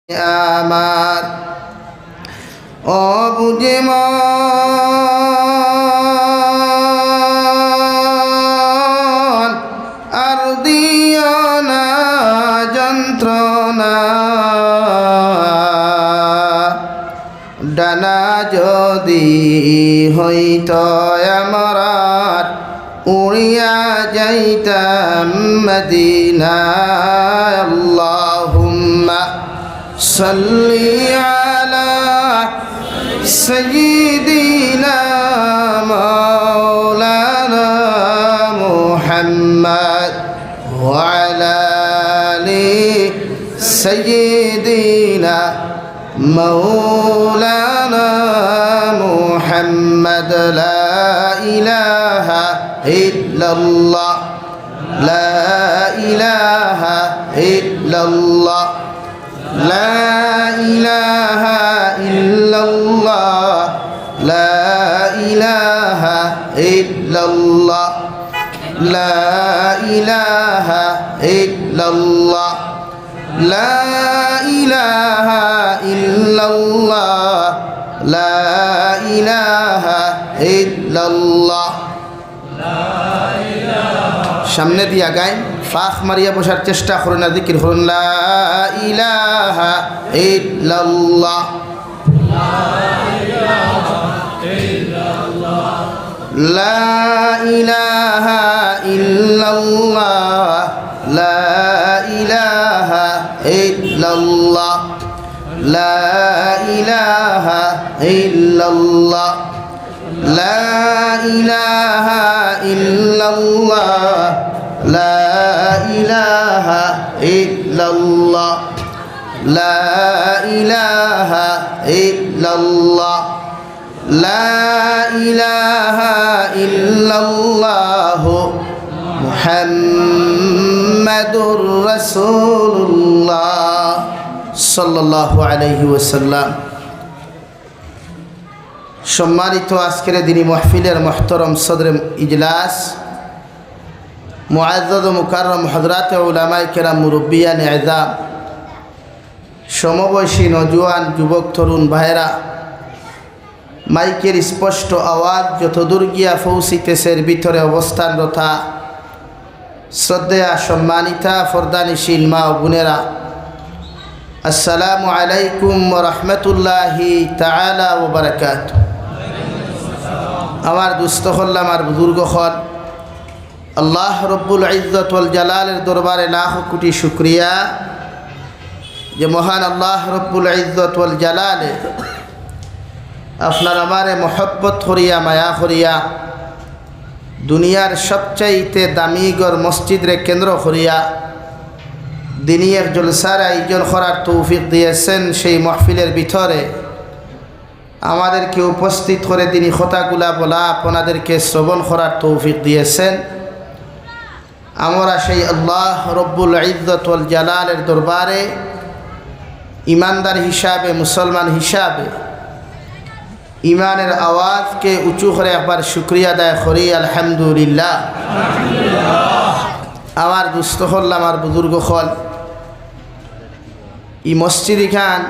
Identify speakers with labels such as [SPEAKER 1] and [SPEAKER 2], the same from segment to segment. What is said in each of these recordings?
[SPEAKER 1] আমার ও বুঝে মন আর দিও না যন্ত্রণা, ডানা যদি হইত আমার উড়িয়া যাইতাম মদিনায়। আল্লাহুম্মা সাল্লি আলা সাইয়্যিদিনা মাওলানা মুহাম্মদ ওয়া আলা আলি সাইয়্যিদিনা মাওলানা মুহাম্মদ। লা ইলাহা ইল্লাল্লাহ, লা ইলাহা ইল্লাল্লাহ, লা ইলাহা ইল্লাল্লাহ, লা ইলাহা ইল্লাল্লাহ, লা ইলাহা ইল্লাল্লাহ, লা ইলাহা ইল্লাল্লাহ, লা ইলাহা ইল্লাল্লাহ। সামনে দিয়া গায়, ফাঁক মারিয়া বসার চেষ্টা করুন না, জিকির করুন লা ইলাহা ইল্লাল্লাহ, লা ইলাহা ইল্লাল্লাহ, লা ইলাহা ইল্লাল্লাহ, লা ইলাহা ইল্লাল্লাহ, লা ইলাহা ইল্লাল্লাহ, লা ইলাহা ইল্লাল্লাহ, লা ইলাহা ইল্লাল্লাহ, লা ইলাহা ইল্লাল্লাহ মুহাম্মাদুর রাসূলুল্লাহ সাল্লাল্লাহু আলাইহি ওয়াসাল্লাম। সম্মানিত আজকের দিনী মাহফিলের মুহতারাম সদরে ইজলাস, মুআজ্জাজ ও মুকাররম হযরতে উলামায়ে কেরাম, মুরব্বিয়ান ইযাম, সমবয়সী নওজোয়ান যুবক তরুণ ভাইরা, মাইকের স্পষ্ট আওয়াজ যতদূর গিয়া পৌঁছিতেছে ভিতরে অবস্থানরতা শ্রদ্ধেয়া সম্মানিতা ফরদানিশীল মা ও বোনেরা, আসসালামু আলাইকুম ওয়া রাহমাতুল্লাহি তাআলা ওয়া বারাকাতুহু। আমার দুস্থ হল, আমার বুজুর্গ হল, আল্লাহ রব্বুল ইজ্জত ওয়াল জালালের দরবারে লাখ কোটি শুকরিয়া যে মহান আল্লাহ রব্বুল ইজ্জত ওয়াল জালালে আপনার আমারে মহব্বত করিয়া মায়া করিয়া দুনিয়ার সবচাইতে দামিগর মসজিদরে কেন্দ্র করিয়া দিনী এক জলসার আয়োজন করার তৌফিক দিয়েছেন। সেই মাহফিলের ভিতরে আমাদেরকে উপস্থিত করে তিনি কথাগুলা বলা, আপনাদেরকে শ্রবণ করার তৌফিক দিয়েছেন। আমরা সেই আল্লাহ রব্বুল ইজ্জত ওয়াল জালালের দরবারে ইমানদার হিসাবে, মুসলমান হিসাবে ইমানের আওয়াজকে উঁচু করে একবার শুকরিয়া আদায় করি আলহামদুলিল্লাহ। আমার দুস্থ হল, আমার বুজুর্গ হল, ই মসজিদ খান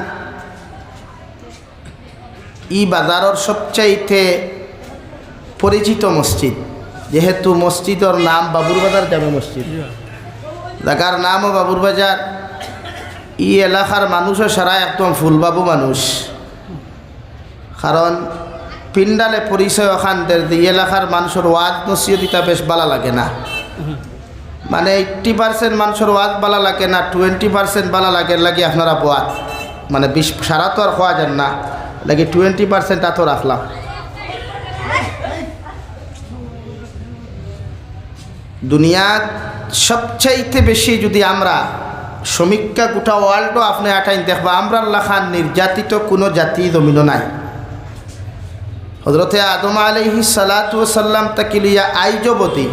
[SPEAKER 1] ই বাজারের সবচাইতে পরিচিত মসজিদ, যেহেতু মসজিদের নাম বাবুর বাজার জামে মসজিদ, জায়গার নামও বাবুর বাজার। ই এলাকার মানুষও সারা একদম ফুলবাবু মানুষ, কারণ পিন্ডালে পরিচয় ওখানদের এই এলাকার মানুষের ওয়াজ নসিহত দিতে বেশ ভালো লাগে না। মানে 80% মানুষের ওয়াজ ভালো লাগে না, 20% ভালো লাগে আপনারা ওয়াজ, মানে 20 সারা তো আর খাওয়া যান না, লাগে 20% তা তো রাখলাম। দুনিয়ার সবচাইতে বেশি যদি আমরা সমীক্ষা গোটা ওয়ার্ল্ডও আপনি আটাইন দেখবা, আমরা লাখান নির্যাতিত কোনো জাতি জমিন নাই। হযরতে আদম আলাইহিস সালাতু ওয়াস সালাম তাকে লিয়া আইজ অবধি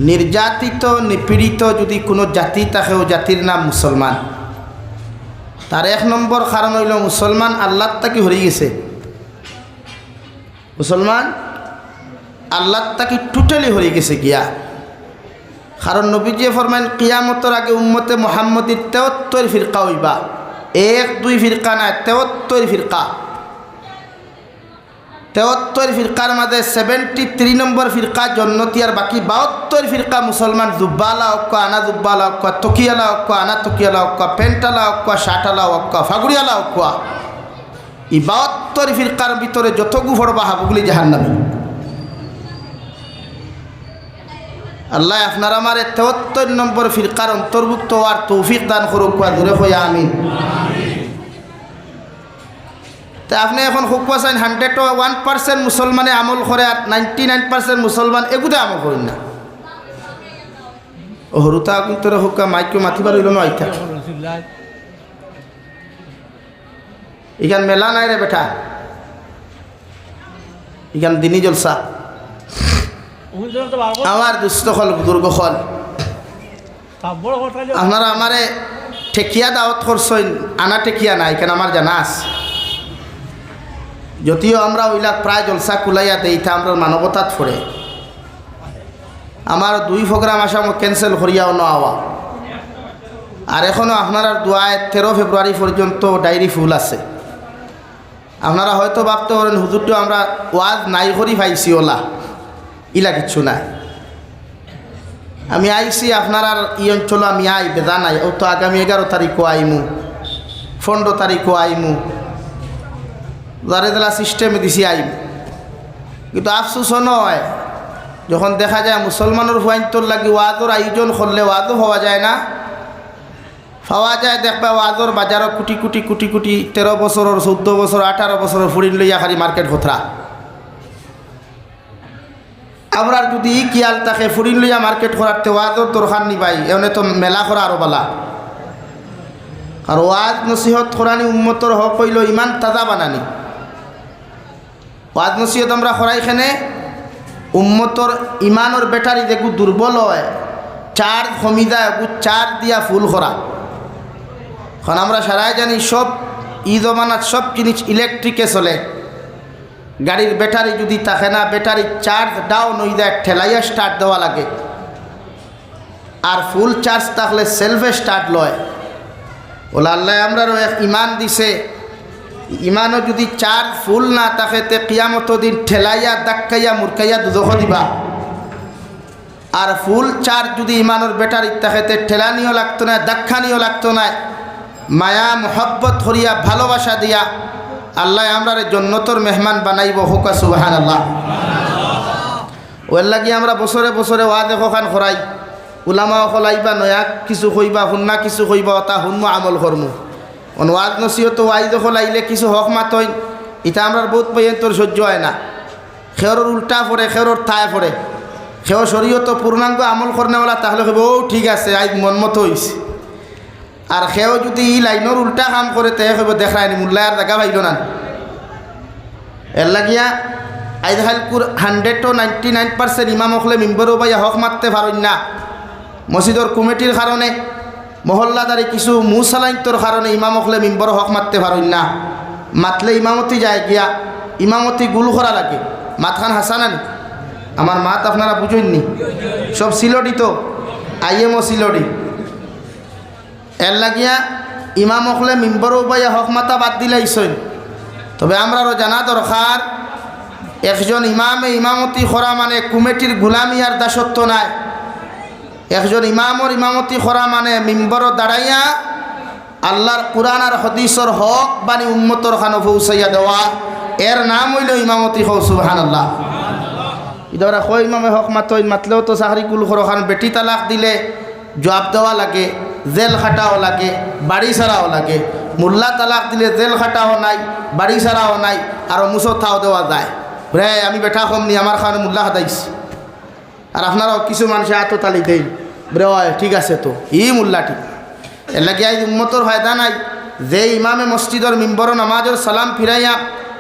[SPEAKER 1] নির্যাতিত নিপীড়িত যদি কোনো জাতি থাকে, ও জাতির নাম মুসলমান। তার এক নম্বর কারণ হইল মুসলমান আল্লাহর তাকে হয়ে গেছে। মুসলমান আল্লাহর তাকে টোটালি হয়ে গেছে গিয়া। কারণ নবীজি ফরমান কিয়ামতের আগে উম্মতে মুহাম্মদীর 73 ফিরকা হইবা। এক দুই ফিরকা না 73 ফিরকা। 73 ফিরকার মাঝে 73 নম্বর ফিরকা জন্নতি, আর বাকি 72 ফিরকা মুসলমান। জুব্বালা অক্কা, আনা জুব্বালা অক্কা, তকিয়ালা অক্কা, আনা তকিয়ালা অক্কা, পেন্টালা অক্কা, শাটালা অক্কা, ফাগুড়িয়ালা অক্কা। এই 72 ফিরকার ভিতরে যতগু ফড়বা হাবুগুলি জাহান্নামী। আল্লাহ আপনার আমার 73 নম্বর ফিরকার অন্তর্ভুক্ত আর তৌফিক দান করুক। দূরে হইয়া আমিন। তা আপনি এখন খুব চাইন 101% মুসলমানে আমল করে আর 99% মুসলমান এগুলো আমল করেন না। হরুতা কিন্তু হুকা মাইকে মাতিবার হইল না। আইতা এখান মেলা নাই রে বেটা, এখান দিনই জলসা। আমার দুস্থ হল বুজুর্গ হল, আপনারা আমারে ঠেকিয়া দাওয়াত করছেন, আনা ঠেকিয়া নাই কেন আমার জানা আছে। যদিও আমরা ওইলা প্রায় জলসা কুলাইয়া দেই, তা আমরা মানবতাত ফোরে। আমার 2 প্রোগ্রাম আসা ক্যান্সেল করিয়াও ন আওয়া, আর এখনও আপনার দোয়ায় 13 ফেব্রুয়ারি পর্যন্ত ডায়েরি ফুল আছে। আপনারা হয়তো ভাবতে পারেন হুজুরটো আমরা ওয়াজ নাই করি পাইছি, ওলা ইলা কিচ্ছু নাই। আমি আইছি আপনার ই অঞ্চল, আমি আই বেদা নাই। ও তো আগামী 11 তারিখও আইমু, 15 তারিখও আইমু, যারে দেলা সিস্টেমে দিছি আইম। কিন্তু আফসোস নয়, যখন দেখা যায় মুসলমানের হুয়াইন্তর লাগি ওয়াজর আয়োজন করলে ওয়াজও হওয়া যায় না। পাওয়া যায় দেখবা ওয়াজর বাজারও কোটি কোটি কোটি কোটি 13 বছরের 14 বছর 18 বছরের ফুরিন লইয়া খালি মার্কেট খতরা। আমরা যদি কিয়াল তাকে ফুরিন লইয়া মার্কেট করাতে ওয়াজর দরকার নি ভাই, এমনি তো মেলা করা আরো বালা। আর ওয়াজ নসিহত করানি উম্মতর হক হইল ইমান তাজা বানানি। ওয়াজ নসিহত আমরা করাইখানে উম্মতর ইমানের ব্যাটারি দেখু দুর্বল হয়, চার্জ কমি যায়, চার্জ দিয়া ফুল করা। কারণ আমরা সারাই জানি সব ই জমানার সব জিনিস ইলেকট্রিকে চলে। গাড়ির ব্যাটারি যদি থাকে না, ব্যাটারি চার্জ ডাউন হয়ে যায়, ঠেলাইয়া স্টার্ট দেওয়া লাগে। আর ফুল চার্জ থাকলে সেলফে স্টার্ট লয়। ওলা আল্লাহ আমরারও এক ইমান দিছে, ইমানও যদি চার্জ ফুল না থাকে তে কিয়ামত দিন ঠেলাইয়া দাক্কাইয়া মুরকাইয়া দুদখ দিবা। আর ফুল চার্জ যদি ইমানের ব্যাটারি থাকে তে ঠেলানিও লাগতো না, দাক্ষানিও লাগতো না। মায়া মোহব্বত করিয়া ভালোবাসা দিয়া আল্লাহ আমরারে জন্নতর মেহমান বানাইব। হুকা সুবহানাল্লাহ। ওর লাগি আমরা বছরে বছরে ওয়া দেখো খান খরাই, উলামাও খলাইবা, নয়া কিছু কইবা, হুন্না কিছু কইবা, তা হুনমু আমল করমু। ওয়াজ নসিহত ওয়াইদ খলাইলে কিছু হক মাতই, এটা আমরা বহুত পর্যন্তর সহ্য হয় না। খেয়র উল্টা পড়ে, খেয়র থায় পড়ে। খেয় শরীয়ত পূর্ণাঙ্গ আমল করনেওয়ালা তাহলে কইব ও ঠিক আছে, আজ মন মতো হইছে। আর খেয় যদি ই লাইনের উল্টা কাম করে তে কইব দেখায়নি মোল্লা আর দেখা পাইল না। এর লাগিয়া আই দেখাল 199% ইমাম হলে মেম্বরও বাইয়া হক মারতে পারেন না। মসজিদর কমিটির কারণে, মহল্লাদারি কিছু মুসালাইন্তর কারণে ইমাম হলে মেম্বর হক মারতে পারেন না। মাতলে ইমামতি যায় গিয়া ইমামতি গুল করা লাগে। মাতখান হাসানানি আমার মাত আপনারা বুঝেননি, সব সিলডি তো আইএমও সিলডি। এর লাগিয়া ইমাম হলে মেম্বরও বাইয়া হক মাতা বাদ দিলাইছেন। তবে আমরারও জানা দরকার, একজন ইমামে ইমামতি করা মানে কমিটির গোলামি আর দাসত্ব নাই। একজন ইমামর ইমামতি করা মানে মিম্বর দাঁড়াইয়া আল্লাহর কুরআন আর হাদিসের হক বাণী উম্মতর খানো পৌঁছাইয়া দেওয়া, এর নাম হইল ইমামতি। হও সুবহানাল্লাহ। ইদারা কই ইমামে হক মাতই, মাতলেও তো চাকরি কুল করো, খান বেটি তালাক দিলে জবাব দেওয়া লাগে, জেল খাটাও লাগে, বাড়ি ছাড়াও লাগে। মোল্লা তালাক দিলে জেল খাটাও নাই, বাড়ি ছাড়াও নাই, আর মুসো থাও দেওয়া যায়। রে আমি বেটা কম নি, আমার খান মোল্লা হাতাইছি। আর আপনারাও কিছু মানুষে এত তালি দেই, রে ঠিক আছে তো ই মোল্লাটি। এর লাগে আজ উম্মতর ফায়দা নাই যে ইমামে মসজিদর মিম্বর নামাজর সালাম ফিরাইয়া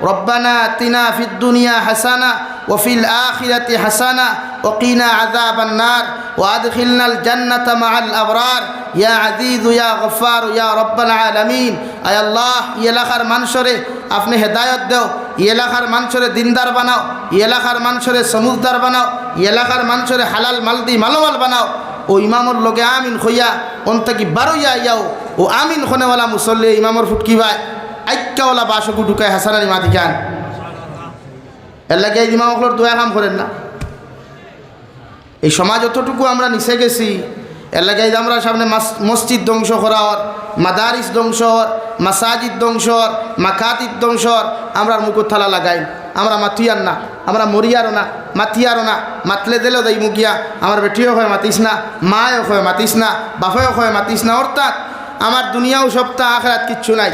[SPEAKER 1] রব্বানা আতিনা ফিদ দুনিয়া হাসানা ওয়া ফিল আখিরাতি হাসানা ওয়া কিনা আযাবান নার ওয়া আদখিলনাল জান্নাতা মাআল আবরার ইয়া আজিজ ইয়া গফফার ইয়া রব্বাল আলামিন। আয় আল্লাহ, এই এলাকার মানুষরে আপনি হেদায়ত দেও, এই এলাকার মানুষরে দিনদার বানাও, এই এলাকার মানুষরে সমুজদার বানাও, এই এলাকার মানুষরে হালাল মাল দি মালোমাল বানাও। ও ইমামর লগে আমিন খইয়া অন্তকি বারোইয়া ইয়াও, ও আমিন খনেওয়ালা মুসল্লি ইমামর ফুটকি ভাই আইক্কাওয়ালা বাসকু ঢুকায় হাসান আলী মাতি খান এর লাগে এই ইমামগুলোর দোয়া কাম করেন না। এই সমাজ যতটুকু আমরা নিচে গেছি এর লাগে আমরা সামনে মসজিদ ধ্বংস করার, মাদারিস ধ্বংসর, মাসাজিদ ধ্বংসর, মাকাতিদ ধ্বংসর আমরা মুকুর থালা লাগাই। আমরা মাথিয়ার না, আমরা মরিয়ারও না, মাথিয়ারও না, মাতলে দিলেও দেই মুগিয়া আমার বেটিও হয় মাতিস না, মায়ও হয় মাতিস না, বাপেও হয় মাতিস না। অর্থাৎ আমার দুনিয়াও সপ্তাহ আখেরাত কিচ্ছু নাই।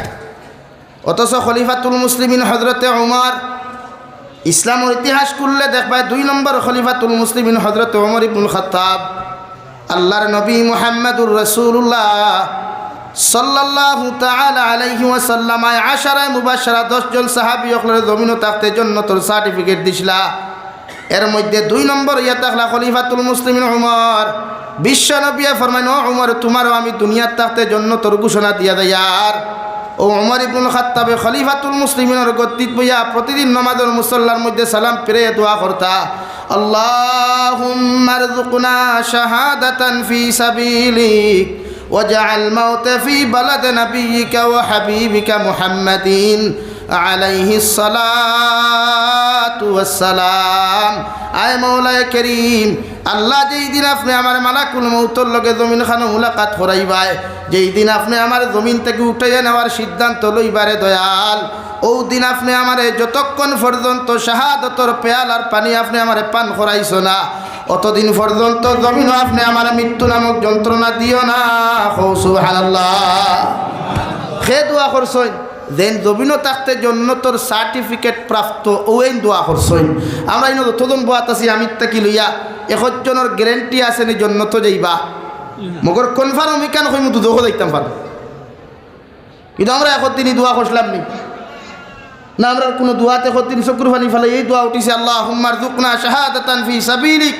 [SPEAKER 1] অথচ খলিফাতুল মুসলিমিন হজরতে উমর, ইসলামের ইতিহাস করলে দেখবা 2 নম্বর খলিফাতুল মুসলিমিন হজরতে উমর ইবনুল খাত্তাব। আল্লাহর নবী মুহাম্মদুর রাসূলুল্লাহ সাল্লাল্লাহু তাআলা আলাইহি ওয়াসাল্লাম আশারায়ে মুবাশশারা 10 জন সাহাবী হকলের জমিনও থাকতে জান্নাতের সার্টিফিকেট দিছিলা। এর মধ্যে 2 নম্বর ইয়া তাকলা খলিফাতুল মুসলিমিন উমর। বিশ্ব নবী ফরমায়, ও উমর তোমারও আমি দুনিয়ার থাকতে জান্নাতের ঘোষণা দিয়া দেই। আর ও উমর ইবনুল খাত্তাবে খলিফাতুল মুসলিমিনের গদ্দিত বইয়া প্রতিদিন নামাজের মুসল্লার মধ্যে সালাম ফিরে দোয়া করতা, আল্লাহুম্মা রযুকনা শাহাদাতান ফি সাবিলিক ওয়াজআল মাউতা ফি বালাদ নাবিয়িকা ওয়া হাবিবিকা মুহাম্মাদিন আলাইহিস সালাতু ওয়াস সালাম। আয় মওলায়ে করিম, আল্লাহ যেই দিন আপনি আমার মালাকুল মউতর লগে জমিন খানো মুলাকাত করাইবাই, যেই দিন আপনি আমার জমিন থেকে উঠাইয়া নেওয়ার সিদ্ধান্ত লইবারে দয়াল, ও দিন আপনি আমারে যতক্ষণ পর্যন্ত শাহাদতর পেয়ালার পানি আপনি আমারে পান করাইছো না, অতদিন পর্যন্ত জমিনও আপনি আমার মৃত্যু নামক যন্ত্রণা দিও না। সুবহানাল্লাহ। সে দোয়া করছই যেন জমিনও থাকতে জন্নতর সার্টিফিকেট প্রাপ্ত ওই দোয়া করছই। আমরা ইনো যতজন বোয়াত আছি আমি তাকি লইয়া 1 জনের গ্যারেন্টি আছে নি জন্নত যাইবা, মগর কনফার্ম ইকান কইমু তো দোয়া যাইতাম পারব, কিন্তু আমরা 1 দিনই দোয়া করলাম নি না। আমরা কোনো দোয়াতে 1 দিন চকুর পানি ফেলে এই দোয়া উঠিছে, আল্লাহুম্মা রযুকনা শাহাদাতান ফি সাবিলিক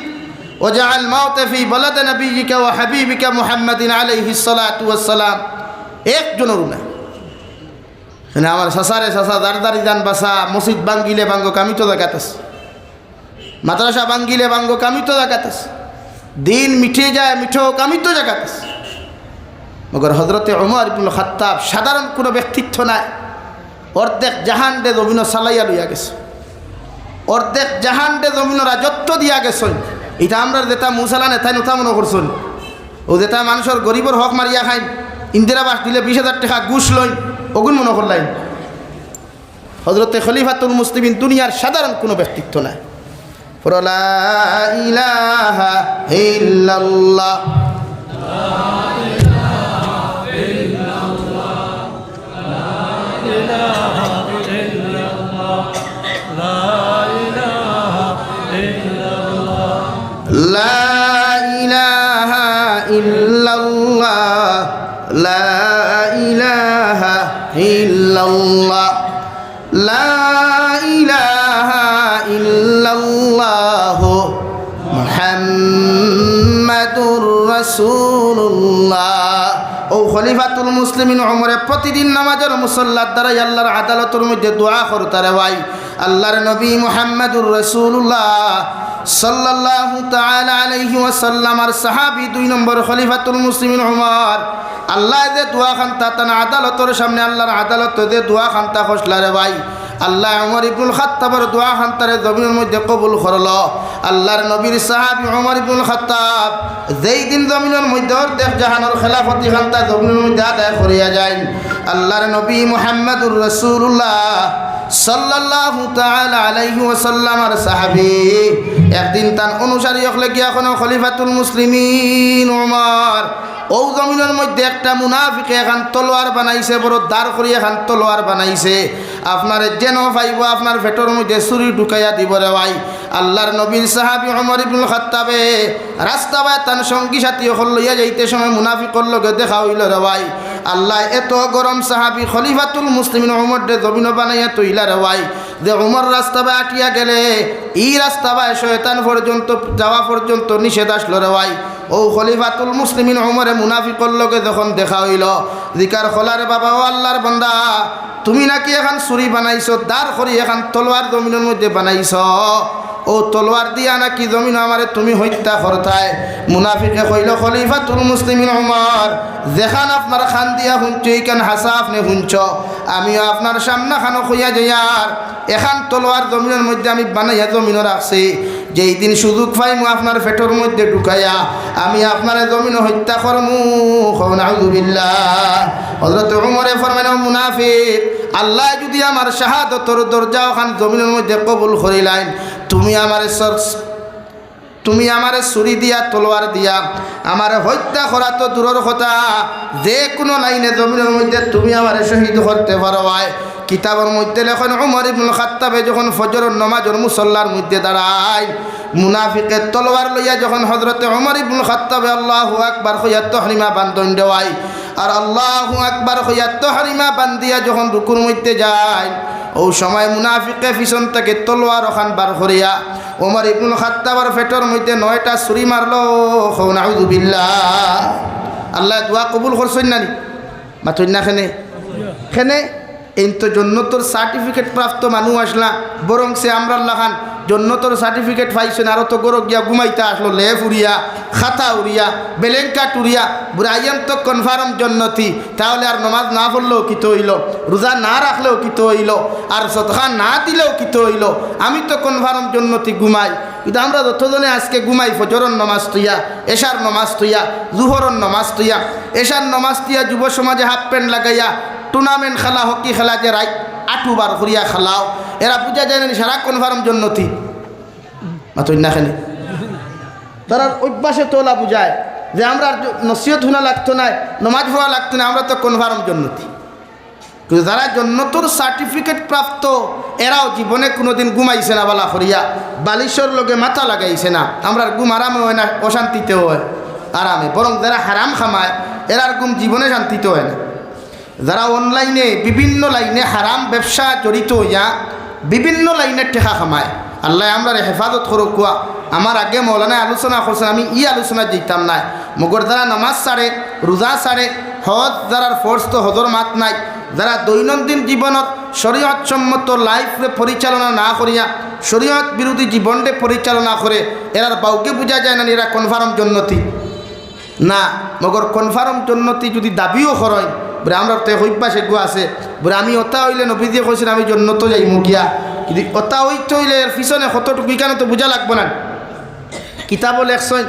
[SPEAKER 1] ওয়াজআল মাউতা ফি বালাদ নাবিয়িকা ওয়া হাবিবিকা মুহাম্মাদিন আলাইহিস সালাতু ওয়াস সালাম। একজনেরও না। এখানে আমার সাসারে সাসা দারদারি দান বাসা, মসজিদ বাঙ্গিলে বাঙ্গ কামিত দেখাতেছে, মাদ্রাসা বাঙ্গিলে বাঙ্গ কামিত দেখাতেছে, দিন মিঠে যায় মিঠো কামিত দেখাতেছে। মগর হজরতে উমর ইবনুল খাত্তাব সাধারণ কোনো ব্যক্তিত্ব নাই। অর্ধেক জাহান দে জমিন চালাইয়া লইয়া গেছে, অর্ধেক জাহান দে জমিন রাজত্ব দিয়া গেছেন। এটা আমরা যেটা মুসালা নেতাই নথা মনে করছেন, ও যেটা মানুষের গরিবর হক মারিয়া খাইন, ইন্দিরাবাস দিলে 20,000 টাকা ঘুষ লইন, ওগুন মনে করলেন। হজরতে খলিফাতুল মুসলিমিন দুনিয়ার সাধারণ কোনো ব্যক্তিত্ব নাই। লা ইলাহা ইল্লাল্লাহ, লা ইলাহা ইল্লাল্লাহ, লা ইলাহা ইল্লাল্লাহ, লা ইলাহা ইল্লাল্লাহ মুহাম্মাদুর রাসূলুল্লাহ। ও খলিফাতুল মুসলিমিন উমরে প্রতিদিন নামাজের মুসল্লার দ্বারাই আল্লাহর আদালতের মধ্যে দোয়া করতারে ভাই। আল্লাহর নবী মুহাম্মাদুর রাসূলুল্লাহ সাল্লাল্লাহু তাআলা আলাইহি ওয়াসাল্লাম আর সাহাবী 2 নম্বর খলিফাতুল মুসলিমিন উমর, আল্লাহ যে দোয়া খান্তা তান আদালতের সামনে আল্লাহর আদালত যে দোয়া খান্তা খসলারে ভাই, আল্লাহ উমর ইবনুল খাত্তাবের দোয়া খান্তারে জমিনের মধ্যে কবুল করল। আল্লাহর নবীর সাহাবী উমর ইবনুল খাত্তাব যেই দিন জমিনের মধ্যে অর্ধেক জাহানের খেলাফতি খান্তা জমিনের মধ্যে আদায় করিয়া যায়, আল্লাহর নবী মুহাম্মদুর রাসূলুল্লাহ সাল্লাল্লাহু তাআলা আলাইহি ওয়াসাল্লাম আর সাহাবী একদিন তান অনুসারী হলে গিয়া কোনো খলিফাতুল মুসলিমিন উমর ও জমিনের মধ্যে একটা মুনাফিকে এখন তলোয়ার বানাইছে, বড় দাঁড় করি এখন তলোয়ার বানাইছে, আপনার যেন পাইব আপনার পেটের মধ্যে ছুরি ঢুকাইয়া দিব রে ভাই। আল্লাহর নবীর সাহাবী উমর ইবনুল খাত্তাবে রাস্তা বাই তার সঙ্গী সাথী হল লইয়া যাইতে সময় মুনাফিকর লগে দেখা হইল রে ভাই। আল্লাহ এত গরম সাহাবী খলিফাতুল মুসলিমিন উমর দে জমিন বানাইয়া তৈলা রে ভাই, যে উমর রাস্তা বাই আটিয়া গেলে এই রাস্তা বাই শয়তান পর্যন্ত যাওয়া পর্যন্ত নিষেধ আসলো রে ভাই। ও খলিফাতুল মুসলিমিন উমরে মুনাফিকর লগে যখন দেখা হইল, জিকার খোলারে বাবা ও আল্লাহর বান্দা, তুমি নাকি এখন ছুরি বানাইছ, দাঁড় করি এখন তলোয়ার জমিনের মধ্যে বানাইছ, ও তলোয়ার দিয়া নাকি জমিন আমারে তুমি হত্যা করতায়। মুনাফিকে কইল খলিফাতুল মুসলিমিন উমর, যেখান আপনার খান দিয়া শুনছ এইখান হাসা আপনি শুনছ, আমিও আপনার সামনা খানো খুঁয়া যাইয়ার এখান তলোয়ার জমিনের মধ্যে আমি বানাইয়া জমিনও রাখছি, যেই দিন সুযোগ পাই মু আপনার পেটের মধ্যে ঢুকাইয়া আমি আপনার জমিন হত্যা করমু। নাউযুবিল্লাহ। হযরত উমরে ফরমাইল মুনাফিক, আল্লাহ যদি আমার শাহাদতর দরজা ওখান জমিনের মধ্যে কবুল করিলেন, তুমি আমারে ছুরি দিয়া তলোয়ার দিয়া আমারে হত্যা করা তো দূরের কথা, যে কোনো লাইনে জমিনের মধ্যে তুমি আমারে শহীদ করতে পারো। কিতাবের মধ্যে লেখেন উমর ইবনুল খাত্তাবে যখন ফজরের নামাজের মুসল্লার মধ্যে দাঁড়ায়, মুনাফিকের তলোয়ার লইয়া যখন হযরতে উমর ইবনুল খাত্তাবে আল্লাহু আকবার কইয়া তাহরিমা বান্ধন দেওয়ায়, আর আল্লাহু আকবার কইয়া তাহরিমা বান্ধিয়া যখন রুকুর মধ্যে যায়, ও সময় মুনাফিকে পিছন থেকে তলোয়ার ওখান বার করিয়া ওমর ইবনুল খাত্তাবের পেটের মধ্যে 9টা ছুরি মারলো। নাউযুবিল্লাহ। আল্লাহ দোয়া কবুল করছেন না নি? মাথুন না খেনে এই তো জন্নতর সার্টিফিকেট প্রাপ্ত মানুষ আসলা, বরং সে আমরা আল্লাহ খান জন্নতর সার্টিফিকেট পাইছেন, আরও তো গরক গিয়া ঘুমাইতে আসলো লেফ উড়িয়া খাতা উড়িয়া বেলেঙ্কাট উড়িয়া বুড়াইয়ান তো কনফার্ম জন্নতি। তাহলে আর নমাজ না পড়লেও কিত হইল, রোজা না রাখলেও কিত হইল, আর সদকা না দিলেও কিত হইল, আমি তো কনফার্ম জন্নতি ঘুমাই। কিন্তু আমরা যতজনে আজকে ঘুমাই ফজরন নমাজ তুইয়া, এশার নমাজ তুইয়া, জুহরন নমাজ তুইয়া, এশার নমাজ তুইয়া যুব সমাজে হাফ প্যান্ট লাগাইয়া টুর্নামেন্ট খেলা, হকি খেলা যে রাই 8 বার করিয়া খেলাও, এরা বুঝা যায় না সারা কনফার্ম জন্নতি। মাথুন না খেলে তারা অভ্যাসে তোলা বুঝায় যে আমরা নসিহত শোনা লাগতো না, নমাজ পড়া লাগতো না, আমরা তো কনফার্ম জন্নতি। কিন্তু যারা জন্নতর সার্টিফিকেট প্রাপ্ত এরাও জীবনে কোনোদিন ঘুমাইছে না বলা করিয়া, বালিশর লগে মাথা লাগাইছে না। আমরা ঘুম আরামে হয় না, অশান্তিতেও হয় আরামে, বরং যারা হারাম খামায় এরার ঘুম জীবনে শান্তিতে হয় না। যারা অনলাইনে বিভিন্ন লাইনে হারাম ব্যবসা জড়িত হইয়া বিভিন্ন লাইনে টেকা খামায়, আল্লাহ আমরা হেফাজত করো কুয়া। আমার আগে মৌলানায় আলোচনা করছেন, আমি আলোচনা যেতাম না। মগর যারা নামাজ ছাড়ে, রোজা ছাড়ে, হজ যারা ফোর্স তো হজর মাত নাই, যারা দৈনন্দিন জীবনত শরীয়ত সম্মত লাইফে পরিচালনা না করিয়া শরীয়ত বিরোধী জীবনকে পরিচালনা করে, এরার বাউকে বোঝা যায় না এরা কনফার্ম জন্নতি না। মগর কনফার্ম জন্নতি যদি দাবিও করেন, বলে আমরা তো অভ্যাস এগো আছে, বলে আমি ওটা হইলে নবীজিয়ে কইছেন আমি জন্নত যাই মুগিয়া, কিন্তু ওটা হইতে হইলে এর পিছনে কতটুকু কেন তো বোঝা লাগবে না। কিতাবও লেখছেন,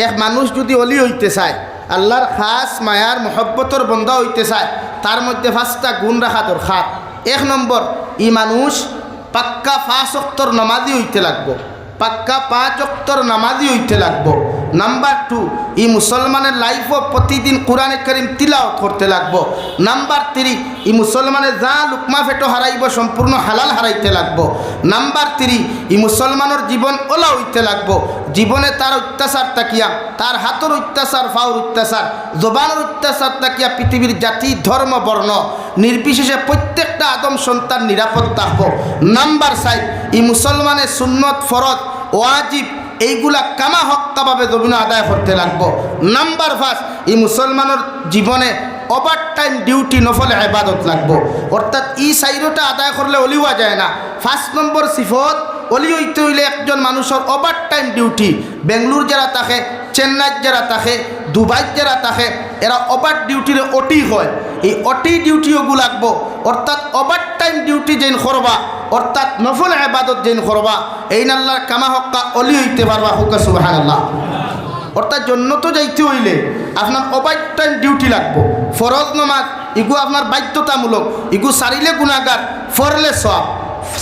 [SPEAKER 1] এক মানুষ যদি অলি হইতে চায়, আল্লাহর খাস মায়ার মহব্বতর বন্ধা হইতে চায়, তার মধ্যে 5টা গুণ রাখা দরকার। 1 নম্বর, ই মানুষ পাক্কা 5 ওয়াক্তর নামাজি হইতে লাগবো, পাক্কা 5 ওয়াক্তর নামাজি হইতে লাগবো। নাম্বার 2, ই মুসলমানের লাইফও প্রতিদিন কোরআনে কারীম তিলাওয়াত করতে লাগবো। নাম্বার 3, ই মুসলমানের যা লুকমা ফেটো হারাইব সম্পূর্ণ হালাল হারাইতে লাগবো। নাম্বার 3, ই মুসলমানের জীবন ওলা হইতে লাগবো। জীবনে তার অত্যাচার তাকিয়া, তার হাতের অত্যাচার, ফাউর অত্যাচার, জবানের অত্যাচার তাকিয়া পৃথিবীর জাতি ধর্ম বর্ণ নির্বিশেষে প্রত্যেকটা আদম সন্তান নিরাপদ থাকবো। নাম্বার 4, ই মুসলমানের সুন্নত ফরজ ওয়াজিব এইগুলা কামা হক্কাভাবে জমিনে আদায় করতে লাগবো। নাম্বার 5, এই মুসলমানের জীবনে ওভার টাইম ডিউটি নফল ইবাদত লাগবো। অর্থাৎ ই 4টা আদায় করলে অলি হওয়া যায় না। 5 নম্বর সিফত, অলি হইতে হইলে একজন মানুষের ওভার টাইম ডিউটি। বেঙ্গলোর যারা থাকে, চেন্নাই যারা থাকে, দুবাই যারা থাকে, এরা ওভার ডিউটির ওটি হয়, এই ওটি ডিউটিওগু লাগবো। অর্থাৎ ওভার টাইম ডিউটি যেন করবা, অর্থাৎ নফল ইবাদত যেন করবা, এই আল্লাহর কামা হক্কা অলি হইতে পারবা। হুকা সুবহানাল্লাহ। অর্থাৎ জন্নত যাইতে হইলে আপনার ওভার টাইম ডিউটি লাগবো। ফরজ নামাজ ইগু আপনার বাধ্যতামূলক, ইগু সারিলে গুনাহগার, ফরলে সওয়াব,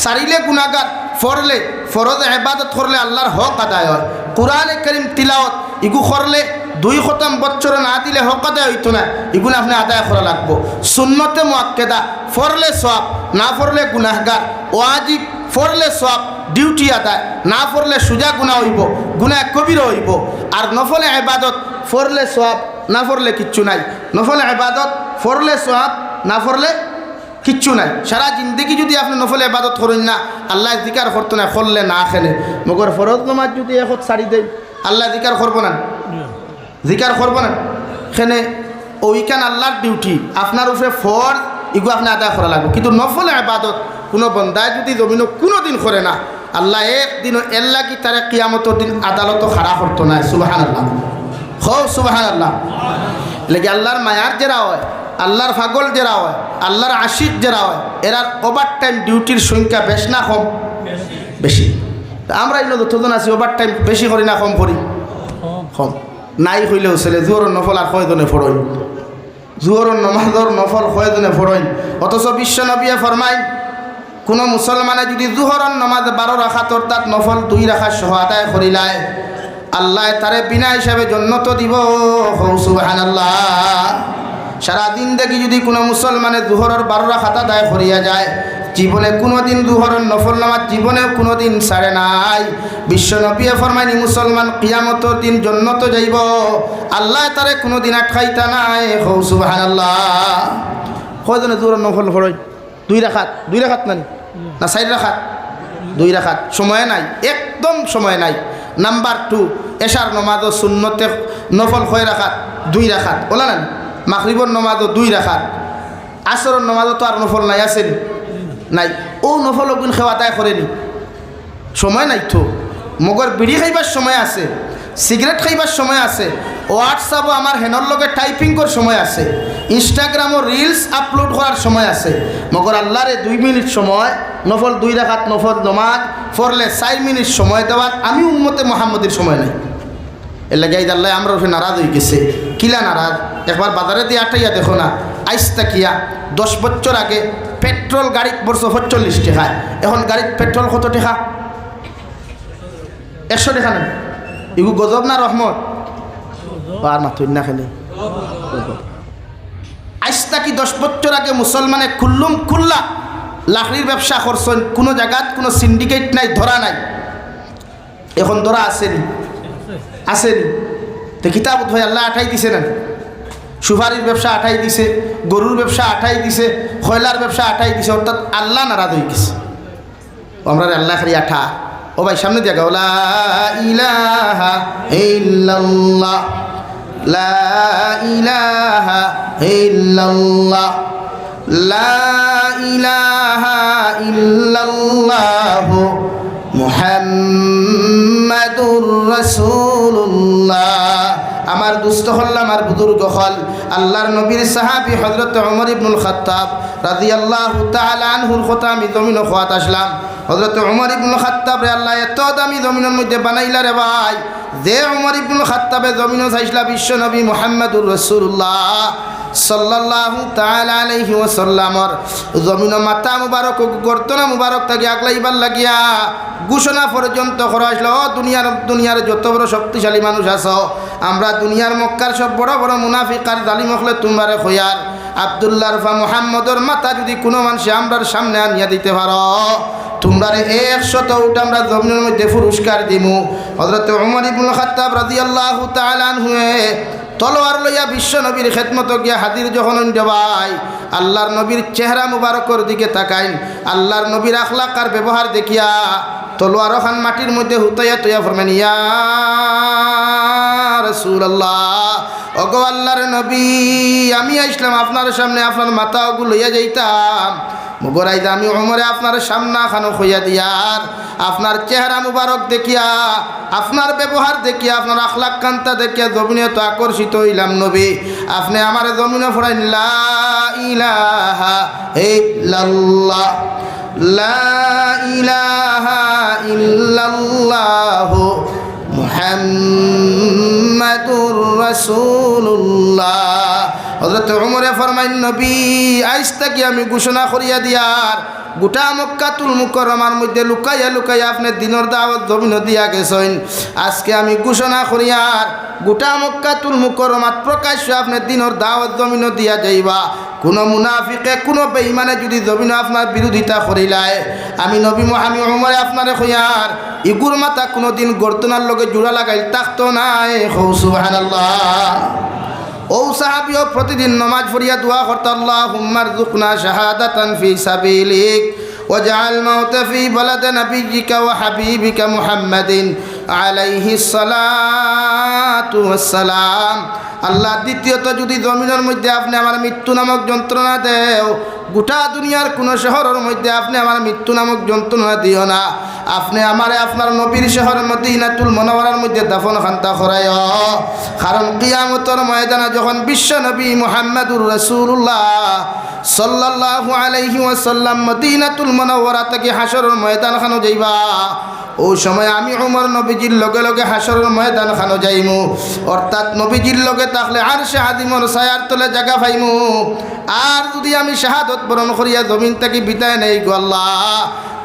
[SPEAKER 1] সারিলে গুনাহগার, ফরলে ফরজ ইবাদত করলে আল্লাহর হক আদায় হয়। কোরআনে কারীম তিলাওয়াত ইগু করলে 2 খতম বছর না দিলে হক আদায় হইতো না, এগুলো আপনি আদায় করা লাগবো। সুন্নতে মুআক্কাদা, ফরলে সওয়াব, না ফরলে গুনাহগার। ওয়াজিব, ফরলে সওয়াব, ডিউটি আদায়, না ফরলে সুজা গুনাহ হইব, গুনাহ কবিরা হইব। আর নফলে ইবাদত, ফরলে সওয়াব, না ফরলে কিচ্ছু নাই। নফলে ইবাদত, ফরলে সওয়াব, না ফরলে কিচ্ছু নাই। সারা জিন্দগি যদি আপনি নফল ইবাদত করেন না, আল্লাহ জিকার করতো না, করলে না খেলে। মগর ফরজ নামাজ যদি এখন ছাড়ি দেয়, আল্লাহ জিকার করবো না, জিকার করবো না। এখানে ওইখান আল্লাহর ডিউটি, আপনার উপরে ফরজ, এগুলো আপনি আদায় করা লাগবে। কিন্তু নফল ইবাদত কোনো বন্দায় যদি জমিনও কোনো দিন করে না, আল্লাহ একদিনও এর লাগি তারা কিয়ামতের দিন আদালত খাড়া করতো না। সুবহানাল্লাহ, হো সুবহানাল্লাহ। লেগে আল্লাহর মায়ার যারা হয়, আল্লাহর পাগল যারা হয়, আল্লাহর আশিক যারা হয়, এরার ওভার টাইম ডিউটির সংখ্যা বেশ না কম? বেশি। আমরা এই যতজন আছি ওভার টাইম বেশি করি না কম করি? কম। নাই হইলেও ছেলে জোহরের নফল আর কয়জনে ফড়ইন, জোহরের নমাজর নফল কয়জনে ফড়ইন। অথচ বিশ্ব নবিয়ে ফরমাই কোনো মুসলমানে যদি জোহরের নমাজ 12 রাখাত অর্থাৎ নফল 2 রাখাত সহ আদায় করিলায় আল্লাহ তারে বিনা হিসাবে জান্নাত দিব। সুবহানাল্লাহ। সারাদিন দেখি যদি কোনো মুসলমানে জোহরের 12 রাখাত আদায় করিয়া যায়, জীবনে কোনোদিন জোহরের নফল নামাজ জীবনে কোনোদিন ছাড়ে নাই। বিশ্ব নবিয়ে ফরমাইনি মুসলমান কিয়ামতের দিন জান্নাতে যাইব, আল্লাহ তারে কোনোদিন আটকাইতা নাই। সুবহানাল্লাহ। কয়জনে জোহরের নফল পড়ে? 2 রাখাত, 2 রাখাত না 4 রাখাত? 2 রাখাত। সময় নাই, একদম সময় নাই। নাম্বার 2, এশার নমাজও সুন্নতে নফল 6 রাখাত, 2 রাখাত ওলা না। মাগরিবর নমাজও 2 রাখাত। আসরের নমাজও তো আর নফল নাই, আছে নাই? ও নফল গুণ খেওয়াতায় করেনি, সময় নাই তো। মগর বিড়ি খাইবার সময় আছে, সিগারেট খাইবার সময় আছে, হোয়াটসঅ্যাপও আমার হেনর লগে টাইপিং করার সময় আছে, ইনস্টাগ্রামও রিলস আপলোড করার সময় আছে। মগর আল্লাহরে 2 মিনিট সময় নফল 2 রাকাত নফল নমাজ পড়লে 4 মিনিট সময় দেওয়ার আমি উম্মতে মুহাম্মদের সময় নাই। এর লাগে আল্লাহ আমরা ওখানে নারাজ হয়ে গেছে। কিলা নারাজ? একবার বাজারে দিয়ে আটাইয়া দেখো না, আইসতা কিয়া 10 বছর আগে পেট্রোল গাড়িত পড়ছো 45 টাকা, এখন গাড়িত পেট্রোল কত টাকা? 100 টাকা নেই। এগু গজব না রহমত? আর মাথুর না খেলে আইসতা কি 10 বছর আগে মুসলমানে খুল্লুম খুল্লা লাকড়ির ব্যবসা করছেন, কোনো জায়গাত কোনো সিন্ডিকেট নাই, ধরা নাই। এখন ধরা আসেনি, আসেনি তো কিতাব ভাই আল্লাহ আঠাই দিছে না? সুপারির ব্যবসা আঠাই দিছে, গরুর ব্যবসা আঠাই দিছে, খয়লার ব্যবসা আঠাই দিছে, অর্থাৎ আল্লাহ নারাজ হয়ে গেছে। আমরা আল্লাহ খালি আঠা। ও ভাই সামনে দিয়া গাও, লা ইলাহা ইল্লাল্লাহ, লা ইলাহা ইল্লাল্লাহ, লা ইলাহা ইল্লাল্লাহ মুহাম্মাদুর রাসূলুল্লাহ। আমার দুস্থ হল, আমার বুজুর্গ হল, আল্লাহর নবীর সাহাবী হযরত ওমর ইবনুল খাত্তাব রাদিয়াল্লাহু তাআলা আনহুর কথা আমি জমিন খোয়াত আসলাম। হযরত ওমর ইবনুল খাত্তাব রে আল্লাহ এত দামি জমিনের মধ্যে বানাইলা রে ভাই, যে ওমর ইবনুল খাত্তাবে জমিনও চাইছিলা বিশ্ব নবী মুহাম্মাদুর রাসূলুল্লাহ সাল্লাল্লাহু তাআলা আলাইহি ওয়াসাল্লামর জমিন মাথা মুবারক গর্দনা মুবারক থেকে আগলাইবার লাগিয়া ঘোষণা পর্যন্ত করা হয়েছিল, ও দুনিয়ার যত বড় শক্তিশালী মানুষ আছো, আমরা দুনিয়ার মক্কার সব বড় বড় মুনাফিক আর জালিম হলে তোমরা খয়ার আব্দুল্লাহর ফা মুহাম্মদর মাথা যদি কোনো মানুষ আমরার সামনে আনিয়া দিতে পারো, তোমরা 100 উট আমরা জমিনের মধ্যে পুরস্কার দিমু। হযরত ওমর ইবনুল খাত্তাব রাদিয়াল্লাহু তাআলা আনহু তলোয়ার লইয়া বিশ্ব নবীর খেদমত গিয়া হাজির যখন ভাই, আল্লাহর নবীর চেহারা মুবারকর দিকে তাকাইন, আল্লাহর নবীর আখলাক আর ব্যবহার দেখিয়া তলোয়ার খান মাটির মধ্যে হুতাইয়া তৈয়া ফরমেন, ইয়া রাসূলুল্লাহ, ওগো আল্লাহর নবী, আমি আসলাম আপনার সামনে আপনার মাথা ওগুলো লইয়া যাইতাম, মগরাইদা আমি ওমরে আপনার সামনা খানো হইয়া দিয়ার আপনার চেহারা মুবারক দেখিয়া আপনার ব্যবহার দেখিয়া আপনার আখলাক কান্তা দেখিয়া জমিনে তো আকর্ষিত হইলাম নবী, আপনি আমার জমিনে ফরাইন লা ইলাহা ইল্লাল্লাহ, লা ইলাহা ইল্লাল্লাহ মুহাম্মাদুর রাসূলুল্লাহ। হযরত ওমরে ফরমাইন, নবী আজ থেকে আমি ঘোষণা করিয়া দিয়ার গোটা মক্কাতুল মুকাররমার মধ্যে লুকাইয়া লুকাইয়া আপনি দিনের দাওয়াত জমিন দিয়া গেছেন, আজকে আমি ঘোষণা করিয়ার গোটা মক্কাতুল মুকাররমাত প্রকাশ্য আপনি দিনের দাওয়াত জমিন দিয়া যাইবা। কোনো মুনাফিকে কোনো বেঈমানে যদি জমিন আপনার বিরোধিতা করিলায়, আমি নবী আমি ওমরে আপনারে কইয়ার ইগুর মাথা কোনো দিন গর্দনার লগে জোড়া লাগাইল থাকতো নাই। সুবহানাল্লাহ। ও সাহাবীও প্রতিদিন নামাজ পড়িয়া দোয়া করত, আল্লাহুম্মা রযুকনা শাহাদাতান ফি সাবিলিক ওয়াজআল মাউতা ফি বালাদি নাবিয়্যিকা ওয়া হাবিবিকা মুহাম্মাদিন আলাইহিস সালাতু ওয়াস সালাম। আল্লাহ দ্বিতীয়ত যদি জমিনের মধ্যে আপনি আমার মৃত্যু নামক যন্ত্রণা দেও, গোটা দুনিয়ার কোনো শহরের মধ্যে আপনি আমার মৃত্যু নামক যন্ত্রণা দিও না। আপনি আমারে আপনার নবীর শহর মদিনাতুল মুনাওয়ারার মধ্যে দাফন খান্তা করায়। কারণ কিয়ামতের ময়দানে যখন বিশ্ব নবী মুহাম্মদুর রাসূলুল্লাহ সাল্লাল্লাহু আলাইহি ওয়াসাল্লাম মদিনাতুল মুনাওয়ারা থেকে হাসরের ময়দান খানো যাইবা, ও সময় আমি উমর নবীজির লগে লগে হাসরের ময়দান খানো যাইমু। অর্থাৎ নবীজির লগে থাকলে আরশে আজিমর ছায়ার তলে জায়গা পাইমু। আর যদি আমি শাহাদত বরণ করিয়া জমিন থেকে বিদায় নেই গো আল্লাহ,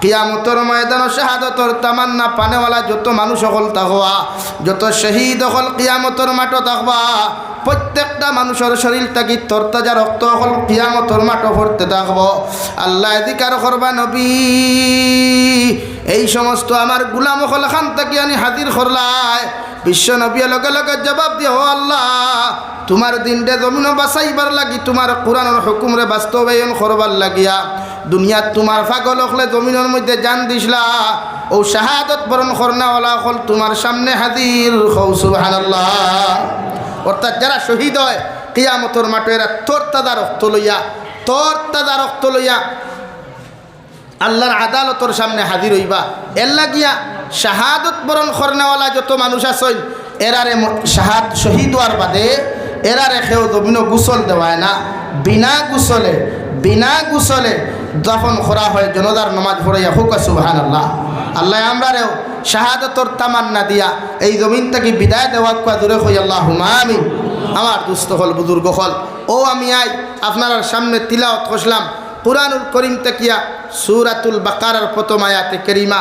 [SPEAKER 1] কিয়ামতের ময়দান শাহাদতর তামান্না পানেওয়ালা যত মানুষ হল থাকবা, যত শহীদ হল কিয়ামতের মাঠে থাকবা, প্রত্যেকটা মানুষের শরীর থেকে তরতাজা রক্ত হল কিয়ামতের মাঠে ভরতে থাকব। আল্লাহ এদিকার করবা নবী, এই সমস্ত আমার গুলাম হল খান থেকে আমি হাজির করলাই। বিশ্ব নবী লগে লগে জবাব দিয়ে, ও আল্লাহ, তোমার দিনটা জমিন বাঁচাইবার লাগি, তোমার কোরআনের হুকুমরে বাস্তবায়ন করবার লাগিয়া দুনিয়াত তোমার পাগল হলে জমিনের মধ্যে জান দিসলা, ও শাহাদত বরণ করনাওয়ালা হল তোমার সামনে হাজির। হও সুবহানাল্লাহ। অর্থাৎ যারা শহীদ হয় কিয়ামতের মাঠে এরা তরতাজা রক্ত লইয়া আল্লাহর আদালতর সামনে হাজির হইবা। এর লাগিয়া শাহাদত বরণ করনেওয়ালা যত মানুষ আছেন এরারে শহীদ হওয়ার বাদে এরারে কেউ জমিন গোসল দেওয়ায় না। বিনা গুসলে দফন করা হয়, জনদার নামাজ পড়াইয়া। হুক সুবহানাল্লাহ। আল্লাহ আমরারেও শাহাদতর তামান্না দিয়া এই জমিন থেকে বিদায় দেওয়া দূরে হই আল্লাহুম্মা আমিন। আমার দুস্থ হল বুজুর্গ হল, ও আমি আই আপনার সামনে তিলাওয়াত করলাম কুরআনুল করিম তাকিয়া সূরাতুল বাকারার প্রথম আয়াতে কারিমা,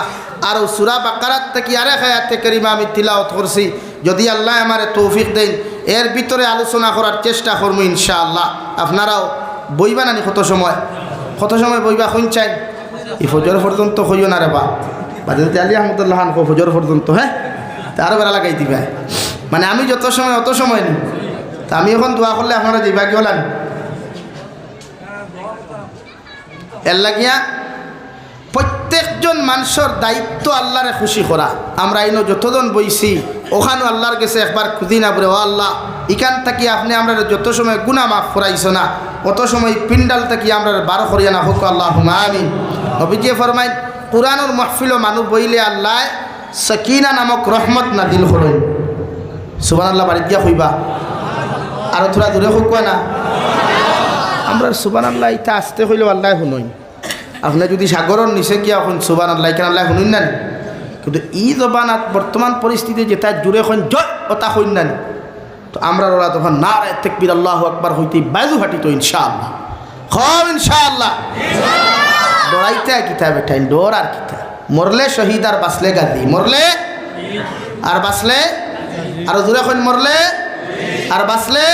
[SPEAKER 1] আর সূরা বাকারাত থেকে আরেক আয়াতে কারিমা আমি তিলাওয়াত করছি। যদি আল্লাহ আমারে তৌফিক দেন এর ভিতরে আলোচনা করার চেষ্টা করবো ইনশাআল্লাহ। আপনারাও বইবা নানি কত সময় বইবা শুন চাই এই ফজর পর্যন্ত হইও না রে বাদে আলী আহমদুল্লাহ খান ফজর পর্যন্ত, হ্যাঁ আরও বেড়া লাগাই দিবা। মানে আমি যত সময় অত সময় নি, তা আমি এখন দোয়া করলে আপনারা যাইবা কি হলান। এর লাগিয়া প্রত্যেকজন মানুষের দায়িত্ব আল্লাহরে খুশি করা। আমরা ইনো যতজন বইছি ওখানেও আল্লাহর কাছে একবার খুঁজি না বলে, ও আল্লাহ, এখান থেকে আপনি আমরা যত সময় গুনাহ মাফ করাইছো না, অত সময় পিন্ডাল থেকে আমরা 12 করিয়া না হোক আল্লাহুম্মা আমিন। নবীজি ফরমাইন কুরআনুর মাহফিলও মানুষ বইলে আল্লাহ সাকিনা নামক রহমত নাজিল করেন। সুবহানাল্লাহ বাড়ি দিয়া কইবা, আরো থোড়া দূরে হোক না। আমরা সুবহানাল্লাহ ইটা আসতে হইলেও আল্লাহ শুনই। আপনি যদি সাগরের নিচে গিয়া এখন সুবহানাল্লাহ কেন আল্লাহ শুনুন না, কিন্তু ই জবানাত বর্তমান পরিস্থিতি যেটা জুড়ে এখন জয় ওটা হইন না, তো আমরা ওরা তখন নারে তাকবীর আল্লাহু আকবার হইতে বাজু হাঁটি তো ইনশাআল্লাহ। হব ইনশাআল্লাহ। ডরাইতে কিতা বেটাইন, ডর আর কিতা। মরলে শহীদ আর বাঁচলে গাজী, মরলে আর বাঁচলে আর জোরে এখন মরলে আর বাঁচলে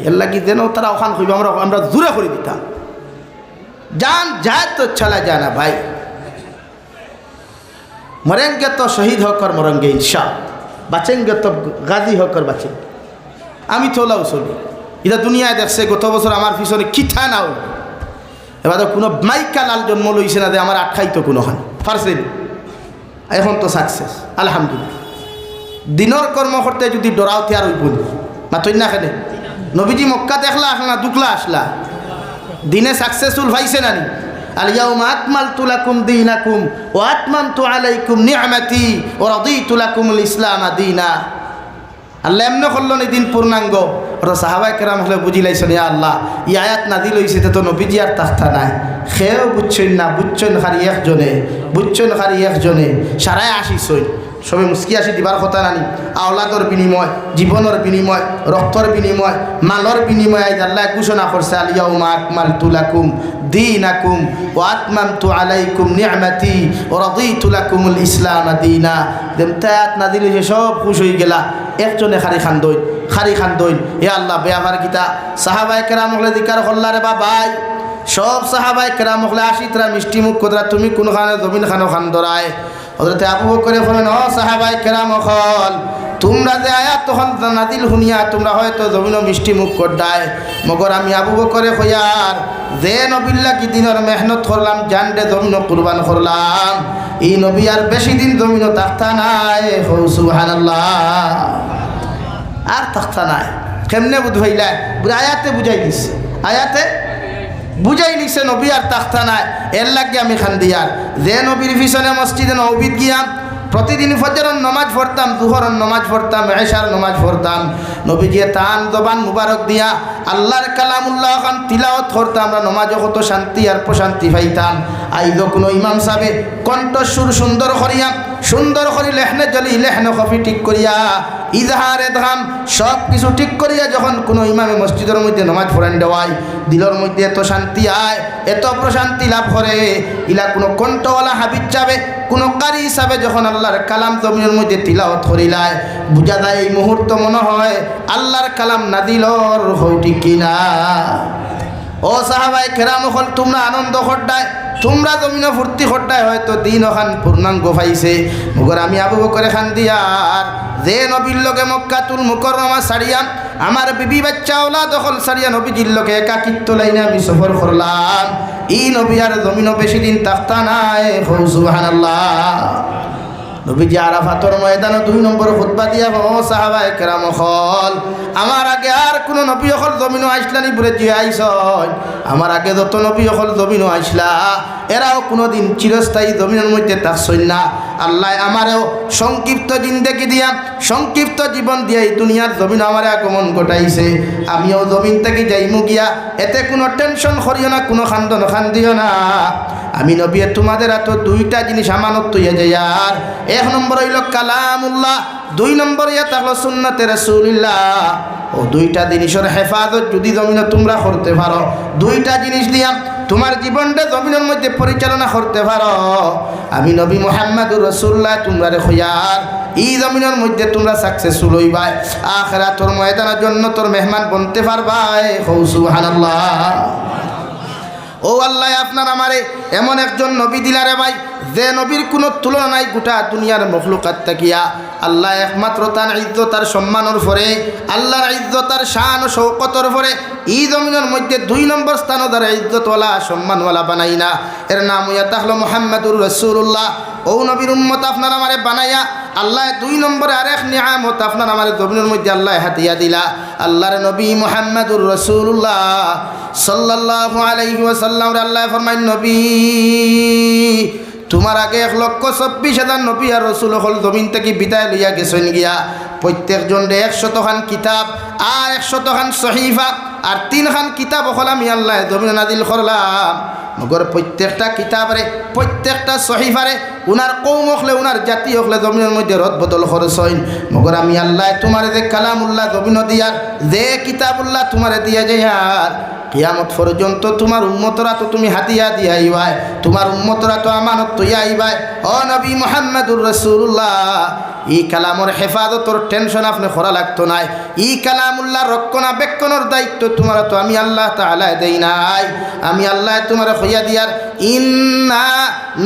[SPEAKER 1] এর লাগি যেন তারা ওখান কইব আমরা জোরে করে দিতাম। जान जाए तो चला जाना भाई, मरेंगे तो शहीद होकर मरेंगे इंशाअल्लाह, बचेंगे तो गाजी होकर बचेंगे। আমি তোলাও চলি এটা দুনিয়ায় দেখছে গত বছর আমার পিছনে কিথা নাও, এবার তো কোনো মাইকা লাল জন্ম লইছে না যে আমার আটকাইতো কোনো হান ফার্সেন। এখন তো সাকসেস আলহামদুলিল্লাহ। দিনের কর্ম করতে যদি ডরাওতে আর ওই বলি মাতই না খেলে নবীজি মক্কা দেখলা আসলা দুকলা আসলা দিনে সাকসেসফুল ভাইছে নানি। আল-ইয়াউমা আকমালতু লাকুম দীনাকুম ওয়া আতমামতু আলাইকুম নি'মাতি ওয়া রাদিতু লাকুমুল ইসলাম দীনা। আল্লাহ এমন করলেন এই দিন পূর্ণাঙ্গ। আর সাহাবায়ে কেরাম হলে বুঝিলাইছেন, ইয়া আল্লাহ ই আয়াত নাজিল হইছে তো নবীজি আর তাখতা নাই, খেও বুঝছেন না, বুঝছেন খালি একজনে সারায় আসিছই সবে মুস্কি আসি দিবার কথা নানি। আওলাদর বিনিময়, জীবনের বিনিময়, রক্তর বিনিময়, মালর বিনিময় আল্লাহ ঘোষণা করছে আল-ইয়াউমা আকমালতু লাকুম দীনাকুম ওয়া আতমামতু আলাইকুম নি'মাতি ওয়া রাদিতু লাকুমুল ইসলাম দীনা। দেমতায়াত নাজিল হইছে সব খুশ হয়ে গেলা, একজনে খারি খান্দইন হে আল্লাহ বেয়াভার গীতা সাহাবায়ে কেরাম হলে দিকার হল্লারে বাবাই সব সাহাবায়ে কেরাম হলে আসিতরা মিষ্টি মুখ কতরা তুমি কোনখানে জমিন খানো খান ধরায়। হযরত আবু বকর বলেন, ও সাহাবায়ে কেরাম হল তোমরা যে আয়াত তখন নাজিল শুনিয়া তোমরা হয়তো জমিনও মিষ্টি মুখ করদায়, মগর আমি আবু বকরে কইয়ার যে নবিল্লা কি দিনের মেহনত করলাম জানডে জমিনও কুরবান করলাম, এই নবী আর বেশি দিন জমিনও তাখতা নাই। সুবহানাল্লাহ, আর তাখতা নাই। কেমনে বুঝাইলা আয়াতে বুঝাই দিছে আয়াতে বুঝাই নিছে নবী আর তাখতা নাই এর লাগে আমি খান্দিয়ার যে নবীর পিছনে মসজিদে নবীত গিয়া প্রতিদিন ফজরের নামাজ পড়তাম দুহরের নামাজ পড়তাম এশার নামাজ পড়তাম নবীজিয়ে তান জবান মুবারক দিয়া আল্লাহর কালামুল্লাহ খান তিলাওয়াত করতাম আমরা নামাজে কত শান্তি আর প্রশান্তি পাইতাম আইজ কোনো ইমাম সাহেবে কণ্ঠস্বর সুন্দর করিয়া সুন্দর করি লেখনে জলি লেখনে কফি ঠিক করিয়া ইজহার এদহাম সব কিছু ঠিক করিয়া যখন কোনো ইমামে মসজিদের মধ্যে নামাজ পড়ান দেওয়ায় দিলের মধ্যে এত শান্তি আয় এত প্রশান্তি লাভ করে ইলা কোনো কণ্ঠওয়ালা হাবিব যাবে কোনো কারি হিসাবে যখন আল্লাহর কালাম জমিনের মধ্যে তিলাওয়াত করিলায় বুঝা যায় এই মুহূর্ত মনে হয় আল্লাহর কালাম নাদিলর হৌটি কিনা ও সাহাবায়ে কেরাম হল তোমরা আনন্দ করডায় তোমরা জমিনে ফুর্তি করডায় হয়তো দিন ওখান পূর্ণাঙ্গ পাইছে মগর আমি আবু বকর খান দিয়ার যে নবীর লগে মক্কাতুল মুকাররমা সারিয়া আমার বিবি বাচ্চা ওলা দখল সারিয়া নবীজির লগে একাকিত্ব লাইনে আমি সফর করলাম এই নবী আর জমিনও বেশি দিন থাকতা নাই সুবহানাল্লাহ নবীজি আরাফাতর ময়দানে 2 নম্বর খুতবা দিয়া ও সাহাবায়ে কেরাম হল আমার আগে আর কোন নবী হল জমিনও আইসলানি বলে যে আইসন আমার আগে যত নবী হল জমিনও আইসলা এরাও কোনোদিন চিরস্থায়ী জমিনের মধ্যে থাকছই না আল্লাহ আমারও সংক্ষিপ্ত জিন্দেগি দিয়া সংক্ষিপ্ত জীবন দিয়া এই দুনিয়ার জমিন আমার আগমন ঘটাইছে আমিও জমিন থেকে যাইমু গিয়া এতে কোনো টেনশন করিও না কোনো খান্দন খান্দিও না আমি নবী তোমাদের এত 2টা জিনিস আমানত তুইয়া যায় আর 1 নম্বর হইল কালামুল্লাহ 2 নম্বর ইয়া থাকলো সুন্নতে রাসূলুল্লাহ ও 2টা জিনিসের হেফাজত যদি জমিনে তোমরা করতে পারো 2টা জিনিস দিয়া তোমার জীবনটা জমিনের মধ্যে পরিচালনা করতে পারো আমি নবী মুহাম্মদুর রাসূলুল্লাহ তোমরা খয়ার এই জমিনের মধ্যে তোমরা সাকসেসফুল হইবাই আখিরাতের ময়দানের জন্য তোর মেহমান বনতে পারবাই সুবহানাল্লাহ ও আল্লাহ আপনার আমারে এমন একজন নবী দিলারে ভাই যে নবীর কোনো তুলনা নাই গোটা দুনিয়ার মখলুকাত তাকিয়া আল্লাহ একমাত্র তার ইজ্জত আর সম্মানের পরে আল্লাহর ইজ্জত আর শান ও শৌকতর পরে এই জমিনের মধ্যে 2 নম্বর স্থানও দ্বারা ইজ্জতওয়ালা সম্মানওয়ালা বানাই না এর নাম হইয়া তাহলো মুহাম্মদুর রাসূলুল্লাহ ও নবীর উম্মত আপনার আমারে বানাইয়া আল্লাহ 2 নম্বরে আরেক নিয়ামত আপনার আমার জমিনের মধ্যে আল্লাহ হাতিয়া দিলা আল্লাহর নবী মুহাম্মদুর রাসূলুল্লাহ সাল্লাল্লাহু আলাইহি ওয়াসাল্লাম আল্লাহ ফরমায় নবী তোমার আগে 1,24,000 নবী আর রাসূল হল জমিন থেকে বিদায় লইয়া গেছেন গিয়া প্রত্যেকজন 100 খান কিতাব আর 100 খান সহিফা আর 3 খান কিতাব হল আমি আল্লাহ জমিনে নাজিল করলাম মগর প্রত্যেকটা কিতাবরে প্রত্যেকটা সহিফারে উনার কৌম হলে উনার জাতি হলে জমিনের মধ্যে রদ বদল খরচ হইন মগর আমি আল্লাহ তোমার যে কালামুল্লাহ জমিন দিয়ার যে কিতাবুল্লাহ তোমারে দিয়া যায় আর কিয়ামত পর্যন্ত তোমার উম্মতরা তো তুমি হাতিয়া দিয়া আইবাই তোমার উম্মতরা তো আমানত তুইয়া আইবাই ও নবী মুহাম্মদুর রাসূলুল্লাহ এই কালামর হেফাজতর টেনশন আপনি করা লাগতো নাই এই কালামুল্লাহ রক্ষণাবেক্ষণের দায়িত্ব তোমার তো আমি আল্লাহ তাআলা দেই নাই আমি আল্লাহ তোমার হইয়া দিয়ার ইন্না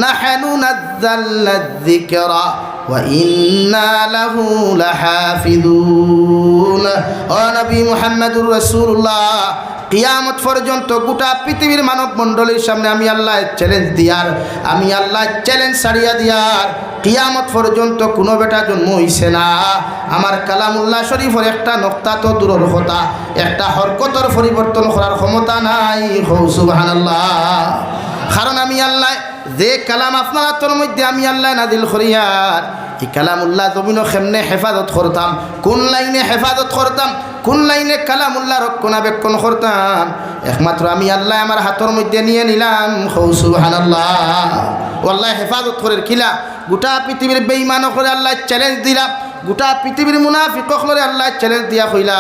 [SPEAKER 1] নাহনু নাযালনা যিকরা ওয়া ইন্না লাহু লাহাফিজুন ও নবী মুহাম্মদুর রাসূলুল্লাহ কিয়ামত পর্যন্ত গোটা পৃথিবীর মানব মণ্ডলীর সামনে আমি আল্লাহ চ্যালেঞ্জ দিয়ার আমি আল্লাহ চ্যালেঞ্জ ছাড়িয়া দিয়ার কিয়ামত পর্যন্ত কোনো বেটা জন্ম হইছে না আমার কালামুল্লাহ শরীফের একটা নক্তা তো দূরের কথা একটা হরকতর পরিবর্তন করার ক্ষমতা নাই সুবহানাল্লাহ কারণ আমি আল্লাহ যে কালাম আপনার তোর মধ্যে আমি আল্লাহ নাজিল করিয়ার এই কালামুল্লাহ জমিনও কেমনে হেফাজত করতাম কোন লাইনে হেফাজত করতাম কোন লাইনে কালামুল্লাহ রক্ষণাবেক্ষণ করতাম একমাত্র আমি আল্লাহ আমার হাতের মধ্যে নিয়ে নিলাম সুবহানাল্লাহ আল্লাহ হেফাজত করে খিলা গোটা পৃথিবীর বেঈমান করে আল্লাহ চ্যালেঞ্জ দিলা গোটা পৃথিবীর মুনাফিক হলে আল্লাহ চ্যালেঞ্জ দিয়া কইলা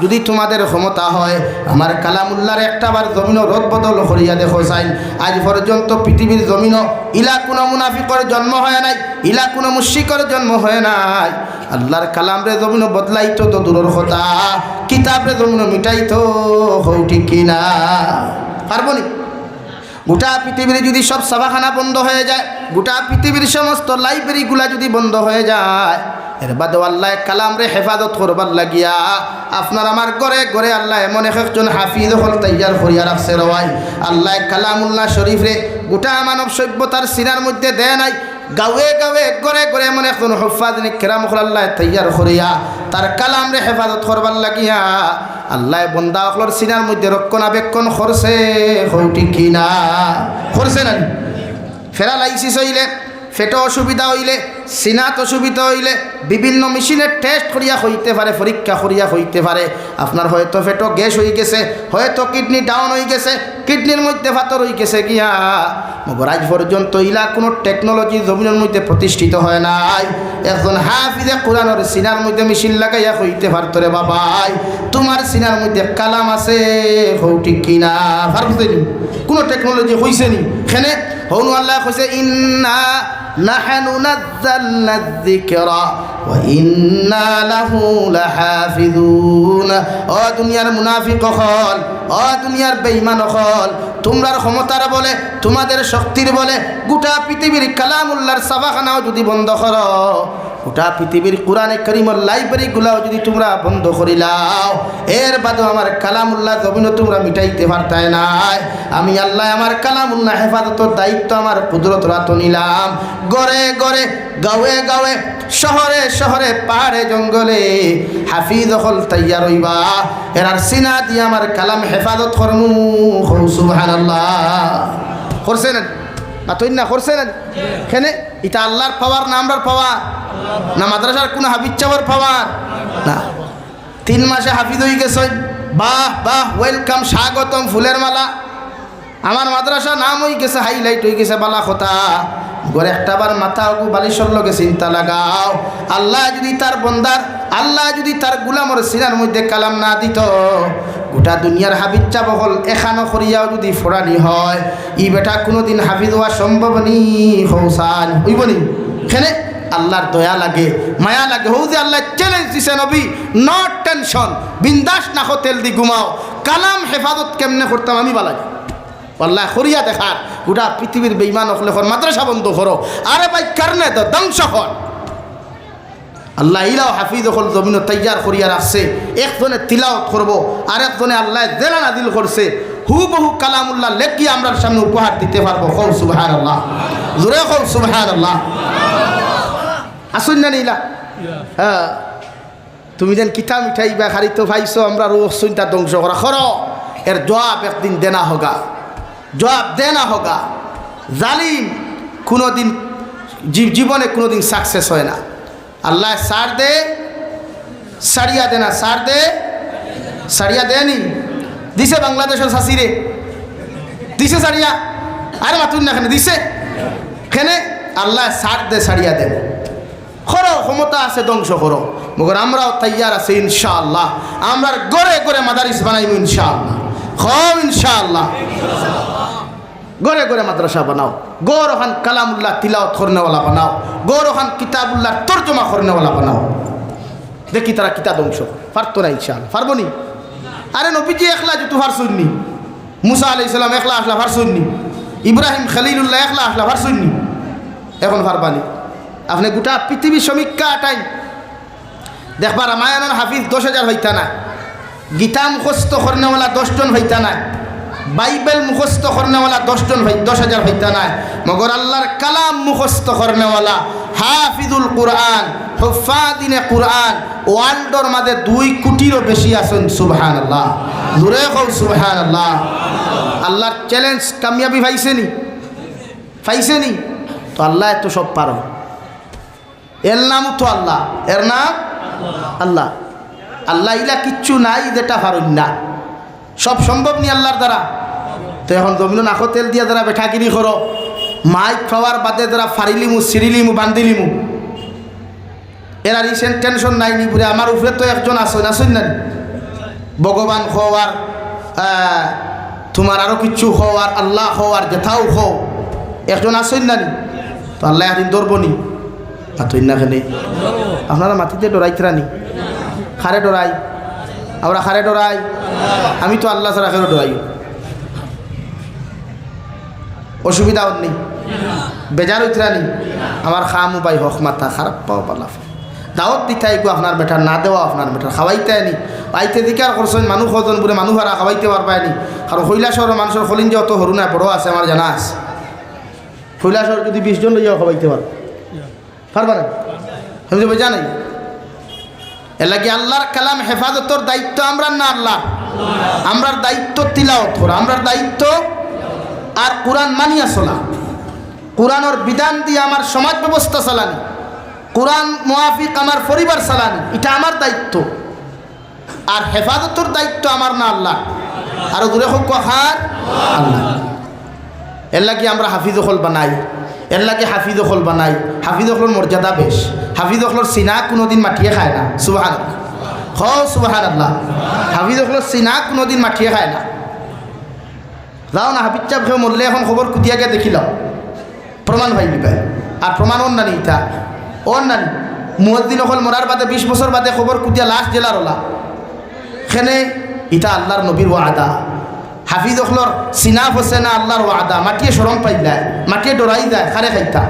[SPEAKER 1] যদি তোমাদের ক্ষমতা হয় আমার কালামুল্লাহর একটাবার জমিনও রদ বদল করিয়া দেখো চাই আজ পর্যন্ত পৃথিবীর জমিনও ইলা কোনো মুনাফিকর জন্ম হয় নাই ইলা কোনো মুশরিকর জন্ম হয় নাই আল্লাহর কালামরে জমিনও বদলাইতো তো দূরের কথা কিতাবরে জমিনও মিটাইতো হও ঠিক কিনা পারবো নি গোটা পৃথিবীর যদি সব সাবাখানা বন্ধ হয়ে যায় গোটা পৃথিবীর সমস্ত লাইব্রেরিগুলা যদি বন্ধ হয়ে যায় এর বাদে আল্লাহ কালামরে হেফাজত করবার লাগিয়া আপনার আমার ঘরে ঘরে আল্লাহ এমন একজন হাফিজ হল তৈয়ার করিয়া রাখছে রওয়াই আল্লাহ কালামুল্লাহ শরীফরে গোটা মানব সভ্যতার সিনার মধ্যে দেয় নাই গাঁৱে গাঁৱে ঘরে ঘরে এমন একজন হুফাজ কেরাম আল্লাহ তৈয়ার করিয়া তার কালাম রে হেফাজত করবার লাগিয়া আল্লাহ বন্দা অকলর সিনার মধ্যে রক্ষণাবেক্ষণ করছে হৌটি কিনা করছে না ফেরালাইসিস হইলে ফেটো অসুবিধা হইলে সিনাত অসুবিধা হইলে বিভিন্ন মেশিনের টেস্ট করিয়া হইতে পারে পরীক্ষা করিয়া হইতে পারে আপনার হয়তো ফেটো গ্যাস হয়ে গেছে হয়তো কিডনি ডাউন হয়ে গেছে কিডনির মধ্যে পাথর হয়ে গেছে গিয়া মগর আজ পর্যন্ত ইলা কোনো টেকনোলজি জমিনের মধ্যে প্রতিষ্ঠিত হয় নাই একজন হাফিজে কোরআনের সিনার মধ্যে মেশিন লাগাইয়া হইতে পারতো রে বাবাই তোমার সিনার মধ্যে কালাম আছে হৌটি কিনা পারবো কোনো টেকনোলজি হইছে নি এখানে হৌন আল্লাহ কইছে ইন্না নাহনু নাযালনা যিকরা ওয়া ইন্না লাহু লাহাফিজুন। ও দুনিয়ার মুনাফিক হল, ও দুনিয়ার বেঈমান হল, তোমরার ক্ষমতার বলে তোমাদের শক্তির বলে গোটা পৃথিবীর কালামুল্লাহর ছাপাখানাও যদি বন্ধ করো, গোটা পৃথিবীর কোরআনে কারীমের লাইব্রেরিগুলাও যদি তোমরা বন্ধ করিলাও, এর বাদেও আমার কালামুল্লাহ জমিনও তোমরা মিটাইতে পারতাই নাই। আমি আল্লাহ আমার কালামুল্লাহ হেফাজতের দায়িত্ব আমার কুদরত রাত নিলাম। গড়ে গড়ে গাঁয়ে গাঁয়ে শহরে শহরে পাহাড়ে জঙ্গলে হাফিজ হল তৈয়ার হইবা, এরার সিনা দিয়ে আমার কালাম হেফাজত করমু। সুবহানাল্লাহ করছেন না তুই না করছেন এখানে এটা আল্লাহর পাওয়ার না আমরার পাওয়ার না মাদ্রাসার কোনো হাফিজ চাওয়ার পাওয়ার না। 3 মাসে হাফিজ হয়ে গেছে, বাহ বাহ ওয়েলকাম স্বাগতম ফুলের মালা। আমার মাদ্রাসা নাম হয়ে গেছে হাইলাইট হয়ে গেছে বালা কথা। ঘরে একটাবার মাথা অগু বালিশর লগে চিন্তা লাগাও, আল্লাহ যদি তার বন্দার আল্লাহ যদি তার গুলামর সিনার মধ্যে কালাম না দিত, গোটা দুনিয়ার হাফিজ চাব হল এখানো করিয়াও যদি ফোরানি হয়, ই বেটা কোনোদিন হাফিজ হওয়া সম্ভব নি হৌসান হইব নি। এখানে আল্লাহর দয়া লাগে মায়া লাগে। হৌ যে আল্লাহ চ্যালেঞ্জ দিছে নবী, নট টেনশন, বিন্দাস না হোটেল দি ঘুমাও, কালাম হেফাজত কেমনে করতাম আমি বালাই আল্লাহ করিয়া দেখার। গোটা পৃথিবীর বেঈমান হলে মাদ্রাসা বন্ধ করো, আরে ভাই কারণে তো ধ্বংস কর। আল্লাহ ইলাও হাফিজ হল জমিন তৈয়ার করিয়া রাখছে, একজনে তিলাওয়াত করব আর একজনে আল্লাহ জেলা নাজিল করছে, হুবহু কালামুল্লাহ লেখি আমরা সামনে উপহার দিতে পারবো। কও সুবহানাল্লাহ, জোরে কও সুবহানাল্লাহ। আসুন না নিলা হ্যাঁ, তুমি যেন কিতা মিঠাই বা খারি তো ভাইছো আমরা রোজ চিন্তা ধ্বংস করা করো, এর জবাব একদিন দেনা হোগা, জবাব দেনা হোগা। জালিম কোনোদিন জীবনে কোনোদিন সাকসেস হয় না। আল্লাহ সার দে সারিয়া দে না, সার দে সারিয়া দেয়নি, দিছে বাংলাদেশের শাসিরে দিছে সারিয়া, আরে মাতুন না এখানে দিছে এখানে আল্লাহ সার দে সারিয়া দেন। করো ক্ষমতা আছে ধ্বংস করো, মগর আমরাও তৈয়ার আছে ইনশাআল্লাহ। আমরা গড়ে গড়ে মাদারিস বানাইব ইনশাআল্লাহ। খাও ইনশাআল্লাহ, গড়ে গড়ে মাদ্রাসা বানাও, গৌর ওখান কালামুল্লাহ তিলাওয়াত করনেওয়ালা বানাও, গৌর ওখান কিতাবুল্লাহ তর্জমা করনেওয়ালা বানাও। দেখি তারা কিতা ধ্বংস পারতো না ইনশাআল্লাহ, পারবো নি? আরে নবীজি একলা যেহেতু পারছুননি, মুসা আলাইহিস সালাম একলা আসলা পারছুননি, ইব্রাহিম খলিলুল্লাহ একলা আসলা পারছুননি, এখন পারবানি। আপনি গোটা পৃথিবী সমীক্ষা আটাই দেখবা রামায়ণের হাফিজ 10,000 হইতা না, গীতা মুখস্থ করনেওয়ালা 10 জন হইতা না, বাইবেল মুখস্থ করনেওয়ালা 10,000 হইতা না, মগর আল্লাহর কালাম মুখস্থ করনেওয়ালা হাফিজুল কুরআন হুফাদিনে কুরআন ওয়ার্ল্ডর মাঝে 2 কোটিরও বেশি আছেন। সুবহানাল্লাহ, জোরে কও সুবহানাল্লাহ। আল্লাহর চ্যালেঞ্জ কামিয়াবি পাইছেনি পাইছেনি তো আল্লাহ তো সব পারো, এর নাম তো আল্লাহ, এর নাম আল্লাহ। আল্লাহ ইলা কিচ্ছু নাই যেটা পারুন না, সব সম্ভব নি আল্লাহর দ্বারা। তো এখন জমিন নাকো তেল দিয়া দ্বারা বেঠাগিরি করো, মাইক খাওয়ার বাদে দ্বারা ফারিলিমু সিরিলিমু বান্দিলিমু, এরা রিসেন্ট টেনশন নাই নি বুড়ে। আমার উপরে তো একজন আসেন আসেন না, ভগবান হওয়ার তোমার আরো কিচ্ছু হওয়ার আল্লাহ হওয়ার যেথাও হও একজন আসেন না নি, তো আল্লাহ একদিন ধরবো নি। মাতুন না খেলে আপনারা মাটিতে ডরাইতরা নি, খারে ডরাই আমরা, খারে ডরাই, আমি তো আল্লাহ ছাড়া খারে ডরাই। অসুবিধা নেই, বেজার হইতরা নি, আমার খামু পাই হক মাথা খারাপ পাও পালা দাওয়াত দিতে আইগো আপনার বেটার না দেওয়া আপনার বেটার খাওয়াইতে আনি আইতে দিকে আর করছেন মানুষ হজন বলে মানুষ আর খাওয়াইতে পারবায়নি। কারণ কৈলাসর মানুষের খলিন যে অত হরু না বড় আছে আমার জানা আছে, কৈলাসর যদি 20 জন লইয়াও খাওয়াইতে পারবা না, আমি তো বোঝা নাই। এর লাগে আল্লাহর কালাম হেফাজতর দায়িত্ব আমরা না আল্লাহ, আমরার দায়িত্ব তিলাওয়াত করা, আমরার দায়িত্ব আর কোরআন মানিয়া চলা, কোরআনের বিধান দিয়ে আমার সমাজ ব্যবস্থা চালানি, কোরআন মুআফিক আমার পরিবার চালানি, এটা আমার দায়িত্ব। আর হেফাজতর দায়িত্ব আমার না আল্লাহ, আরো দূরে হোক কাহার আল্লাহ। এর লাগে আমরা হাফিজ হল বানাই, এর লাগে হাফিজ হল বানাই। হাফিজ হলর মর্যাদা বেশ, হাফিজ হলর সিনা কোনোদিন মাটিয়ে খায় না। সুবহানাল্লাহ, হ সুবহানাল্লাহ। হাফিজ হলর সিনা কোনোদিন মাটিয়ে খায় না। যাও না হাফিজ চাপ খেয়ে মরলে এখন খবর কুতিয়াকে দেখিলাম, প্রমাণ ভাই দিবাই। আর প্রমাণ অন নানি ইটা অন নানি মুয়াজ্জিন হল মরার বাদে 20 বছর বাদে খবর কুতিয়া লাশ জেলার ওলা খেনে ইটা আল্লাহর নবীর ওয়াদা। হাফিজ হলর সিনাফ হচ্ছে না আল্লাহর ওয়াদা, মাটিয়ে শরম পাইলায়, মাটিয়ে ডরাই যায় খারে খাইতা।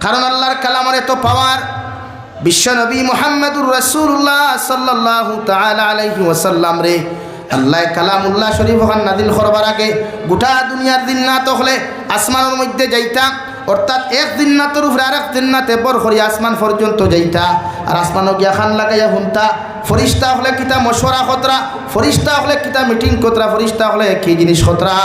[SPEAKER 1] কারণ আল্লাহর কালামের এত পাওয়ার। বিশ্বনবী মুহাম্মদুর রাসূলুল্লাহ সাল্লাল্লাহু তাআলা আলাইহি ওয়াসাল্লাম রে আল্লাহ কালামুল্লাহ শরীফ ওখান নাজিল করবার আগে গোটা দুনিয়ার জিন্নাত হলে আসমানের মধ্যে যাইতা, অর্থাৎ এক জিন্নাতের উপরে আরেক জিন্নাতে বর করিয়া আসমান পর্যন্ত যাইতা। আর আসমানও গিয়া খান লাগাইয়া শুনতা। ফরিস্তা হলে কিতা মশওয়ারা খতরা, ফরিস্তা হলে কিতা মিটিং কতরা, ফরিস্তা হলে কি জিনিস খতরা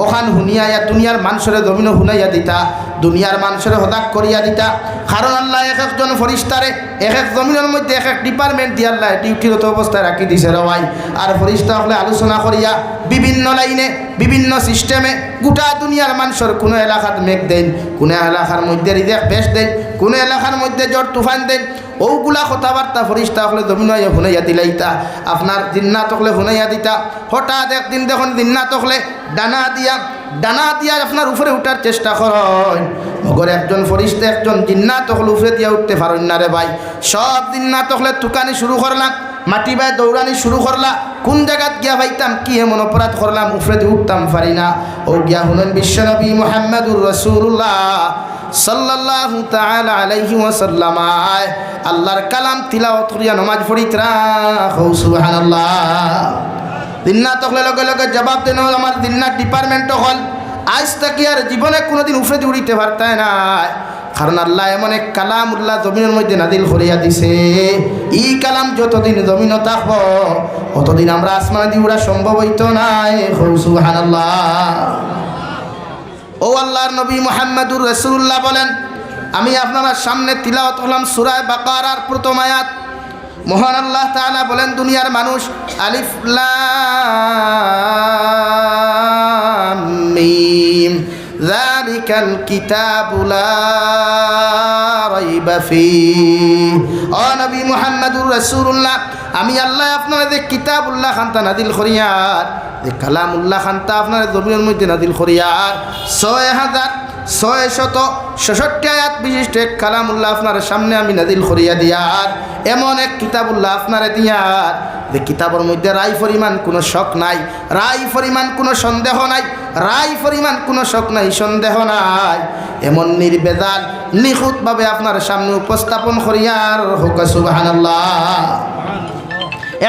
[SPEAKER 1] ওখান শুনিয়া দুনিয়ার মানুষের জমিন শুনাইয়া দিতা, দুনিয়ার মানুষের হদাক করিয়া দিতা। কারণ আল্লাহ এক একজন ফরিস্তারে এক এক জমিনের মধ্যে এক এক ডিপার্টমেন্ট দিয়ে আল্লাহ ডিউটিরত অবস্থায় রাখি দিছে রবাই। আর ফরিস্তা হলে আলোচনা করিয়া বিভিন্ন লাইনে বিভিন্ন সিস্টেমে গোটা দুনিয়ার মানুষের কোনো এলাকাত মেঘ দেন, কোনো এলাকার মধ্যে রিজেক বেশ দেন, কোনো এলাকার মধ্যে জ্বর তুফান দেন। ওগুলা কথাবার্তা ফরিস্তা হলে জমিনয়ে শুনাইয়া দিলাইতা, আপনার জিন্নাত হলে শুনাইয়া দিতা। হঠাৎ একদিন দেখুন জিন্নাত হলে ডানা দিয়া আপনার উপরে উঠার চেষ্টা করেন। মগর একজন ফরিস্তা একজন জিন্নাত হলে উপরে দিয়া উঠতে পারেন না রে ভাই। সব জিন্নাত হলে তুকানি শুরু করলাম, মাটি বাই দৌড়ানি শুরু করলা। কোন জায়গাত গিয়া ভাইতাম কি এমন অপরাধ করলাম উপরে দিয়ে উঠতাম পারি না। ও গিয়া শুনেন বিশ্বনবী মুহাম্মদুর রাসূলুল্লাহ সাল্লাল্লাহু তাআলা আলাইহি ওয়াসাল্লাম আল্লাহর কালাম তিলাওয়াত করিয়া নামাজ পড়িতরা। সুবহানাল্লাহ। দিননাত হলে লগে লগে জবাব দেন আমার দিননাত ডিপার্টমেন্ট হল আজ তাকি আর জীবনে কোনোদিন উপরে দিয়ে উড়িতে পারতায় না। কারণ আল্লাহ এমন এক কালাম উল্লাহ জমিনের মধ্যে নাদিল করিয়া দিছে, ই কালাম যতদিন জমিন থাকব অতদিন আমরা আসমান দিয়ে উড়া সম্ভব হইত নাই। সুবহানাল্লাহ। ও আল্লাহর নবী মুহাম্মদুর রাসূলুল্লাহ বলেন, আমি আপনার সামনে তিলাওয়াত করলাম সূরা বাকারার প্রথম আয়াত। মহান আল্লাহ তাআলা বলেন, দুনিয়ার মানুষ আলিফ লাম মিম যালিকাল কিতাবু লা রাইবা ফীহি। ও নবী মুহাম্মদুর রাসূলুল্লাহ, আমি আল্লাহ আপনাদের কিতাবুল্লাহ খানতা নাদিল করিয়ার, যে কালামুল্লাহ খানতা আপনার জমিনের মধ্যে নাদিল করিয়ার ৬,৬৬৬ আয়াত বিশিষ্ট এক কালামুল্লাহ আপনার সামনে আমি নাদিল করিয়া দিয়ার, এমন এক কিতাবুল্লাহ আপনারে দিয়ার যে কিতাবের মধ্যে রায় পরিমাণ কোনো শক নাই, রায় পরিমাণ কোনো সন্দেহ নাই, রায় পরিমাণ কোনো শক নাই, সন্দেহ নাই। এমন নির্বেজাল নিখুঁতভাবে আপনার সামনে উপস্থাপন করিয়ার হোক। সুবহানাল্লাহ।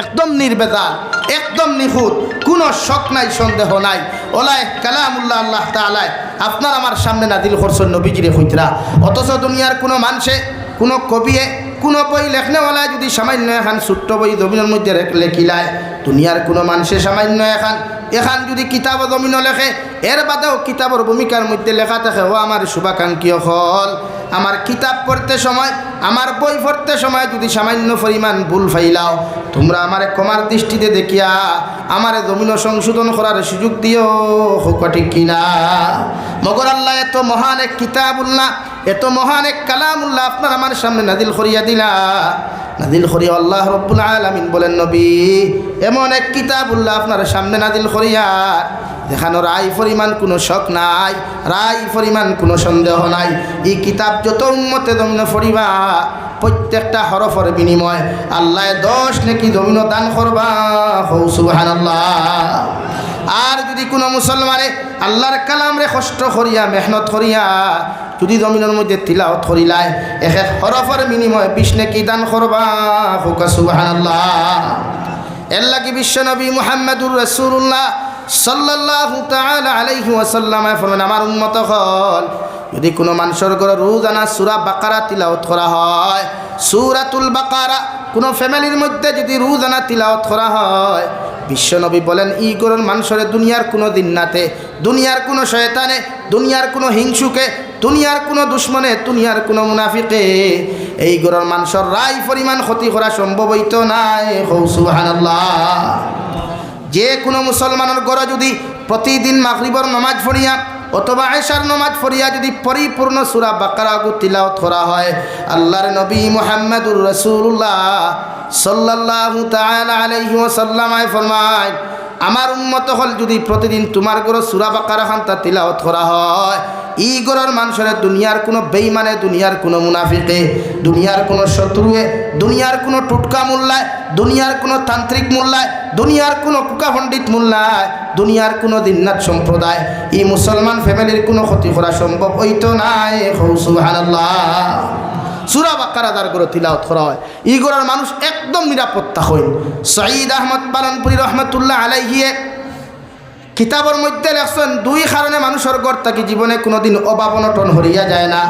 [SPEAKER 1] একদম নির্বেজাল, একদম নিখুঁত, কোনো শক নাই, সন্দেহ নাই। ওলায় কালামুল্লাহ আল্লাহ তাআলা আপনার আমার সামনে নাদিল করছেন নবীজিরে হইতরা। অথচ দুনিয়ার কোনো মানুষে, কোনো কবিয়ে, কোনো বই লেখনেওয়ালায় যদি সামান্য এখন ছোট্ট বই জমিনের মধ্যে লেখিলায়, দুনিয়ার কোনো মানুষে সামান্য এখান যদি কিতাব জমিন লেখে, এর বাদেও কিতাবের ভূমিকার মধ্যে লেখা থাকে, ও আমার শুভাকাঙ্ক্ষী হল, আমার কিতাব পড়তে সময়, আমার বই পড়তে সময় যদি সামান্য পরিমাণ ভুল ফাইলাও, তোমরা আমার ক্ষমার দৃষ্টিতে দেখিয়া আমার জমিন সংশোধন করার সুযোগ দিও। হোক ঠিক কিনা? মগর আল্লাহ এত মহান এক কিতাবুল্লাহ, এত মহান এক কালামুল্লাহ আপনার আমার সামনে নাদিল করিয়া দিলা। নাদিল করিয়া আল্লাহ রব্বুল আলামিন বলেন, নবী এমন এক কিতাবুল্লাহ আপনার সামনে নাদিল করিয়া দেখানো রায় পরিমাণ কোনো শক নাই, রায় পরিমাণ কোনো সন্দেহ নাই। এই কিতাব যত উম্মতে জমিন পড়িবা, প্রত্যেকটা হরফের বিনিময় আল্লাহ 10 নেকি জমিন দান করবা। সুবহানাল্লাহ। আর যদি কোনো মুসলমানে আল্লাহর কালামরে কষ্ট করিয়া মেহনত করিয়া যদি জমিনের মধ্যে তিলাওয়াত করিলায়, এক এক হরফের বিনিময় 20 নেকি দান করবা। সুবহানাল্লাহ। এর লাগি বিশ্বনবী মুহাম্মদুর রাসূলুল্লাহ সাল্লাল্লাহু তাআলা আলাইহি ওয়াসাল্লাম ফরমান, আমার উম্মত হল যদি কোনো মানুষের ঘরে রোজানা সূরা বাকারা তিলাওয়াত করা হয়, সূরাতুল বাকারা কোনো ফ্যামিলির মধ্যে যদি রোজানা তিলাওয়াত করা হয়, বিশ্বনবী বলেন ই ঘরের মানুষের দুনিয়ার কোনো দিননাতে, দুনিয়ার কোনো শয়তানে, দুনিয়ার কোনো হিংসুকে, দুনিয়ার কোনো দুশ্মনে, দুনিয়ার কোনো মুনাফিকে এই ঘরের মানুষের রায় পরিমাণ ক্ষতি করা সম্ভব হইতো নাই। সুবহানাল্লাহ। যে কোনো মুসলমানের ঘরে যদি প্রতিদিন মাগরিবের নামাজ পড়িয়া অথবা এশার নামাজ পড়িয়া যদি পরিপূর্ণ সূরা বাকারা তিলাওয়াত করা হয়, আল্লাহর নবী মুহাম্মদুর রাসূলুল্লাহ সাল্লাল্লাহু তাআলা আলাইহি ওয়াসাল্লাম ফরমায়, আমার উম্মত হল যদি প্রতিদিন তোমার ঘরে সূরা বাকারা খানটা তিলাওয়াত করা হয়, ই ঘরের মানুষের দুনিয়ার কোনো বেঈমানে, দুনিয়ার কোনো মুনাফিকে, দুনিয়ার কোনো শত্রুয়ে, দুনিয়ার কোনো টুটকা মোল্লায়, দুনিয়ার কোনো তান্ত্রিক মোল্লায়, দুনিয়ার কোনো কুকা পণ্ডিত মোল্লায়, দুনিয়ার কোনো দিননাথ সম্প্রদায় এই মুসলমান ফ্যামিলির কোনো ক্ষতি করা সম্ভব হইতো নাই। সুবহানাল্লাহ। সূরা বাকারা যার ঘরে তিলাওয়াত করা হয়, ই ঘরের মানুষ একদম নিরাপত্তা হইন। সঈদ আহমদ পালনপুরি রহমতুল্লাহ আলাইহি কিতাবের মধ্যে লেখছেন, দুই কারণে মানুষের ঘর থাকি জীবনে কোনোদিন অভাব অনটন হরিয়া যায় না।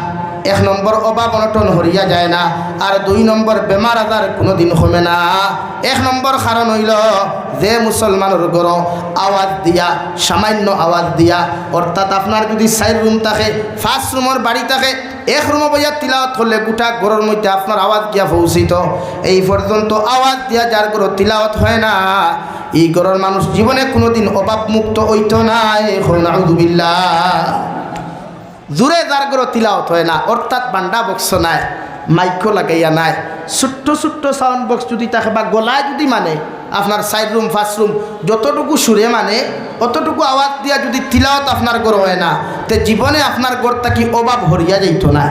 [SPEAKER 1] এক নম্বর অভাব অনটন হরিয়া যায় না, আর দুই নম্বর বেমার আজার কোনোদিন কমে না। এক নম্বর কারণ হইল যে মুসলমানের ঘর আওয়াজ দিয়া, সামান্য আওয়াজ দিয়া, অর্থাৎ আপনার যদি 4 রুম থাকে, 5 রুমের বাড়ি থাকে, এক রুমে বইয়া তিলাওয়াত করলে গোটা ঘরের মধ্যে আপনার আওয়াজ গিয়া পৌঁছিত। এই পর্যন্ত আওয়াজ দিয়া যার ঘর তিলাওয়াত হয় না, এই ঘরের মানুষ জীবনে কোনোদিন অভাব মুক্ত হইতো না। নাউযুবিল্লাহ। জোরে যার ঘরে তিলাওয়াত হয় না, অর্থাৎ বান্ডা বক্স নাই, মাইকো লাগাইয়া নাই, ছোট্ট ছোট্ট সাউন্ড বক্স যদি থাকে বা গলায় যদি মানে আপনার 4 রুম 5 রুম যতটুকু সুরে মানে অতটুকু আওয়াজ দিয়া যদি তিলাওয়াত আপনার ঘর হয় না, তে জীবনে আপনার ঘর থাকি অভাব হরিয়া যাইতো না।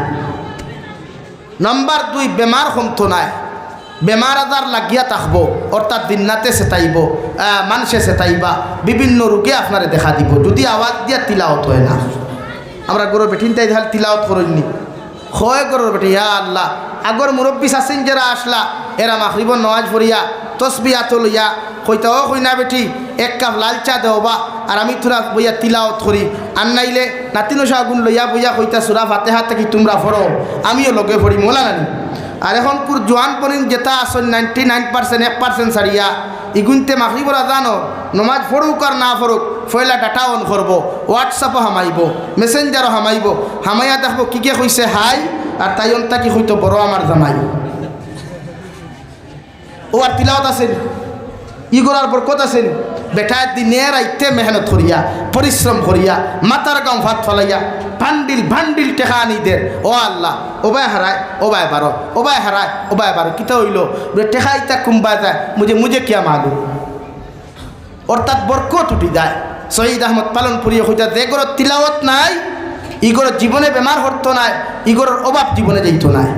[SPEAKER 1] নম্বর 2, বেমার কমতো নাই, বেমার আজার লাগিয়া থাকবো, অর্থাৎ দিননাতে সেটাইব, মানুষে সেটাইবা, বিভিন্ন রোগে আপনারে দেখা দিব যদি আওয়াজ দিয়া তিলাওয়াত হয় না। আমরা গরুর বেঠিন তাই ধাল তিলাওয়াত করিনি, হয় গরুর বেটি ইয়া আল্লাহ। আগর মুরব্বী শাসিন যারা আসলা, এরা মাগরিবর নামাজ পড়িয়া তসবিহাত লইয়া কইতাও কই না বেটি 1 কাপ লাল চা দেওবা, আর আমি তোরা বইয়া তিলাওয়াত করি, আর নাইলে নাতিনো শাগুন লইয়া বইয়া কইতা সূরা ফাতিহা থেকে তোমরা পড়ো, আমিও লগে পড়ি মোলা নানি। আর এখন কুর জোয়ান পরিন যেটা আসল 99% 1% সারিয়া ইগুনতে মাগরিবর আজানো নমাজ পড়ুক আর না পড়ুক, ফয়লা ডাটা অন করব, হোয়াটসঅ্যাপও হামাইব, মেসেঞ্জারও হামাইব, হামাইয়া দেখবো কি কে কইছে হাই, আর তাই অন্তা কি হইতো বড় আমার জামাই। ও আর তিলাওয়াত আছেন, ইগোরার বরকত আছেন, বেটায় দিনের আইতে মেহনত করিয়া পরিশ্রম করিয়া মাতার গাঁও ভাত ফলাইয়া ভান্ডিল ভান্ডিল টেকা আনি দের। ও আল্লাহ, ওবায় হারায় ওবায় বারো, ওবায় হারায় ওবায় বারো, কিতা হইল টেকা ইতা কুম্বা যায়, মুঝে কিয়া মালুম। অর্থাৎ বরকত উঠি যায়। শহীদ আহমদ পালনপুরি হইতা যে গরর তিলাওয়াত নাই, ইগোর জীবনে বেমার হতো নাই, ইগোরের অভাব জীবনে যাইতো নাই।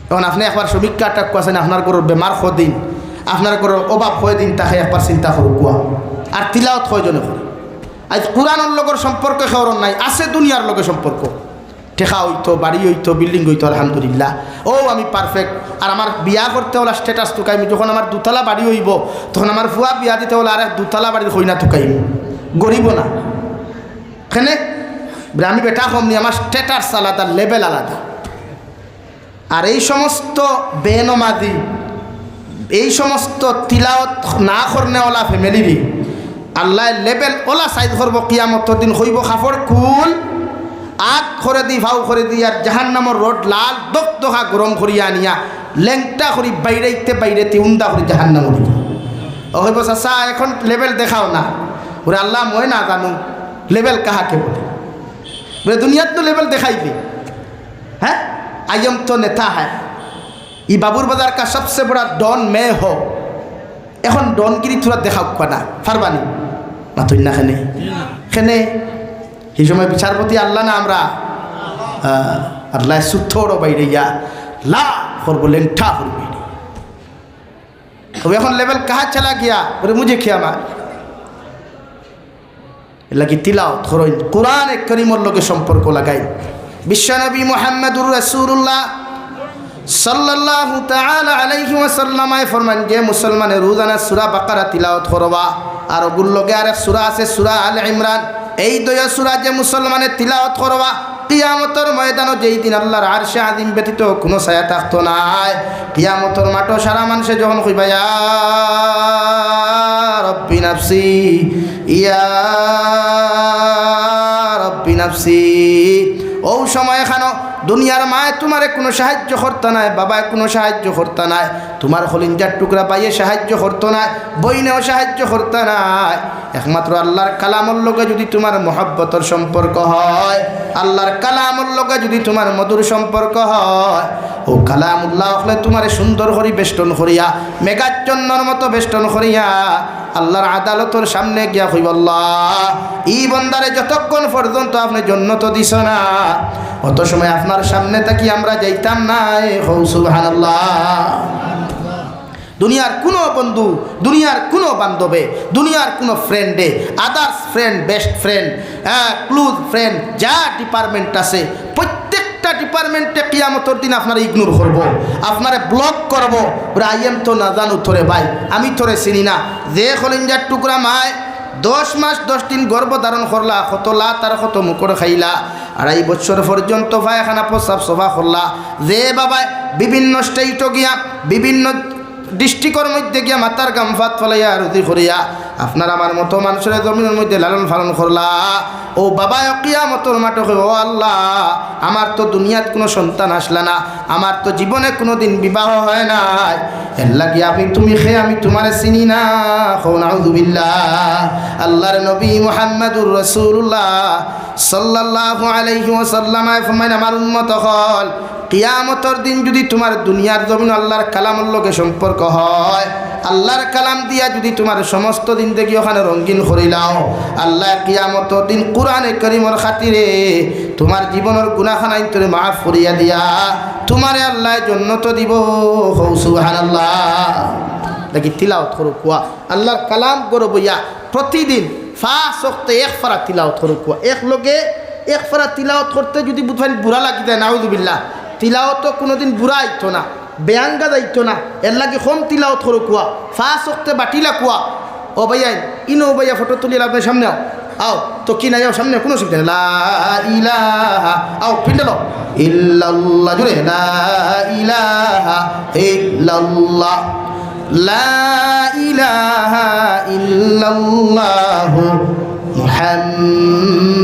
[SPEAKER 1] এখন আপনি একবার সমীক্ষাটা কোয়াছেন, আপনার গরুর বেমার দিন, আপনার গরুর অভাব হয়ে দিন, তাকে একবার চিন্তা করুক কোয়া। আর তিলাওয়াত কয়জনে করে? আজ কোরআনের লগর সম্পর্ক খেওরন নাই, আছে দুনিয়ার লগে সম্পর্ক। টেকা হইতো, বাড়ি হইতো, বিল্ডিং হইতো, আলহামদুলিল্লাহ ও আমি পারফেক্ট। আর আমার বিয়া করতে হলে স্ট্যাটাস টুকাইম, যখন আমার 2 তলা বাড়ি হইব তখন আমার ফুয়া বিয়া দিতে হলে আর 2 তলা বাড়ির হই না টুকাইম, গরিব না এখানে আমি বেটা কমনি, আমার স্ট্যাটাস আলাদা, লেভেল আলাদা। আর এই সমস্ত বেনমাদি, এই সমস্ত তিলাওয়াত না করনেওয়ালা ফ্যামিলিরই আল্লাহ লেভেল ওলা সাইড করবো, কিয়ামতের দিন হইব কাপড় খুল আগ করে দি ভাও করে দি, আর জাহান্নামের রোড লাল দকদকা গরম করিয়া আনিয়া লেংটা করি বাইরেতে বাইরেতে উন্দা করি জাহান্নাম করি। ও হইব চাচা এখন লেভেল দেখাও না, ওরে আল্লাহ মই না জানো লেভেল কাহাকে বলে। বলে দুনিয়াত তো লেভেল দেখাইবি, হ্যাঁ आयम तो नेता है, ये बाबुर बाजार का सबसे बड़ा डॉन मैं हो। এখন ডনগিরি তোরা দেখাও না ফারবানি না তুই না খেনে খেনে এই সময় বিচারপতি আল্লাহ না আমরা আল্লাহ সুথোড়ো বাইরে ইয়া লা করবো লেংঠা করবি। তো এখন লেভেল কাহা চলা গিয়া বলে মুঝে খেয়া মার লাগি তিলাওয়াত করুন, কোরআন করিমর লগে সম্পর্ক লাগাই। বিশ্বনবী মুহাম্মদুর রাসূলুল্লাহ সাল্লাল্লাহু তাআলা আলাইহি ওয়াসাল্লাম ফরমান, যে মুসলমানের রোজানা সূরা বাকারা তিলাওয়াত করবা, আর ওগুলোর লগে আরেক সূরা আছে সূরা আল ইমরান, এই দুই সূরা যে মুসলমানের তিলাওয়াত করবা কিয়ামতের ময়দানও যেই দিন আল্লাহর আরশে আযীম ব্যতীত কোনো ছায়া থাকতো না। কিয়ামতের মাঠও সারা মানুষে যখন কইবা ইয়া রব্বি নাফসি ইয়া রব্বি নাফসি, ও সময় এখানো দুনিয়ার মায়ে তোমারে কোনো সাহায্য করতে নাই, বাবায় কোনো সাহায্য করতে নাই, তোমার খলিঞ্জার টুকরা পাইয়ে সাহায্য করতো না, বইনেও সাহায্য করতে নাই। একমাত্র আল্লাহর কালামর লগে যদি তোমার মহব্বতর সম্পর্ক হয়, আল্লাহর কালামর লগে যদি তোমার মধুর সম্পর্ক হয়, ও কালামুল্লাহ হলে তোমারে সুন্দর করি বেষ্টন করিয়া মেঘাচ্ছন্নর মতো বেষ্টন করিয়া আল্লাহর আদালতর সামনে গিয়া কইব আল্লাহ ই বন্দারে যতক্ষণ পর্যন্ত আপনি জন্নত দিছ না অত সময় আপনার সামনে থাকি আমরা যাইতাম না। সুবহানাল্লাহ। দুনিয়ার কোনো বন্ধু, দুনিয়ার কোনো বান্ধবে, দুনিয়ার কোনো ফ্রেন্ডে, others friend, best friend, close friend, যা ডিপার্টমেন্ট আছে প্রত্যেকটা ডিপার্টমেন্টে কিয়ামতের দিন আপনারা ইগনোর করবো, আপনারা ব্লক করবো। আইএম তো না জানো তোরে ভাই, আমি তোরে চিনি না। যে খলিঞ্জার টুকরা মায় 10 মাস 10 দিন গর্ভ ধারণ করলা, কত লা তার কত মুকর খাইলা, 2.5 বছর পর্যন্ত পায়খানা প্রস্রাব সভা করলা, যে বাবায় বিভিন্ন স্টেটও গিয়া বিভিন্ন ডিস্ট্রিক্টের মধ্যে গিয়া মাতার গামফাত ফলাইয়া রুদি করিয়া আপনার আমার মতো মানুষের জমিনের মধ্যে লালন পালন করলা, ও বাবা কিয়ামতের মাঠে কইব ও আল্লাহ আমার তো দুনিয়াত কোনো সন্তান আসলা না, আমার তো জীবনে কোনো দিন বিবাহ হয় নাই, এর লাগি আমি তুমি খেয়ে আমি তোমারে চিনি না। নাউযুবিল্লাহ। আল্লাহর নবী মুহাম্মদুর রাসূলুল্লাহ সাল্লাল্লাহু আলাইহি ওয়াসাল্লাম ফরমায় আমার উম্মত হল কিয়ামতের দিন যদি তোমার দুনিয়ার জমিন আল্লাহর কালামের লগে সম্পর্ক হয়, আল্লাহর কালাম দিয়া যদি তোমার সমস্ত দিন দেখি ওখানে রঙিন করিলাও, আল্লাহ কিয়ামতের দিন কুরআনে কারীমের খাতিরে তোমার জীবনের গুনাহখানাই তোরে মাফ করিয়া দিয়া তোমারে আল্লাহ জান্নাত দিব। সুবহানাল্লাহ। দেখি তিলাওয়াত করো কুয়া আল্লাহর কালাম করো বইয়া প্রতিদিন 5 ওয়াক্তে 1 ফারা তিলাওয়াত করো কুয়া, এক লগে 1 ফারা তিলাওয়াত করতে যদি বুঝবেন বুড়া লাগি যায় নাউযুবিল্লাহ, তিলাওয়াত তো কোনোদিন বুড়া আইতো না, বেয়াঙ্গা যাইতো না, এর লাগে কম তিলাওয়াত করো কুয়া 5 ওয়াক্তে বাটিলা কুয়া। ও ভাইয়া ইনো ভাইয়া ফটো তুলি আপনার সামনে আও তো কি না যাও সামনে কোনো সুবিধা নেই। লা ইলাহা আও পিন্ডলো ইল্লাল্লাহ জুড়ে লা ইলাহা ইল্লাল্লাহ লা ইলাহা ইল্লাল্লাহ মুহাম্মাদুর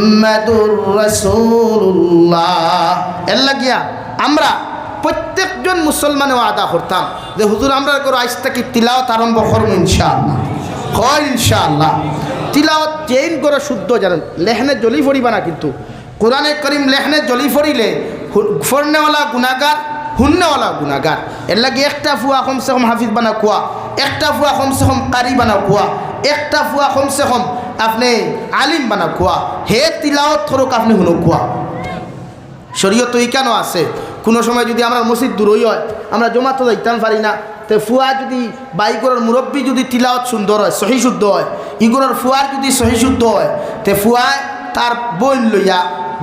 [SPEAKER 1] রাসূলুল্লাহ। এর লাগিয়া আমরা প্রত্যেকজন মুসলমানে ওয়াদা করতাম যে হুজুর আমরা করে আজ থেকে তিলাওয়াত আরম্ভ করব ইনশাআল্লাহ, হয় ইনশাআল্লাহ। তিলাওয়াত চেইন করে শুদ্ধ জানেন, লেখনে জলি ফড়িবা না, কিন্তু কোরআনে করিম লেখনে জলি ফড়িলে ফড়নেওয়ালা গুনাহগার, হুন্নেওয়ালা গুনাহগার। এর লাগে একটা ফুয়া কমসে কম হাফিজ বানা কুয়া, একটা ফুয়া কমসে কম কারি বানা কুয়া, একটা ফুয়া কমসে কম আপনি আলিম বানা কুয়া, হে তিলাওয়াত করুক আপনি হুনো কুয়া। শরীয়ত কেন আছে, কোনো সময় যদি আমরা মসজিদ দূরই হয় আমরা জমা তো যাইতাম পারি না, তো ফুয়া যদি বাইগরের মুরব্বী যদি তিলাওয়াত সুন্দর হয় সহি শুদ্ধ হয়, ইগরের ফুয়ার যদি সহি শুদ্ধ হয়, তে ফুয়ায় তার বোন লইয়া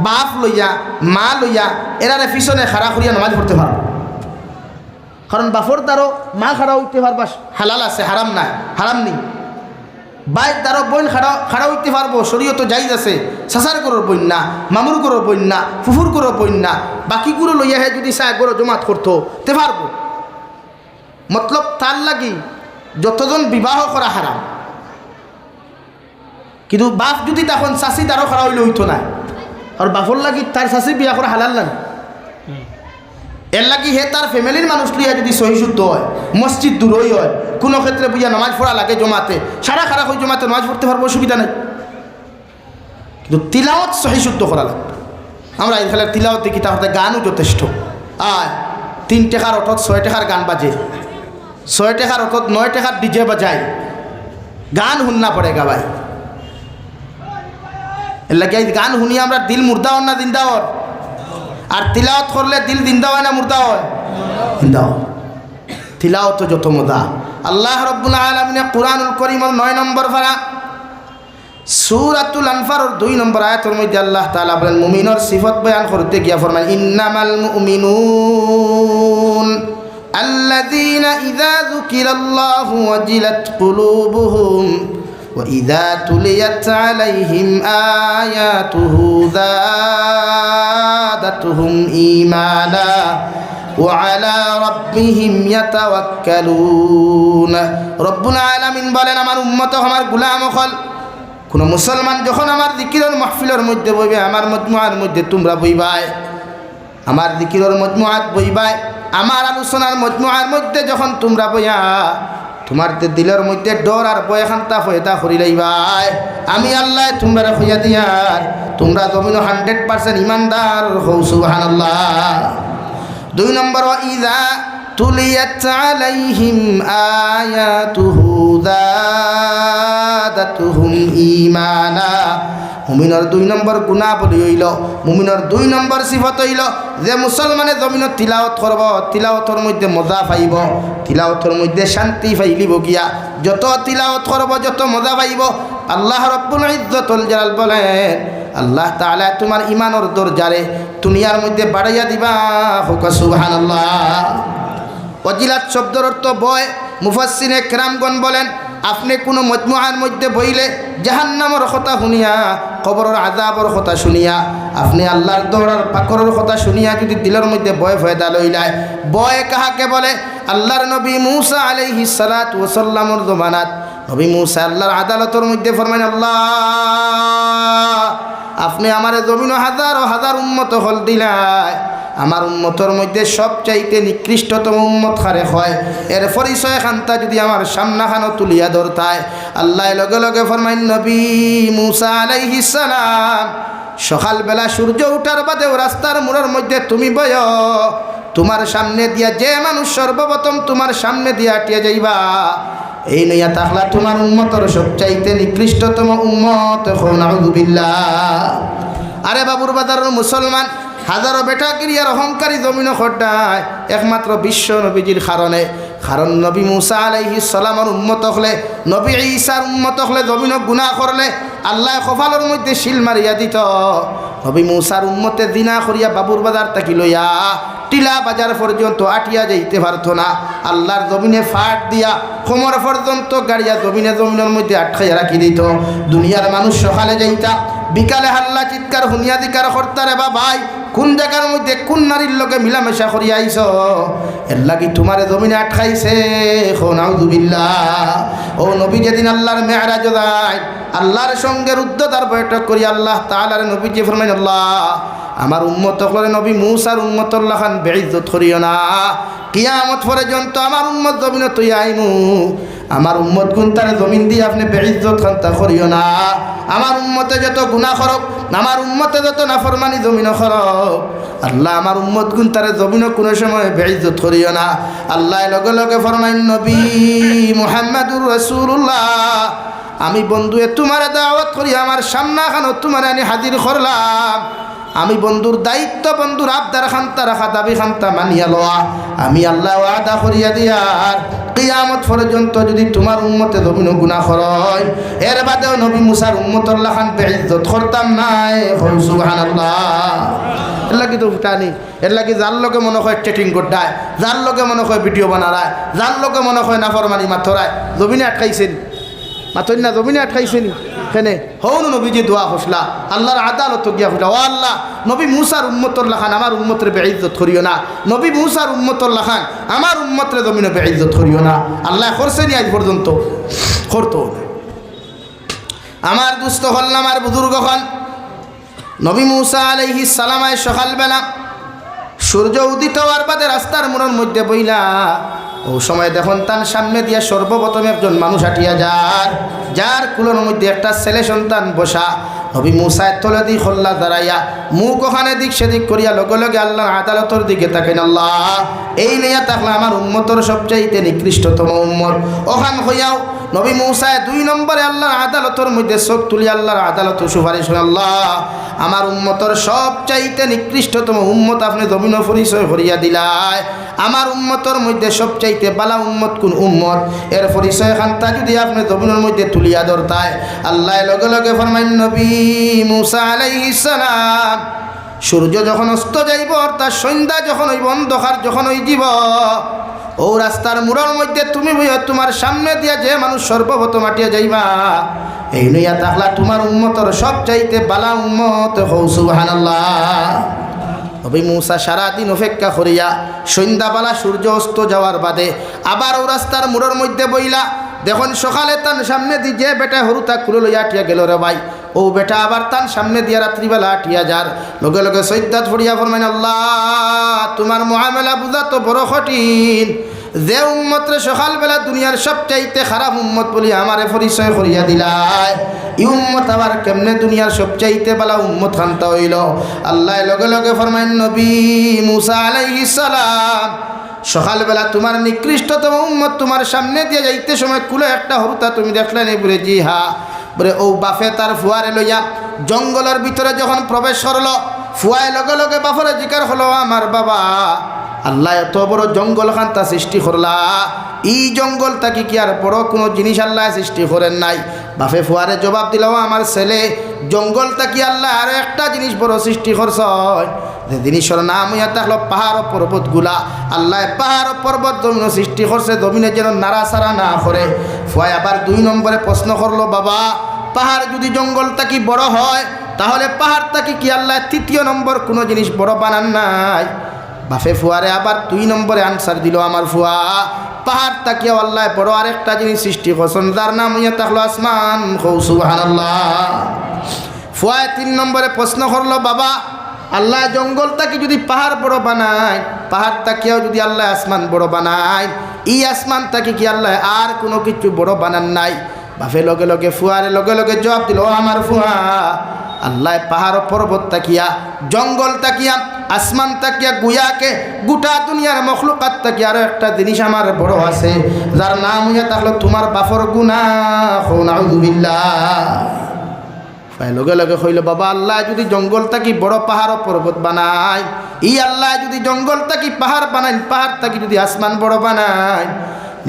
[SPEAKER 1] বাপ লইয়া মা লইয়া এরারে পিছনে খাড়া করিয়া নামাজ পড়তে পারো, কারণ বাপর দ্বারও মা খাড়া হইতে পারবা হালাল আছে, হারাম নাই, হারাম নেই। বাইর দ্বারও বোন খাড়া হইতে পারবো, শরীয়ত জায়েজ আছে। চাচার গরুর বইন না, মামুর গরুর বইন না, ফুফুর গরুর বইন না, বাকি গুলো লইয়া হে যদি চায় গরু জমাত করতো তে পারবো। মতলব তার লাগি যতজন বিবাহ করা হারাম, কিন্তু বাপ যদি তখন চাষি দ্বারও খাড়া হইলে হইতো না, আর বাপর লাগি তার চাষি বিয়া করা হালাল লাগে। এর লাগি হে তার ফ্যামিলির মানুষ লিয়া যদি সহি শুদ্ধ হয়, মসজিদ দূরই হয়, কোনো ক্ষেত্রে বুঝিয়া নামাজ পড়া লাগে জমাতে, সারা খারাপ হয়ে জমাতে নামাজ পড়তে পারবো, অসুবিধা নেই, কিন্তু তিলাওয়াত সহি শুদ্ধ করা লাগবে। আমরা এখানে তিলাওয়াত দেখি তাহলে গানও যথেষ্ট। আর 3 টাকার অটত 6 টাকার গান বাজে, 6 টাকার অটত 9 টাকার ডিজে বাজায়, গান শুননা পড়ে গা ভাই। এর লাগে গান শুনিয়ে আমরা দিল মুর্দা হন না জিন্দা হন, আর তিলাওয়াত করলে দিল জিন্দা হয় না মুর্দা হয়? জিন্দা হয়। তিলাওয়াত যত মজা। আল্লাহ রাব্বুল আলামিন কুরআনুল কারীমের 9 নম্বর পারা সূরাতুল আনফালের 2 নম্বর আয়াতের মধ্যে আল্লাহ তাআলা বলেন মুমিনের সিফত বয়ান করতে গিয়া ফরমান ইন্নামাল মুমিনুন আল্লাযীনা ইযা যুকিরাল্লাহু ওয়াজিলাত কুলুবুহুম وإذا تليت عليهم آياته زادتهم إيمانا وعلى ربهم يتوكلون ربنا العالمين বলেন আমার উম্মত আমার গোলাম হল কোন মুসলমান যখন আমার জিকিরের মাহফিলের মধ্যে বইবে আমার মজমুআর মধ্যে তোমরা বইবাই আমার জিকিরের মজমুআত বইবাই আমার আলোচনার মজমুআর মধ্যে যখন তোমরা বইয়া তোমার দিলের মধ্যে ডর আর ভয় খান্তা ফয়তা করি লাইবাই আমি আল্লাহ তোমরা হইয়া দিয়ার তোমরা জমিন 100% ইমানদার হও সুবহানাল্লাহ 2 নম্বর ইযা তুলিয়াত আলাইহিম আয়াতুহু যাদাতুহুম ঈমানা মুমিনের 2 নম্বর গুণাবলী হইল মুমিনের 2 নম্বর সিফত হইল যে মুসলমানে জমিনত তিলাওয়াত করব তিলাওয়াতের মধ্যে মজা পাইব তিলাওয়াতের মধ্যে শান্তি পাইলিব গিয়া যত তিলাওয়াত করব যত মজা পাইব আল্লাহ রাব্বুল ইজ্জতুল জালাল বলেন আল্লাহ তাআলা তোমার ঈমানের দরজারে দুনিয়ার মধ্যে বাড়াইয়া দিবা সুবহানাল্লাহ ওয়াজিলাত শব্দের অর্থ ভয় মুফাসসিরে কেরামগণ বলেন আপনি কোনো মজমুআর মধ্যে বইলে জাহান্নামের কথা শুনিয়া কবরের আযাবের কথা শুনিয়া আপনি আল্লাহর দৌড়ার পাকরের কথা শুনিয়া যদি দিলের মধ্যে ভয় ফয়দা লইলায় ভয় কাহাকে বলে আল্লাহর নবী মূসা আলাইহিস সালাতু ওয়াস সালামের জমানাত নবী মূসা আল্লাহর আদালতের মধ্যে ফরমান আল্লাহ আপনি আমার জমিন হাজার হাজার উম্মত হল দিলাই আমার উম্মতের মধ্যে সবচাইতে নিকৃষ্টতম উম্মত খারে হয় এর পরিচয় খান্তা যদি আমার সামনাখানো তুলিয়া ধরতায় আল্লাহ লগে লগে ফরমাইন নবী মূসা আলাইহিস সালাম সকালবেলা সূর্য উঠার বাদেও রাস্তার মোড়ের মধ্যে তুমি বয় তোমার সামনে দিয়া যে মানুষ সর্বপ্রথম তোমার সামনে দিয়া আটিয়া যাইবা এই নইয়া তাহলা তোমার উম্মতর সবচাইতে নিকৃষ্টতম উম্মত নাউযুবিল্লাহ আরে বাবুর বাজারের মুসলমান হাজারো বেটাগিরিয়ার অহংকারী জমিন খড্ডায় একমাত্র বিশ্ব নবীজির কারণে কারণ নবী মূসা আলাইহিস সালামের উম্মত হলে নবী ঈসার উম্মত হলে জমিন গুনাহ করলে আল্লাহ কপালের মধ্যে শিল মারিয়া দিত নবী মূসার উম্মতে জিনা করিয়া বাবুর বাজার থাকি লইয়া টিলা বাজার পর্যন্ত আটিয়া যাইতে পারত না আল্লাহর জমিনে ফাট দিয়া কোমর পর্যন্ত গাড়িয়া জমিনের মধ্যে আটকাইয়া রাখি দিত দুনিয়ার মানুষ সকালে যাইতা বিকালে হাল্লা চিৎকার হুনিয়াদিকার কর্তারে বা ভাই কোন জায়গার মধ্যে কোন নারীর লোকে মিলামেশা করিয়া আইস এর লাগি তোমারে জমিনে আটকাইছে নাউযুবিল্লাহ ও নবী যেদিন আল্লাহর মেরাজ যায় আল্লাহর সঙ্গে রুদ্ধতার বৈঠক করি আল্লাহ তাআলার নবীজি ফরমাইন আল্লাহ আমার উম্মত হলে নবী মূসার উম্মতুল্লাহ খান বেইজ্জত করিও না কিয়ামত পর্যন্ত আমার উম্মত জমিনে তুই আইমু আমার উম্মত গুণ তার জমিন দিয়ে আপনি বেইজ্জত খান্তা করিও না আমার উম্মতে যত গুনাহ করক আমার উম্মতে যত নাফরমানি জমিন করক আল্লাহ আমার উম্মত গুণ তার জমিন কোনো সময় বেইজ্জত করিও না আল্লাহ লগে লগে ফরমাইন নবী মুহাম্মাদুর রাসূলুল্লাহ আমি বন্ধুয়ে তোমার দাওয়াত করি আমার সামনাখানো তোমার আনি হাজির করলাম আমি বন্ধুর দায়িত্ব বন্ধুর আবদার খান্তা রাখা দাবি খান্তা মানিয়া লওয়া আমি আল্লাহ ওয়াদা করিয়া দিয়ার কিয়ামত পর্যন্ত যদি তোমার উম্মতে জমিন গুনাহ করয় এর বাদেও নবী মুসার উম্মতুল্লাহ খান বেইজ্জত করতাম নাই সুবহানাল্লাহ এর লাগি তো টানি এর লাগি যার লোকে মনে হয় চেটিং করতায় যার লোকে মনে হয় ভিডিও বানারায় যার লোকে মনে হয় নাফরমানি মাথরায় জমিনে আটকাইছেন মাথর না জমিনে আটকাইছেন কেনে হৌন নবীজি দোয়া হসলা আল্লাহর আদালত গিয়া হইলা ও আল্লাহ নবী মূসার উম্মতুল্লাহ খান আমার উম্মতরে বেইজ্জত করিও না নবী মূসার উম্মতুল্লাহ খান আমার উম্মতরে জমিনে বেইজ্জত করিও না আল্লাহ করছেনি আজ পর্যন্ত করতো আমার দুস্থ হল আমার বুজুর্গ হল নবী মূসা আলাইহিস সালাম সকালবেলা সূর্য উদিত হওয়ার বাদে রাস্তার মোড়ের মধ্যে বইলা ও সময় দেখুন তার সামনে দিয়া সর্বপ্রথম একজন মানুষ হাঁটিয়া যার কুলোর মধ্যে একটা ছেলে সন্তান বসা নবী মূসার তলে দিক হল্লা দাঁড়াইয়া মুখ ওখানে দিক সেদিক করিয়া লগে লগে আল্লাহর আদালতের দিকে তাকেন আল্লাহ এই নিয়ে থাকলে আমার উম্মতর সবচাইতে নিকৃষ্টতম উম্মত ওখান হইয়াও নবী মূসা 2 নম্বরে আল্লাহর আদালতের মধ্যে চোখ তুলি আল্লাহর আদালত সুপারিশ আল্লাহ আমার উম্মতর সবচাইতে নিকৃষ্টতম উম্মত আপনি জমিন পরিচয় করিয়া দিলায় আমার উম্মতর মধ্যে সবচাইতে বালা উম্মত কোন উম্মত এর পরিচয় খান্তা যদি আপনি জমিনের মধ্যে তুলিয়া ধরতায় আল্লাহ লগে লগে ফরমাইন নবী মূসা আলাইহিস সালাম সূর্য যখন অস্ত যাইব অর্থাৎ সন্ধ্যা যখন হইব অন্ধকার যখন হইব ও রাস্তার মোড়ের মধ্যে তুমি তোমার সামনে দিয়া যে মানুষ সর্বপ্রথম আটিয়া যাইবা এই নইয়া তাহলা তোমার উম্মতর সবচাইতে বালা উম্মত হও সুবহানাল্লাহ নবী মুসা সারাদিন অপেক্ষা করিয়া সন্ধ্যাবেলা সূর্য অস্ত যাওয়ার বাদে আবার ও রাস্তার মোড়ের মধ্যে বইলা দেখুন সকালে তার সামনে দিয়ে যে বেটা হরুতা কুলে লইয়া আটিয়া গেল রে ভাই, ও বেটা আবার তার সামনে দিয়া রাত্রিবেলা আটিয়া যার লগে লগে সৈদ্দাত ফরিয়া ফরমাইন, আল্লাহ তোমার মুআমালা বুঝা তো বড় কঠিন, যে উম্মতরে সকালবেলা দুনিয়ার সবচাইতে খারাপ উম্মত বলি আমারে পরিচয় করিয়া দিলাই, ই উম্মত আবার কেমনে দুনিয়ার সবচাইতে বালা উম্মত খান্তা হইল। আল্লাহ লগে লগে ফরমাইন, নবী মুসা আলাইহিস সালাম সকালবেলা তোমার নিকৃষ্টতম উম্মত তোমার সামনে দিয়ে যাইতে সময় কুলে একটা হরুতা তুমি দেখলে নি? বলে জি হা। বলে ও বাফে তার ফুয়ারে লইয়া জঙ্গলের ভিতরে যখন প্রবেশ করলো, ফুয়ায় লগে লগে বাফরে জিকার হলো, আমার বাবা আল্লাহ এত বড় জঙ্গল খান্তা সৃষ্টি করলা, এই জঙ্গল তাকে কি আর বড় কোনো জিনিস আল্লাহ সৃষ্টি করেন নাই? বাফে ফুয়ারে জবাব দিল, আমার ছেলে জঙ্গল তাকি আল্লাহ আর একটা জিনিস বড় সৃষ্টি করছ, যে জিনিসের নাম হইয়া থাকলো পাহাড় পর্বতগুলা। আল্লাহ পাহাড় পর্বত জমিন সৃষ্টি করছে, জমিনে যেন নাড়াচাড়া না করে। ফুয়ায় আবার 2 নম্বরে প্রশ্ন করলো, বাবা পাহাড় যদি জঙ্গল তাকি বড় হয় তাহলে পাহাড় তাকি কি আল্লাহ 3য় নম্বর কোনো জিনিস বড় বানান নাই? বাফে ফুয়ারে আবার 2 নম্বরে আনসার দিল, আমার ফুয়া পাহাড় তাকিয়া আল্লাহ বড় আরেকটা জিনিস সৃষ্টি করছেন, যার নাম হইয়া থাকলো আসমান। সুবহানাল্লাহ। ফুয়ায় 3 নম্বরে প্রশ্ন করলো, বাবা আল্লাহ জঙ্গল তাকি যদি পাহাড় বড় বানায়, পাহাড় তাকিয়াও যদি আল্লাহ আসমান বড় বানায়, এই আসমান তাকি কি আল্লাহ আর কোনো কিছু বড় বানান নাই? বাফে লগে লগে ফুয়ারে লগে লগে জবাব দিল, আমার ফুয়া আল্লাহ পাহাড় পর্বত তাকিয়া জঙ্গল তাকিয়া আসমান তাকিয়া গুয়াকে গোটা দুনিয়ার মখলুকাত তাকিয়া আরো একটা জিনিস আমার বড় আছে, যার নাম হইয়া থাকলো তোমার বাফর গুনাহ। নাউযুবিল্লাহ। লগে লগে কইল, বাবা আল্লাহ যদি জঙ্গল তাকি বড় পাহাড় পর্বত বানায়, ই আল্লাহ যদি জঙ্গল তাকি পাহাড় বানায়, পাহাড় তাকি যদি আসমান বড় বানায়,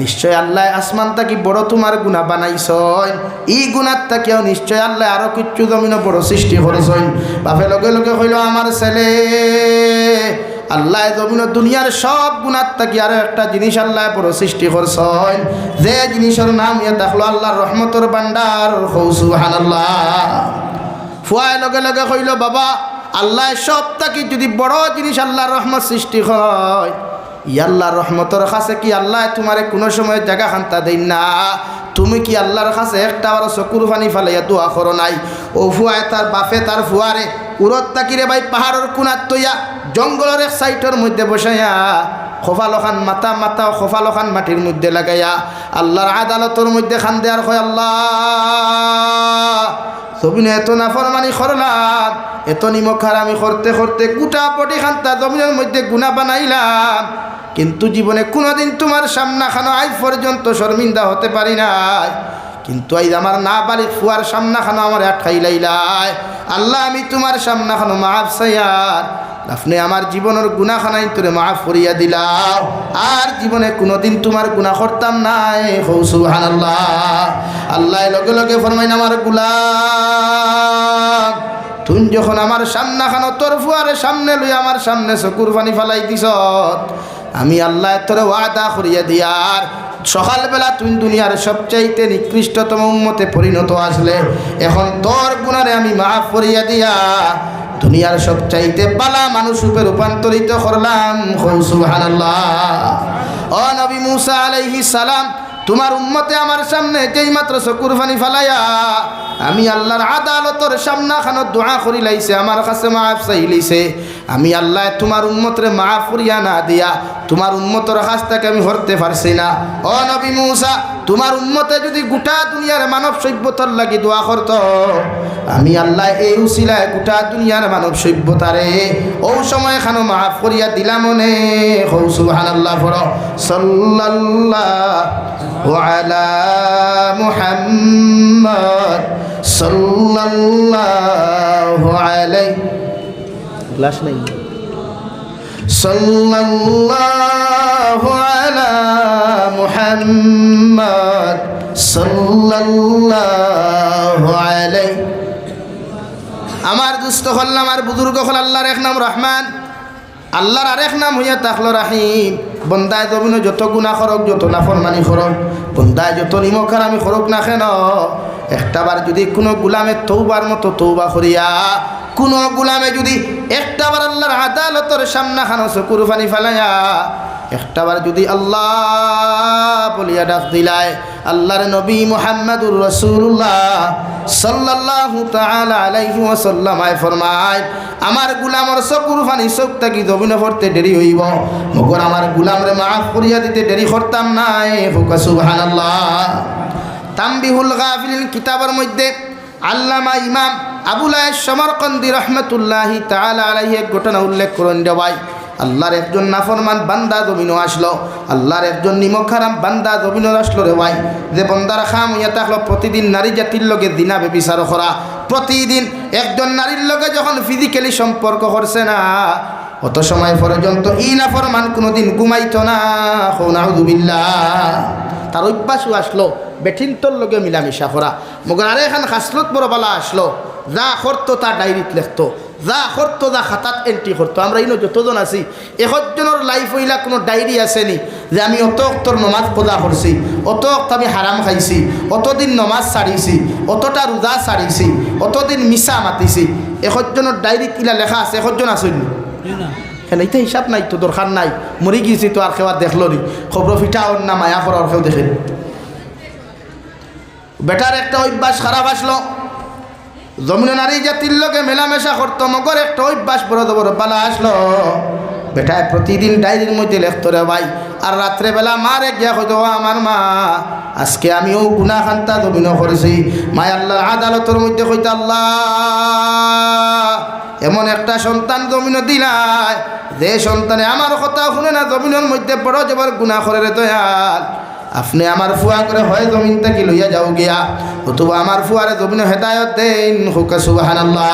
[SPEAKER 1] নিশ্চয় আল্লাহ আসমান তাকি বড় তোমার গুনাহ বানাইছ, এই গুনার তাকিও নিশ্চয় আল্লাহ আরো কিছু জমিন বড় সৃষ্টি করেছেন। বাপে লগে লগে কইল, আমার ছেলে আল্লাহ জমিন দুনিয়ার সব গুনার তাকি আরো একটা জিনিস আল্লাহ বড় সৃষ্টি করছেন, যে জিনিসের নাম ইয়া দেখলো আল্লাহর রহমতের ভান্ডার। সুবহানাল্লাহ। ফুয়ায় লগে লগে কইল, বাবা আল্লাহ সব তাকি যদি বড় জিনিস আল্লাহর রহমত সৃষ্টি হয়, আল্লাহর রহমতের কাছে কি আল্লাহ তোমারে কোনো সময় জায়গা খান্তা দেন না? তুমি কি আল্লাহর কাছে একটা আবার চকুর পানি ফালাইয়া দোয়া করো নাই? ও ফুয়ায় তার বাপে তার ফুয়ারে উরত তাকিরে ভাই পাহাড়ের কোনার তৈয়া জঙ্গলের এক সাইটের মধ্যে বসাইয়া খোফালখান মাথা খোফালখান মাটির মধ্যে লাগাইয়া আল্লাহর আদালতের মধ্যে খান দেয়ার হয়, আল্লাহ জমিনে এত নাফরমানি করলাম, এত নিমক হারামি করতে করতে গোটা পটি খান্তা জমিনের মধ্যে গুনাহ বানাইলাম, কিন্তু জীবনে কোনোদিন তোমার সামনা খানো আজ পর্যন্ত শর্মিন্দা হতে পারি নাই, কিন্তু আজ আমার না বালিক ফুয়ার সামনা খানো আমার আটকাই লাইলাই। আল্লাহ আমি তোমার সামনা খানো মাফ চাইয়ার, আপনি আমার জীবনের গুনাহখানাই তোরে মাফ করিয়া দিলাও, আর জীবনে কোনোদিন তোমার গুনাহ করতাম নাই। সুবহানাল্লাহ। আল্লাহ লগে লগে ফরমাইন, আমার গোলাম তুই যখন আমার সামনা খানো তোর ফুয়ারে সামনে লই আমার সামনে চকুর পানি ফালাই দিছ, আমি আল্লাহ তোরে ওয়াদা করিয়া দিয়ার সকালবেলা তুই দুনিয়ার সবচাইতে নিকৃষ্টতম উম্মতে পরিণত আসলে এখন তোর গুনারে আমি মাফ করিয়া দিয়া দুনিয়ার সবচাইতে বালা মানুষ রূপে রূপান্তরিত করলাম। সুবহানাল্লাহ। ও নবী মুসা আলাইহিস সালাম, তোমার উম্মতে আমার সামনে যেই মাত্র চকুর পানি ফালাইয়া আমি আল্লাহর আদালতের সামনা খানো দোয়া করি লাইছে, আমার কাছে মাফ চাই লাইছে, আমি আল্লাহ তোমার উম্মতরে মাফ করিয়া না দিয়া তোমার উম্মতের কাছ থেকে আমি হরতে পারছি না। ও নবী মুসা, তোমার উম্মতে যদি গোটা দুনিয়ার মানব সভ্যতার লাগি দোয়া করত, আমি আল্লাহ এই উসিলায় গোটা দুনিয়ার মানব সভ্যতারে ও সময় খানো মাফ করিয়া দিলাম মনে। সুবহানাল্লাহ। পড়ো সাল্লাল্লাহু আলা মুহাম্মদ সাল্লাল্লাহু আলাইহি গ্লাস নাই সাল্লাল্লাহু আলা মুহাম্মদ সাল্লাল্লাহু আলাইহি। আমার দুস্থ হল আমার বুজুর্গ হল আল্লাহর এক নাম রহমান, আল্লাহর আরেক নাম হইয়া থাকলো রাহিম। বন্দায় জমিন যত গুনাহ করক, যত নাফরমানি করক, বন্দায় যত নিমখার আমি করক না কেন, একটাবার যদি কোনো গুলামে তৌবার মতো তৌবা করিয়া, কোনো গুলামে যদি একটাবার আল্লাহর আদালতের সামনে খানো চকুর পানি ফেলাইয়া একটাবার যদি আল্লাহ বলিয়া ডাক দিলায়, আল্লাহর নবী মুহাম্মদুর রাসূলুল্লাহ সাল্লাল্লাহু তাআলা আলাইহি ওয়াসাল্লাম ফরমায়, আমার গুলামর চকুর পানি চোখ থাকি জমিনে পড়তে দেরি হইব, মগর আমার গুলামরে মাফ করিয়া দিতে দেরি করতাম নাই। ফুকা সুবহানাল্লাহ। তানবিহুল গাফিলিন কিতাবের মধ্যে আল্লামা ইমাম আবুল আয়েশ সমরকন্দি রহমতুল্লাহি তাআলা আলাইহি এক ঘটনা উল্লেখ করেন রে ভাই, আল্লাহর একজন নাফরমান বান্দা জমিনও আসলো, আল্লাহর একজন নিমখারাম বান্দা জমিনও আসলো রে ভাই, যে বন্দার খাম হইয়া থাকলো প্রতিদিন নারী জাতির লগে দিনা বেবিচার করা, প্রতিদিন একজন নারীর লগে যখন ফিজিক্যালি সম্পর্ক করছে না, অত সময় পর্যন্ত ই নাফরমান কোনোদিন ঘুমাইতো না। নাউযুবিল্লাহ। তার অভ্যাসও আসলো বেঠিনতর লগে মিলামিশা করা, মগর আরে এখান খাসলত বড় বালা আসলো, যা করতো তা ডায়েরিত লিখতো, যা করতো যা খাতাত এন্ট্রি করতো। আমরা ইনো যতজন আছি একজনের লাইফ হইলা কোনো ডায়েরি আসেনি যে আমি অত অক্তর নমাজ পূজা করছি, অত অক্ত আমি হারাম খাইছি, অতদিন নমাজ ছাড়িছি, অতটা রোজা ছাড়িছি, অতদিন মিশা মাতিছি, একজনের ডায়েরিত ইলা লেখা আছে, একজন আসেনি কেন? এইটা হিসাব নাই তো, দরকার নাই, মরি গিয়েছি তো আর কেউ দেখলো নি, খবর ফিটা ওর না মায়া করার কেউ দেখেন। বেটার একটা অভ্যাস খারাপ আসলো, জমিন নারী জাতির লোকে মেলামেশা করতো, মগর একটা অভ্যাস বড় বড় পালা আসলো, বেটায় প্রতিদিন ডায়েরির মধ্যে লেখতো রে ভাই, আর রাত্রেবেলা মারে গিয়া হয়তো আমার মা আজকে আমিও গুনাহ খান্তা জমিন করেছি, মায় আল্লাহ আদালতের মধ্যে হইতে আল্লাহ এমন একটা সন্তান জমিন দিলাই যে সন্তানে আমার কথা শুনে না, জমিনের মধ্যে বড় জবর গুনাহ করে রে দয়াল, আপনি আমার ফুয়া করে হয় জমিন থেকে লইয়া যাও গিয়া, অথবা আমার ফুয়ারে জমিন হেদায়ত দেন। হুকা সুবহানাল্লাহ।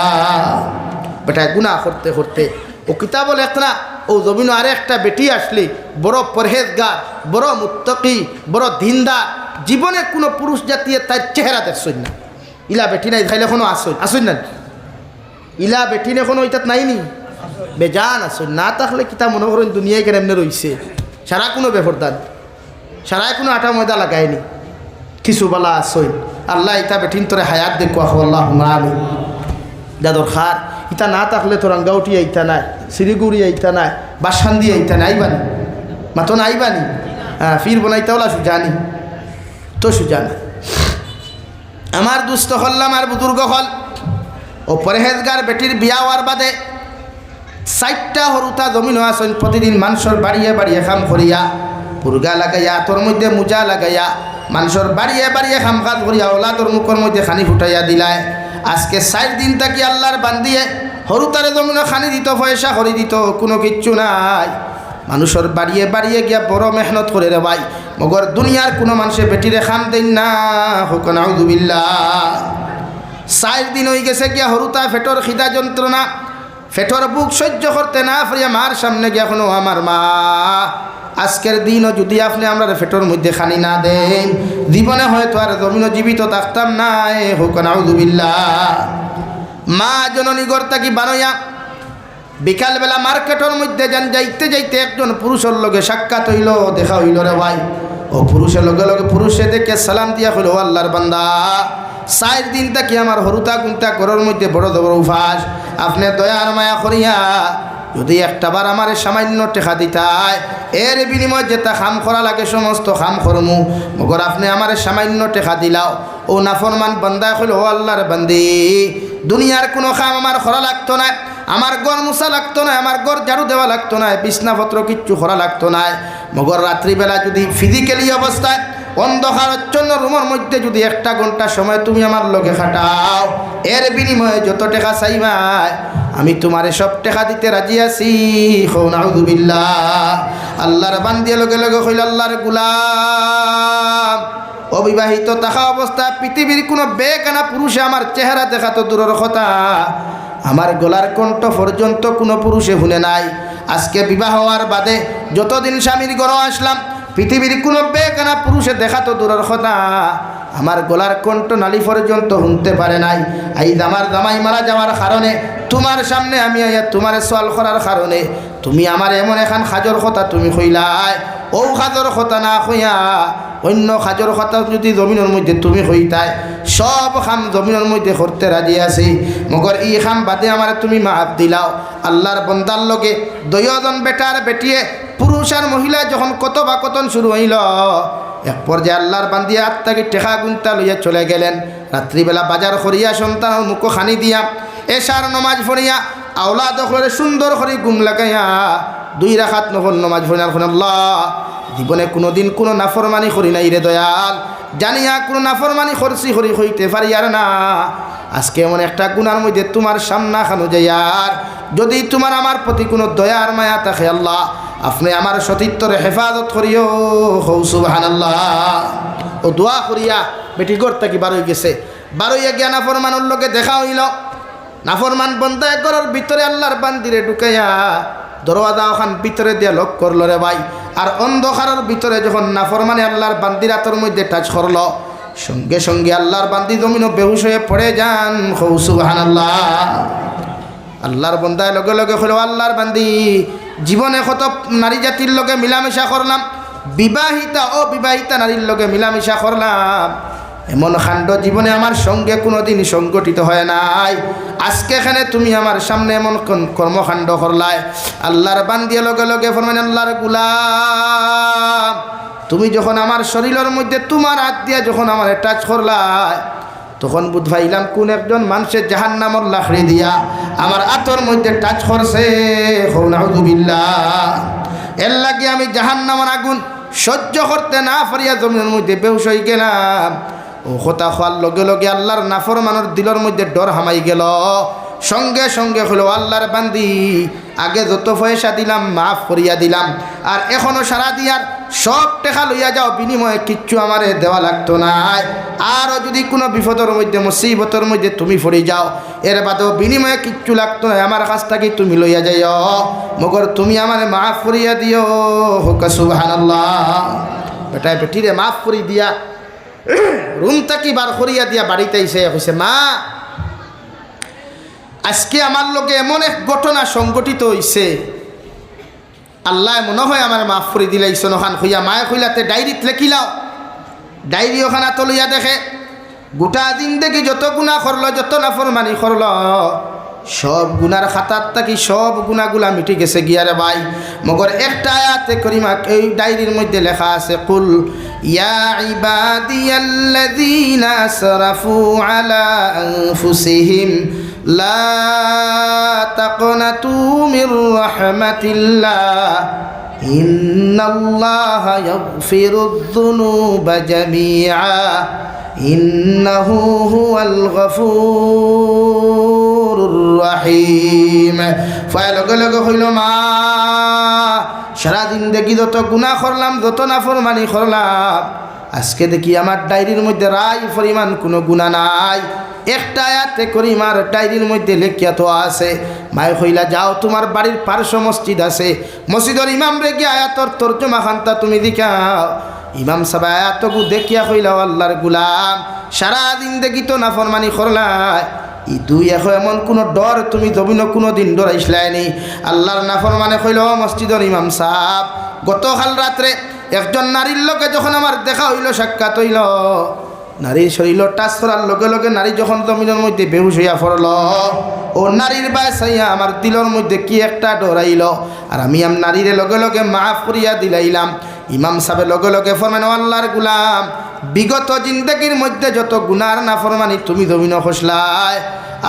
[SPEAKER 1] বেটায় গুনাহ করতে করতে ও কিতাব লেখ না, ও জমিন আরে একটা বেটি আসলি বড় পরহেজগার, বড় মুত্তাকি, বড় দিনদার, জীবনে কোনো পুরুষ জাতীয় তার চেহারা দেখছই না, ইলা বেটি নাই খাইলে এখনো আসই না, ইলা বেটি এখনো ওইটাত নাইনি, বেজান আসই না থাকলে কিতাব মনে করেন দুনিয়ায় কেন এমনি রইছে, সারা কোনো বেফরদান, সারায় কোনো আটা ময়দা লাগায়নি, কিছু বালা আসই। আল্লাহ ইতা বেঠিন তোরে হায়াত দেখো আল্লাহ আমি যা দরকার, ইতা না থাকলে তোর রাঙ্গাউটি আইতা নাই, শিলিগুড়ি আইতা নাই, বাসান্দি আইতা নাই, আইবানি মাতো না আইবানি, হ্যাঁ ফির বনাইতে ওলা সুজানি তো সুজানা। আমার দুস্থ হল্লাম আর বুজুর্গ হল ও পরহেজগার বেটির বিয়া হওয়ার বাদে 4টা হরুতা জমিন আসন, প্রতিদিন মানুষের বাড়িয়ে বাড়িয়ে খাম করিয়া, পুরগা লাগাইয়া তোর মধ্যে মোজা লাগাইয়া, মানুষের বাড়িয়ে বাড়িয়ে খাম কাজ করিয়া ওলা তোর মুখের মধ্যে খানি ফুটাইয়া দিলায়। আজকে 4 দিন থাকি আল্লাহর বান্দিয়ে হরুতারে জমিনে খানি দিত, পয়সা করে দিত, কোনো কিচ্ছু নাই, মানুষের বাড়িয়ে বাড়িয়ে গিয়া বড় মেহনত করে রে ভাই, মগর দুনিয়ার কোনো মানুষে বেটিরে খাম দেন না। হুক নাউযুবিল্লাহ। 4 দিন হয়ে গেছে গিয়া হরুতা ফেটর খিদা যন্ত্রণা, ফেটর বুক সহ্য করতে না পারিয়া মার সামনে গিয়া কোনো আমার মা, আজকের দিনও যদি আপনি আমরা ফেটর মধ্যে খানি না দেন, জীবনে হয়তো আর জমিনও জীবিত থাকতাম না। হুক নাউযুবিল্লাহ। মা জননী গর্তা কি বানইয়া বিকালবেলা মার্কেটের মধ্যে যান, যাইতে যাইতে একজন পুরুষের লগে সাক্ষাৎ হইল, দেখা হইল রে ভাই, ও পুরুষের লগে লগে পুরুষে দেখে সালাম দিয়া হইল, আল্লাহর বান্দা 4 দিন থাকি আমার হরুতা কুন্তা ঘরের মধ্যে বড় বড় উপাস, আপনি দয়ার মায়া করিয়া যদি একটাবার আমার সামান্য টেকা দিতায়, এর বিনিময় যেটা খাম করা লাগে সমস্ত খাম করমু, মগর আপনি আমার সামান্য টেকা দিলাও। ও নাফরমান বান্দা হইল, ও আল্লাহর বান্দি, দুনিয়ার কোনো খাম আমার করা লাগতো না, আমার ঘর মুছা লাগতো না, আমার ঘর ঝাড়ু দেওয়া লাগতো না, বিছনাপত্র কিচ্ছু করা লাগতো না, মগর রাত্রিবেলা যদি ফিজিক্যালি অবস্থায় অন্ধকারচ্ছন্ন রুমের মধ্যে যদি 1 ঘন্টা সময় তুমি আমার লগে খাটাও, এর বিনিময়ে যত টাকা চাইবাই আমি তোমারে সব টাকা দিতে রাজি আছি। নাউযুবিল্লাহ। আল্লাহর বান্দিয়ে লগে লগে হইল, আল্লাহর গোলাম, অবিবাহিত থাকা অবস্থা পৃথিবীর কোনো বেকানা পুরুষে আমার চেহারা দেখা তো দূরের কথা, আমার গলার কণ্ঠ পর্যন্ত কোনো পুরুষে শুনে নাই। আজকে বিবাহ হওয়ার বাদে যতদিন স্বামীর ঘরে আসলাম, পৃথিবীর কোনো বেকানা পুরুষে দেখা তো দূরের কথা, আমার গলার কণ্ঠ নালী পর্যন্ত শুনতে পারে নাই। আইজ আমার জামাই মারা যাওয়ার কারণে তোমার সামনে আমি আইয়া তোমার সওয়াল করার কারণে তুমি আমার এমন এখন খাজর কথা তুমি কইলাই, ও খাজর কথা না কইয়া অন্য খাজর কথা যদি জমিনের মধ্যে তুমি হইতাই সব খাম জমিনের মধ্যে করতে রাজি আছি, মগর ই খাম বাদে আমার তুমি মাফ দিলাও। আল্লাহর বন্দার লগে দুইজন বেটার বেটিয়ে পুরুষ আর মহিলা যখন কথোপকথন শুরু হইল, এক পর্যায়ে আল্লাহর বান্দিয়া আত্মাকে টেকা গুনতা লইয়া চলে গেলেন। রাত্রিবেলা বাজার করিয়া সন্তান মুখ খানি দিয়া এশার নমাজ পড়িয়া আওলাদ করে সুন্দর করে ঘুম লাগাইয়া 2 রাকাত নফল নমাজ পড়িয়া আল্লাহ জীবনে কোনোদিন কোনো নাফরমানি করি নাই রে দয়াল, জানিয়া কোনো নাফরমানি করছি করি হইতে পারি আর না। আজকে এমন একটা গুনার মধ্যে তোমার সামনা খানো যায়, আর যদি তোমার আমার প্রতি কোনো দয়ার মায়া থাকে আল্লাহ আপনি আমার সতীত্বরে হেফাজত করিও। হৌ সুবহানাল্লাহ। ও দোয়া করিয়া বেটি ঘর থাকি বারোই গেছে, বারোইয়া গিয়া নাফরমানের লোকে দেখা হইল। নাফরমান বন্ধা ঘরের ভিতরে আল্লাহর বান্দিরে ঢুকাইয়া দরওয়াজা ওখান ভিতরে দিয়া লক করলো রে ভাই। আর অন্ধকারের ভিতরে যখন নাফরমানে আল্লাহর বান্দির হাতের মধ্যে টাচ করলো, সঙ্গে সঙ্গে আল্লাহর বান্দি জমিনও বেহুশ হয়ে পড়ে যান। হৌ সুবহানাল্লাহ। আল্লাহর বন্দায় লগে লগে হলো আল্লাহর বান্দি জীবনে কত নারী জাতির লগে মিলামেশা করলাম, বিবাহিতা ও বিবাহিতা নারীর লগে মিলামেশা করলাম, এমন কাণ্ড জীবনে আমার সঙ্গে কোনোদিন সংগঠিত হয় নাই। আজকে এখানে তুমি আমার সামনে এমন কর্মকাণ্ড করলাই। আল্লাহর বান্দিয়া লগে লগে ফরমান আল্লাহর গোলাম তুমি যখন আমার শরীরের মধ্যে তোমার হাত দিয়া যখন আমার টাচ করলাই, তখন বুধ ভাইলাম কোন একজন মানুষের জাহান্নামর লাকড়ি দিয়া আমার আতর মধ্যে টাচ করছে। নাউযুবিল্লাহ। এর লাগে আমি জাহান্নামের আগুন সহ্য করতে না পারিয়া জমিনের মধ্যে বেহুশ হয়ে গেলাম। ও কথা খাওয়ার লগে লগে আল্লাহর নাফরমানের দিলের মধ্যে ডর হামাই গেল। সঙ্গে সঙ্গে হলো আল্লাহর বান্দি আগে যত পয়সা দিলাম মাফ করিয়া দিলাম, আর এখনো সারা দিয়ার সব টাকা লইয়া যাও, বিনিময়ে কিচ্ছু আমারে দেওয়া লাগতো না। আরও যদি কোনো বিপদের মধ্যে মুসিবতের মধ্যে তুমি পড়ে যাও, এর বাদেও বিনিময়ে কিচ্ছু লাগতো না, আমার কাছ থেকে তুমি লইয়া যাইও, মগর তুমি আমারে মাফ করিয়া দিও। হোক সুবহানাল্লাহ। বেটায় বেটিরে মাফ করি দিয়া রুম থাকি বার করিয়া দিয়া বাড়িতে এসে হয়েছে, মা আজকে আমার লোকে এমন এক ঘটনা সংগঠিত হয়েছে, আল্লাহ মনে হয় আমার মাফ করে দিলাইছেন। ওখান হইয়া মায়ে কইলাতে ডায়েরিত লেখিলাও। ডায়েরি ওখানে তো লইয়া দেখে গোটা দিন দেখি যত গুণা করলো, যত নাফরমানি করলো, সব গুনার খাতার থাকি সব গুণাগুলা মিটে গেছে গিয়ারে ভাই। মগর একটা আয়াতে করিমা এই ডায়েরির মধ্যে লেখা আছে, কুল ইয়া ইবাদিয়াল্লাযীনা আসরাফু আলা আনফুসিহিম লা তাকনাতু মির রাহমাতিল্লাহ ইন্নাল্লাহা ইয়াগফিরুয যুনুবা জামিআ ইন্নাহু হুয়াল গফুরুর রহিম। ফায় লগে লগে হইল মা সারাদিন দেখি যত গুনাহ করলাম, যত নাফরমানি করলাম, আজকে দেখি আমার ডায়েরির মধ্যে রায় পরিমাণ কোনো গুনাহ নাই। একটা আয়াতে করিমার ডায়েরির মধ্যে লেখিয়া তো আছে। মায় কইলা যাও তোমার বাড়ির পার্শ্ব মসজিদ আছে, মসজিদের ইমাম রে গিয়ে আয়াতর তর্জমা খানটা তুমি দেখাও। ইমাম সাহেব আয়াতগু দেখিয়া কইলা আল্লাহর গুলাম সারাদিন দেখি তো নাফরমানি করলাই, ই দুই এখন এমন কোনো ডর তুমি জমিন কোনো দিন ডরাইসলাইনি। আল্লাহর নাফরমানে কইল মসজিদের ইমাম সাহেব গতকাল রাত্রে একজন নারীর লোকে যখন আমার দেখা হইল, সাক্ষাৎ হইল, নারীর শরীর টাচ করার লগে লগে নারী যখন জমিনের মধ্যে বেহুশ হইয়া পড়ল, ও নারীর বায় চাইয়া আমার দিলের মধ্যে কি একটা ডরাইল, আর আমি নারীরে লগে লগে মাফ করিয়া দিলাইলাম। ইমাম সাহেবের লগে লগে ফরমান আল্লাহর গুলাম বিগত জিন্দগির মধ্যে যত গুনার নাফরমানি তুমি জমিন খসলায়,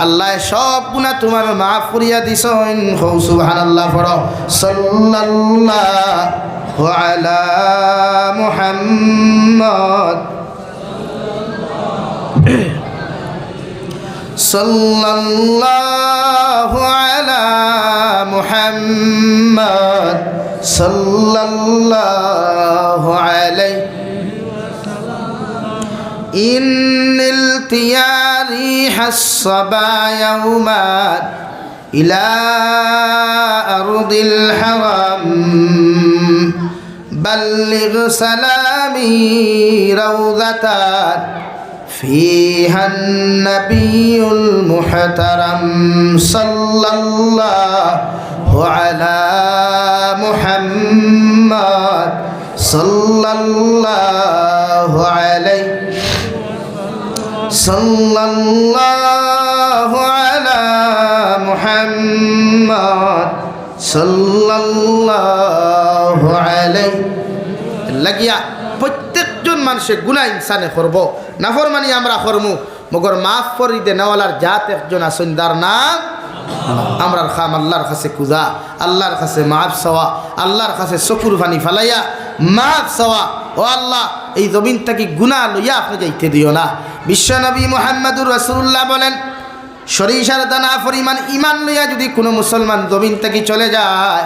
[SPEAKER 1] আল্লাহ সব গুনাহ তোমার মাফ করিয়া দিছেন। হৌ সুবহানাল্লাহ। পড়ো সাল্লাল্লাহু আলা মুহাম্মদ সাল্লাল্লাহু আলা মুহাম্মদ সাল্লাল্লাহু আলাইহি ইন্নিল তিয়ারি হাসবা ইয়াউমান ইলা আরদিল হারাম বাল্লিগ সালামি রাউযাতান فيها النبي المحترم صلى الله على محمد صلى الله عليه صلى الله على محمد صلى الله عليه লাগিয়া প্রত্যেকজন মানুষের গুনাহ ইনসানে করব নাফরমানি আমরা করমু মগর মাফ করি দে নেওয়ালার জাত একজন আছেন তার নাম আমরার খাম আল্লাহর কাছে কুজা আল্লাহর কাছে মাফ চাওয়া আল্লাহর কাছে চকুর পানি ফালাইয়া মাফ চাওয়া ও আল্লাহ এই জমিন থেকে গুনাহ লইয়া আপনি যাইতে দিও না বিশ্বনবী মুহাম্মদুর রাসূলুল্লাহ বলেন সরিষার দানা পরিমাণ ঈমান লইয়া যদি কোনো মুসলমান জমিন থেকে চলে যায়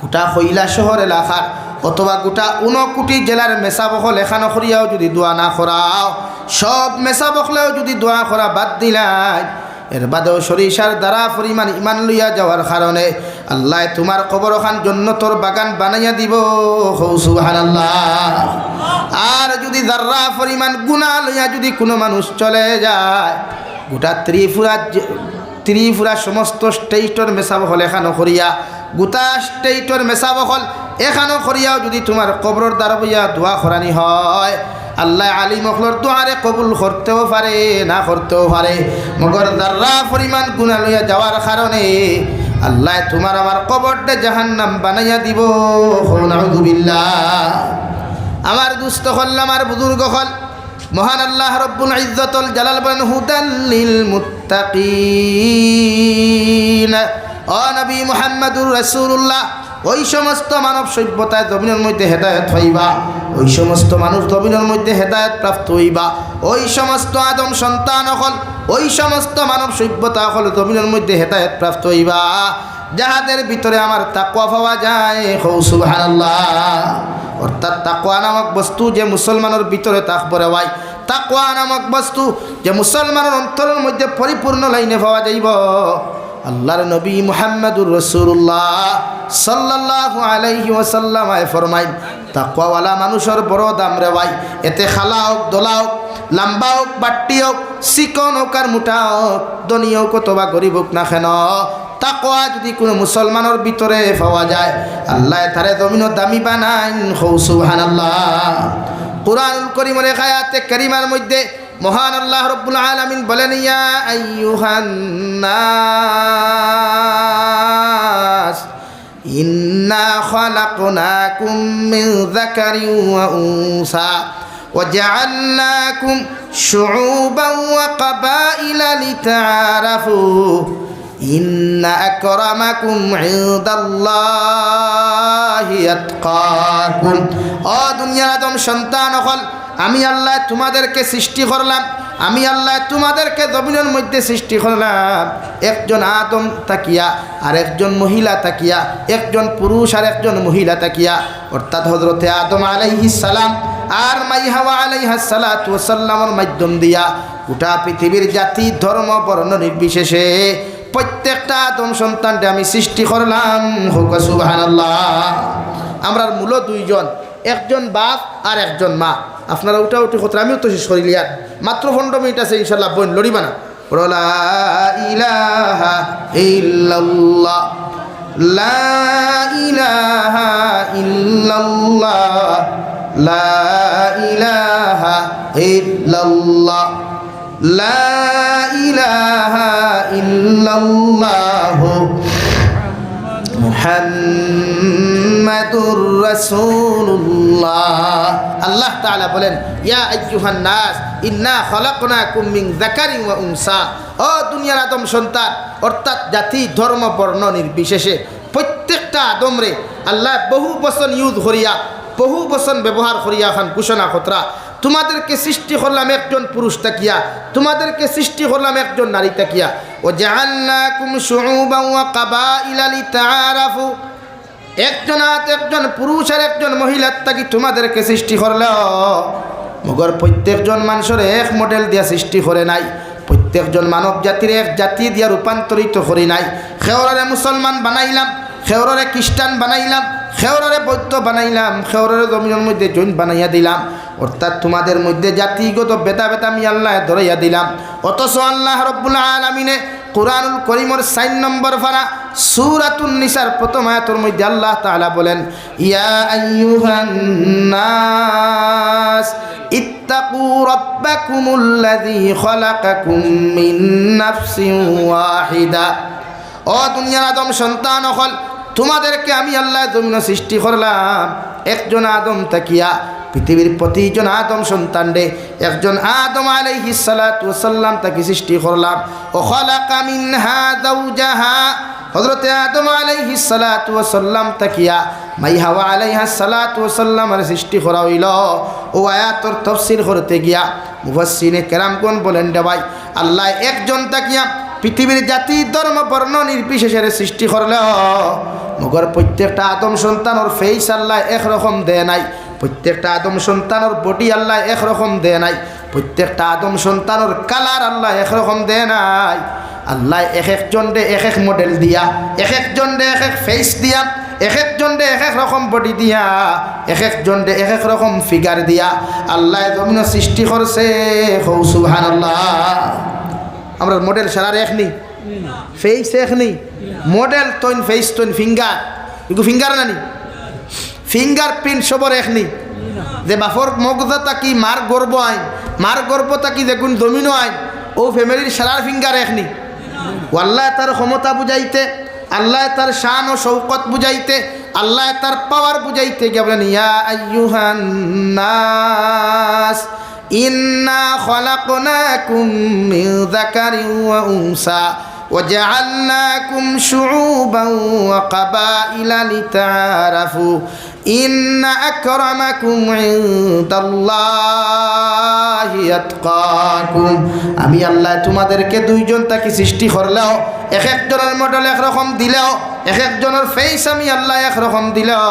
[SPEAKER 1] গোটা কইলা শহর এলাকার অথবা গোটা 59 কোটি জেলার মেসাবখল এখানো করিয়াও যদি দোয়া না করাও সব মেসাবখলেও যদি দোয়া করা বাদ দিলাই এর বাদেও সরিষার দ্বারা পরিমাণ ঈমান লইয়া যাওয়ার কারণে আল্লাহ তোমার কবরখান জান্নাতের বাগান বানাইয়া দিব সুবহানাল্লাহ আর যদি যাররা পরিমাণ গুনাহ লইয়া যদি কোনো মানুষ চলে যায় গোটা ত্রিপুরা সমস্ত স্টেটর মেসাবখল এখানো করিয়া গোটা স্টেটর মেসাবখল এখানো করিয়াও যদি তোমার কবরের দ্বারা বইয়া দোয়া করানি হয় আল্লাহ আলিম মখলর দোয়ারে কবুল করতেও পারে না করতেও পারে মগর যাররা পরিমাণ গুনাহ লইয়া যাওয়ার কারণে আল্লাহ তোমার আমার কবরটা জাহান্নাম বানাইয়া দিব নাউযুবিল্লাহ আমার দুস্থ হল আমার বুজুর্গ হল মহান আল্লাহ রব্বুল ইজ্জতুল জালাল বলেন হুদাল লিল মুত্তাকিন ও নবী মুহাম্মদুর রাসূলুল্লাহ ওই সমস্ত মানব সভ্যতায় জমিনের মধ্যে হেদায়েত হইবা ওই সমস্ত মানুষ জমিনের মধ্যে হেদায়েত প্রাপ্ত হইবা ওই সমস্ত আদম সন্তান হল ওই সমস্ত মানব সভ্যতা হল জমিনের মধ্যে হেদায়েত প্রাপ্ত হইবা যাহাদের ভিতরে আমার তাকওয়া পাওয়া যায় সুবহানাল্লাহ অর্থাৎ তাকওয়া নামক বস্তু যে মুসলমানের ভিতরে থাকবরে হয় তাকওয়া নামক বস্তু যে মুসলমানের অন্তরের মধ্যে পরিপূর্ণ লাইনে পাওয়া যাইব আল্লাহর নবী মুহাম্মদুর রাসূলুল্লাহ সাল্লাল্লাহু আলাইহি ওয়াসাল্লাম ফরমাইন তাকওয়াওয়ালা মানুষের বড় দাম রে ভাই এতে খালা হোক দোলা হোক লম্বা হোক বাট্টি হোক চিকন হোক আর মোটা হোক ধনী হোক অথবা গরিব হোক না কেন তাকওয়া যদি কোনো মুসলমানের ভিতরে পাওয়া যায় আল্লাহ তারে জমিনের দামি বানাইন সুবহানাল্লাহ কুরআনুল কারীমের আয়াতে কারিমার মধ্যে মহান আল্লাহ রব্বুল আলামিন বলেন ইয়া আইয়ুহান নাস ইন্না খালাকনাকুম মিন যাকারিন ওয়া উনসা وجعلناكم شعوبا وقبائل لتعارفوا إن أكرمكم عند الله أتقاكم দুনিয়ার আদম সন্তান হল আমি আল্লাহ তোমাদেরকে সৃষ্টি করলাম আমি আল্লাহ তোমাদেরকে জমিনের মধ্যে সৃষ্টি করলাম একজন আদম তাকিয়া আর একজন মহিলা তাকিয়া একজন পুরুষ আর একজন মহিলা তাকিয়া অর্থাৎ হযরতে আদম আলাইহিস সালাম আর মাই হাওয়া আলাইহিস সালাতু ওয়াস সালামের মাধ্যম দিয়া গোটা পৃথিবীর জাতি ধর্ম বর্ণ নির্বিশেষে প্রত্যেকটা আদম সন্তানকে আমি সৃষ্টি করলাম হোক সুবহানাল্লাহ আমরার মূল দুইজন একজন বাপ আর একজন মা আপনারা উঠা উঠি কথা আমিও তো শেষ করিলি আর মাত্র 15 মিনিট আছে ইনশাআল্লাহ বোন লড়িবা না লা ইলাহা ইল্লাল্লাহ লা ইলাহা ইল্লাল্লাহ লা ইলাহা ইল্লাল্লাহ লা ইলাহা ইল্লাল্লাহ মুহাম্মাদুর রাসূলুল্লাহ আল্লাহ তাআলা বলেন ইয়া আইয়ুহান নাস ইন্না খালাকনাকুম মিন যাকারিন ওয়া উনসা ও দুনিয়ার আদম সন্তান অর্থাৎ জাতি ধর্ম বর্ণ নির্বিশেষে প্রত্যেকটা আদমরে আল্লাহ বহু বচন ইউজ করিয়া বহু বচন ব্যবহার করিয়া খান ঘোষণা খতরা তোমাদেরকে সৃষ্টি করলাম একজন পুরুষ তাকিয়া তোমাদেরকে সৃষ্টি করলাম একজন নারী তাকিয়া ও জাআলনাকুম শুউবান ওয়া কাবাইলা লিতাআরাফু একজন পুরুষ আর একজন মহিলা তাকি তোমাদেরকে সৃষ্টি করল মগর প্রত্যেকজন মানুষের এক মডেল দিয়া সৃষ্টি করে নাই প্রত্যেকজন মানব জাতির এক জাতি দিয়া রূপান্তরিত করি নাই খেওরারে মুসলমান বানাইলাম খেওরারে খ্রিস্টান বানাইলাম খেওরারে বৈদ্য বানাইলাম, খেওরারে জমিনের মধ্যে জৈন বানাইয়া দিলাম, অর্থাৎ তোমাদের মধ্যে জাতিগত বেতা বেতা আমি আল্লাহ ধরাইয়া দিলাম। অথচ আল্লাহ রব্বুল আলামিনে কুরআনুল কারীমের 4 নম্বর পারা সূরাতুন নিসার প্রথম আয়াতের মধ্যে আল্লাহ তাআলা বলেন, ইয়া আইয়ুহান নাস ইত্তাকু রাব্বাকুমুল্লাযী খালাকাকুম মিন নাফসিন ওয়াহিদা। ও দুনিয়ার আদম সন্তান হল, তোমাদেরকে আমি আল্লাহ জমিন সৃষ্টি করলাম একজন আদম তাকিয়া। পৃথিবীর প্রতিজন আদম সন্তান রে একজন আদম আলাইহিস সালাতু ওয়াস সালাম তাকে সৃষ্টি করলাম। ও খালাকা মিনহা যাওজাহা, হযরতে আদম আলাইহিস সালাতু ওয়াস সালাম তাকিয়া মাই হাওয়া আলাইহাস সালাতু ওয়াস সালামের সৃষ্টি করা হইল। ও আয়াতের তাফসীর করতে গিয়া মুফাসসিরে কেরামগণ বলেন, রে ভাই, আল্লাহ একজন তাকিয়া পৃথিবীর জাতি ধর্ম বর্ণ নির্বিশেষের সৃষ্টি করলেও মগর প্রত্যেকটা আদম সন্তানের ফেস আল্লাহ একরকম দেয় নাই, প্রত্যেকটা আদম সন্তানের বডি আল্লাহ একরকম দেয় নাই, প্রত্যেকটা আদম সন্তানের কালার আল্লাহ একরকম দেয় নাই। আল্লাহ এক একজনরে এক এক মডেল দিয়া, এক একজনরে এক এক ফেস দিয়া, এক একজনরে এক এক রকম বডি দিয়া, এক একজনরে এক এক রকম ফিগার দিয়া আল্লাহ জমিন সৃষ্টি করছে। সুবহানাল্লাহ। আমরা মডেল সারার এক নি, ফেস এক নি, মডেল তৈন ফেস তৈন ফিঙ্গার, এগুলো ফিঙ্গার নানি, ফিঙ্গার প্রিন্ট সবর এক নি। যে বাপর মগজা তাকি মার গর্ব আইন, মার গর্ব তাকি দেখুন দমিনো আইন, ও ফ্যামিলির সারার ফিঙ্গার এক নি। আল্লাহ তার ক্ষমতা বুঝাইতে, আল্লাহ তার শান ও শৌকত বুঝাইতে, আল্লাহ তার পাওয়ার বুঝাইতে গিয়ে বলেন, ইয়া আইয়ুহান নাস ইন্না খলাকনাকুম মিন যাকারিন ওয়া উনসা وجعلناكم شعوبا وقبائل لتعارفوا إن أكرمكم عند الله أتقاكم। আমি আল্লাহ তোমাদেরকে দুইজন তাকে সৃষ্টি করলেও এক একজনের মডেল একরকম দিলেও, এক একজনের ফেস আমি আল্লাহ একরকম দিলেও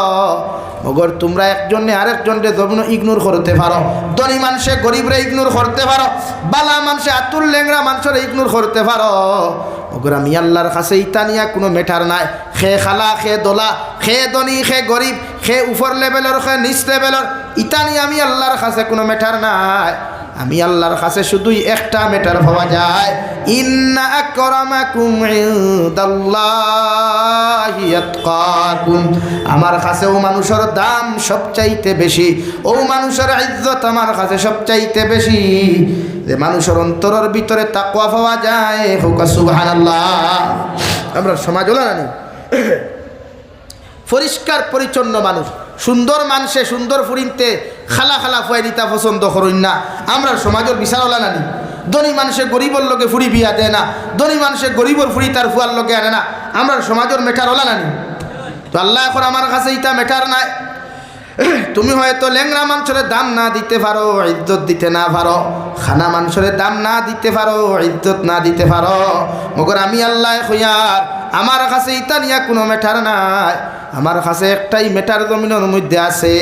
[SPEAKER 1] মগর তোমরা একজনে আরেকজনকে জমিন ইগনোর করতে পারো। ধনী মানুষে গরিবরে ইগনোর করতে পারো, বালা মানুষে আতুর লেংরা মানুষের ইগনোর করতে পারো। মগর আমি আল্লাহর কাছে ইতা নিয়া কোনো মেটার নাই। খে খালা, খে দোলা, খে ধনী, খে গরিব, খে উপর লেভেলের, খে নিচ লেভেলের, ইতা নিয়ে আমি আল্লাহর কাছে কোনো মেটার নাই। আমি আল্লাহর কাছে শুধুই একটা মেটার পাওয়া যায়, ইন্না আকরামাকুম ইনদাল্লাহি আতকাকুম। আমার কাছে ও মানুষের দাম সবচাইতে বেশি, ও মানুষের ইজ্জত আমার কাছে সবচাইতে বেশি যে মানুষের অন্তরের ভিতরে তাকওয়া পাওয়া যায়। হোক সুবহানাল্লাহ। আমরা সমাজ হলো না, পরিষ্কার পরিচ্ছন্ন মানুষ, সুন্দর মানুষে সুন্দর ফুরিনতে খালা খালা ফুয়াই দিতা পছন্দ করুন না। আমরা সমাজের বিচার হলা নানি। ধনী মানুষে গরিবর লোকে ফুরি বিয়া দেয় না, ধনী মানুষে গরিবর ফুরি তার ফুয়ার লোকে আনে না। আমরা সমাজের মেটার হলা নানি। তো আল্লাহ এখন আমার কাছে ইটা মেটার নাই। তুমি হয়তো লেংরা মানুষের দাম না দিতে পারো, ইজ্জত দিতে না পারো, খানা মানুষের দাম না দিতে পারো, ইজ্জত না দিতে পারো, মগর আমি আল্লাহ খুয়ার আমার কাছে ইটা নিয়ে কোনো মেটার নাই। আমার কাছে একটাই মেটার জমিনের মধ্যে আছে,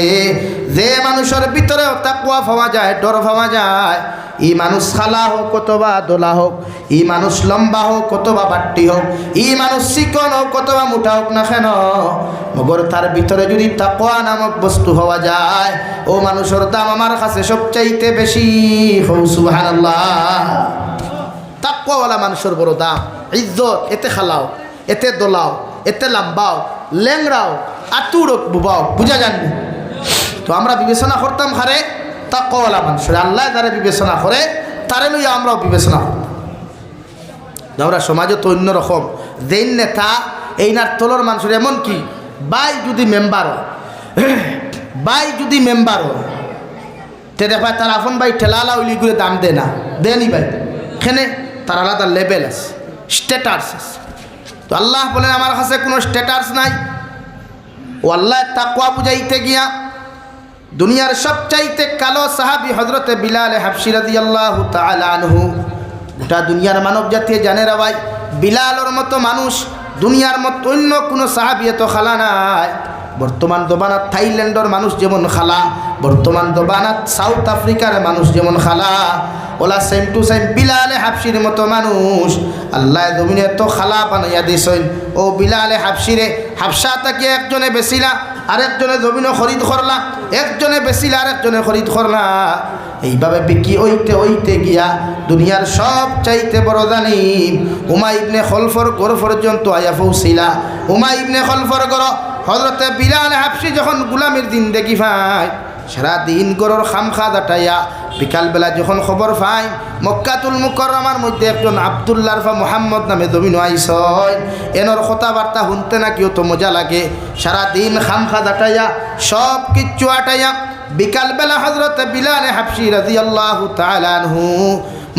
[SPEAKER 1] যে মানুষের ভিতরে তাকওয়া পাওয়া যায়, ডর পাওয়া যায়। ই মানুষ খালা হোক কতবা দোলা হোক, ই মানুষ লম্বা হোক কতবা বাট্টি হোক, ই মানুষ চিকন হোক কতবা মোটা হোক না কেন, মগর তার ভিতরে যদি তাকওয়া নামক বস্তু হওয়া যায়, ও মানুষের দাম আমার কাছে সবচাইতে বেশি। সুবহানাল্লাহ। তাকওয়াওয়ালা মানুষের বড় দাম, ইজ্জত। এতে খালাও, এতে দোলাও, এতে লম্বাও, লেংরাও, আতুর বুবাও, বুঝা জানবি। তো আমরা বিবেচনা করতাম হারে তাকওয়াওয়ালা মানুষের, আল্লাহ যারা বিবেচনা করে তারে লইয়া আমরাও বিবেচনা করতাম। আমরা সমাজে তো অন্যরকম, যেই নেতা এই নার তলর মানুষের, এমন কি বাই যদি মেম্বার হয়, বাই যদি মেম্বার হয়, তে দেখা তার আপন ভাই ঠেলালা উলি করে দাম দেয় না, দেয়নি ভাই, এখানে তার আলাদা লেভেল আছে, স্ট্যাটাস আছে। তো আল্লাহ বলেন আমার কাছে কোনো স্ট্যাটাস নাই। ও আল্লাহ তাকওয়া বুঝাইতে গিয়া দুনিয়ার সবচাইতে কালো সাহাবী হযরতে বিলাল হাবশী রাদিয়াল্লাহু তাআলা আনহু, গোটা দুনিয়ার মানব জাতি জানে রে ভাই, বিলালের মতো মানুষ দুনিয়ার মতো অন্য কোনো সাহাবী এত খালা নাই। বর্তমান দবানাত থাইল্যান্ডের মানুষ যেমন খালা, বর্তমান দবানাত সাউথ আফ্রিকার মানুষ যেমন খালা, ওলা সেম টু সেম বিলাল হাবশীর মতো মানুষ আল্লাহ জমিনে তো খালা বানাইয়া দিছেন। ও বিলাল হাবশীরে হাবশা তাকে একজনে বেছিলা, আরেকজনে জমিনও খরিদ করলা, একজনে বেচিলা আরেকজনে খরিদ করলা। এইভাবে বিক্রি হইতে গিয়া দুনিয়ার সব চাইতে বড় জালিম উমাই ইবনে খলফর ঘর পর্যন্ত আয়া পৌঁছিলা। উমাই ইবনে খলফর ঘর হযরতে বিলাল হাবশী যখন গোলামের দিন দেখি পায়, সারাদিন গরুর খামখা দাটাইয়া বিকালবেলা যখন খবর পাই মক্কাতুল মুকাররমার মধ্যে একজন আব্দুল্লাহ বা মুহাম্মদ নামে জমিন আইসয়, এনর কথাবার্তা শুনতে নাকি অত মজা লাগে। সারাদিন খামখা দাটাইয়া সব কিচ্ছু আটাইয়া বিকালবেলা হযরত বিলাল হাবশী রাদিয়াল্লাহু তাআলা আনহু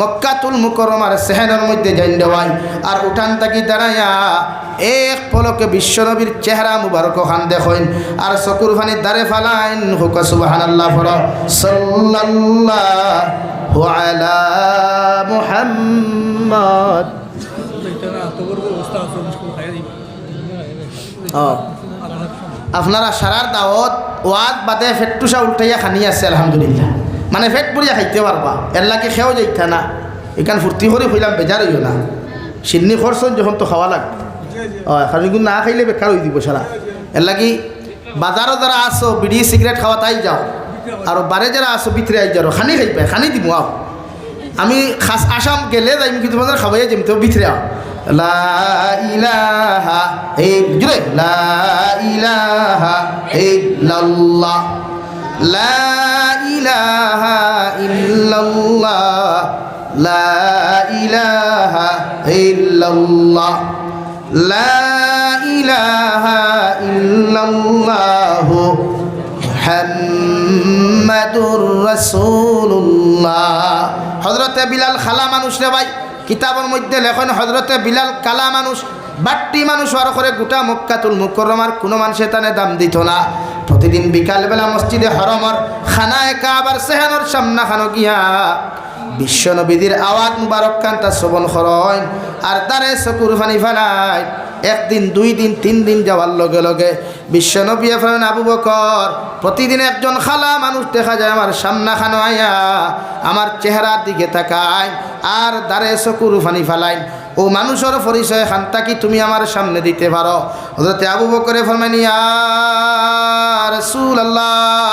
[SPEAKER 1] মক্কাতুল মুকাররমার সেহেনের মধ্যে যাইন দেওয়াই আর উঠান থাকি দাঁড়াইয়া এক পলকে বিশ্বনবীর চেহারা মুবারক খান দেখেন আর চকুর ফানি দাঁড়ে ফালাইন হুক সুবহানাল্লাহ পড়ো সাল্লাল্লাহু আলা মুহাম্মদ। আপনারা সারার দাওয়াত ওয়াজ বাদে ফেটটুসা উল্টাইয়া খানি আছে আলহামদুলিল্লাহ, মানে ফেট পুরিয়া খাইতে পারবা, এর লাগে খেয়েও যাইতা না। এখান ফুর্তি করে হইলাম বেজার হইও না, সিন্নি খরচন যখন তো খাওয়া লাগবে। কারণ কিন্তু না খাইলে বেকার হয়ে দিব সারা। এর লাগি বাজারও যারা আসো বিড়ি সিগারেট খাওয়া তাই যাও, আর বারে যারা আসো ভিতরে আই যাও খানি খাইবে, খানি দিব আও। আমি খাস আসাম গেলে যাই কিন্তু বাজার খাওয়াই যাই তো ভিতরে আও। লা ইলাহা জুড়ে লা ইলাহা ইল্লাল্লাহ লা ইলাহা ইল্লাল্লাহ লা ইলাহা ইল্লাল্লাহ লা ইলাহা ইল্লাল্লাহু মুহাম্মাদুর রাসূলুল্লাহ। হযরতে বিলাল খালা মানুষ রে ভাই, কিতাবের মধ্যে লেখন হযরতে বিলাল কালা মানুষ, বাট্টি মানুষ আর করে গোটা মক্কাতুল মুকাররমার কোনো মানুষে তানে দাম দিত না। প্রতিদিন বিকালবেলা মসজিদে হরমর খানায় কাবার সেহানোর সামনা খানো গিয়া বিশ্বনবীদের আওয়াজ মুবারক কান্তা শ্রবণ করেন আর তারে চকুর ফানি ফেলায়। একদিন দুই দিন তিন দিন যাওয়ার লগে লগে বিশ্বনবী ফেলেন আবু বকর, প্রতিদিন একজন খালা মানুষ দেখা যায় আমার সামনা খানো আয়া আমার চেহারার দিকে তাকায় আর দাঁড়ে চকুর ফানি ফেলায়। ও মানুষের পরিচয় খান্তা কি তুমি আমার সামনে দিতে পারো? হযরতে আবু বকরে ফরমাইন ইয়া রাসূলুল্লাহ,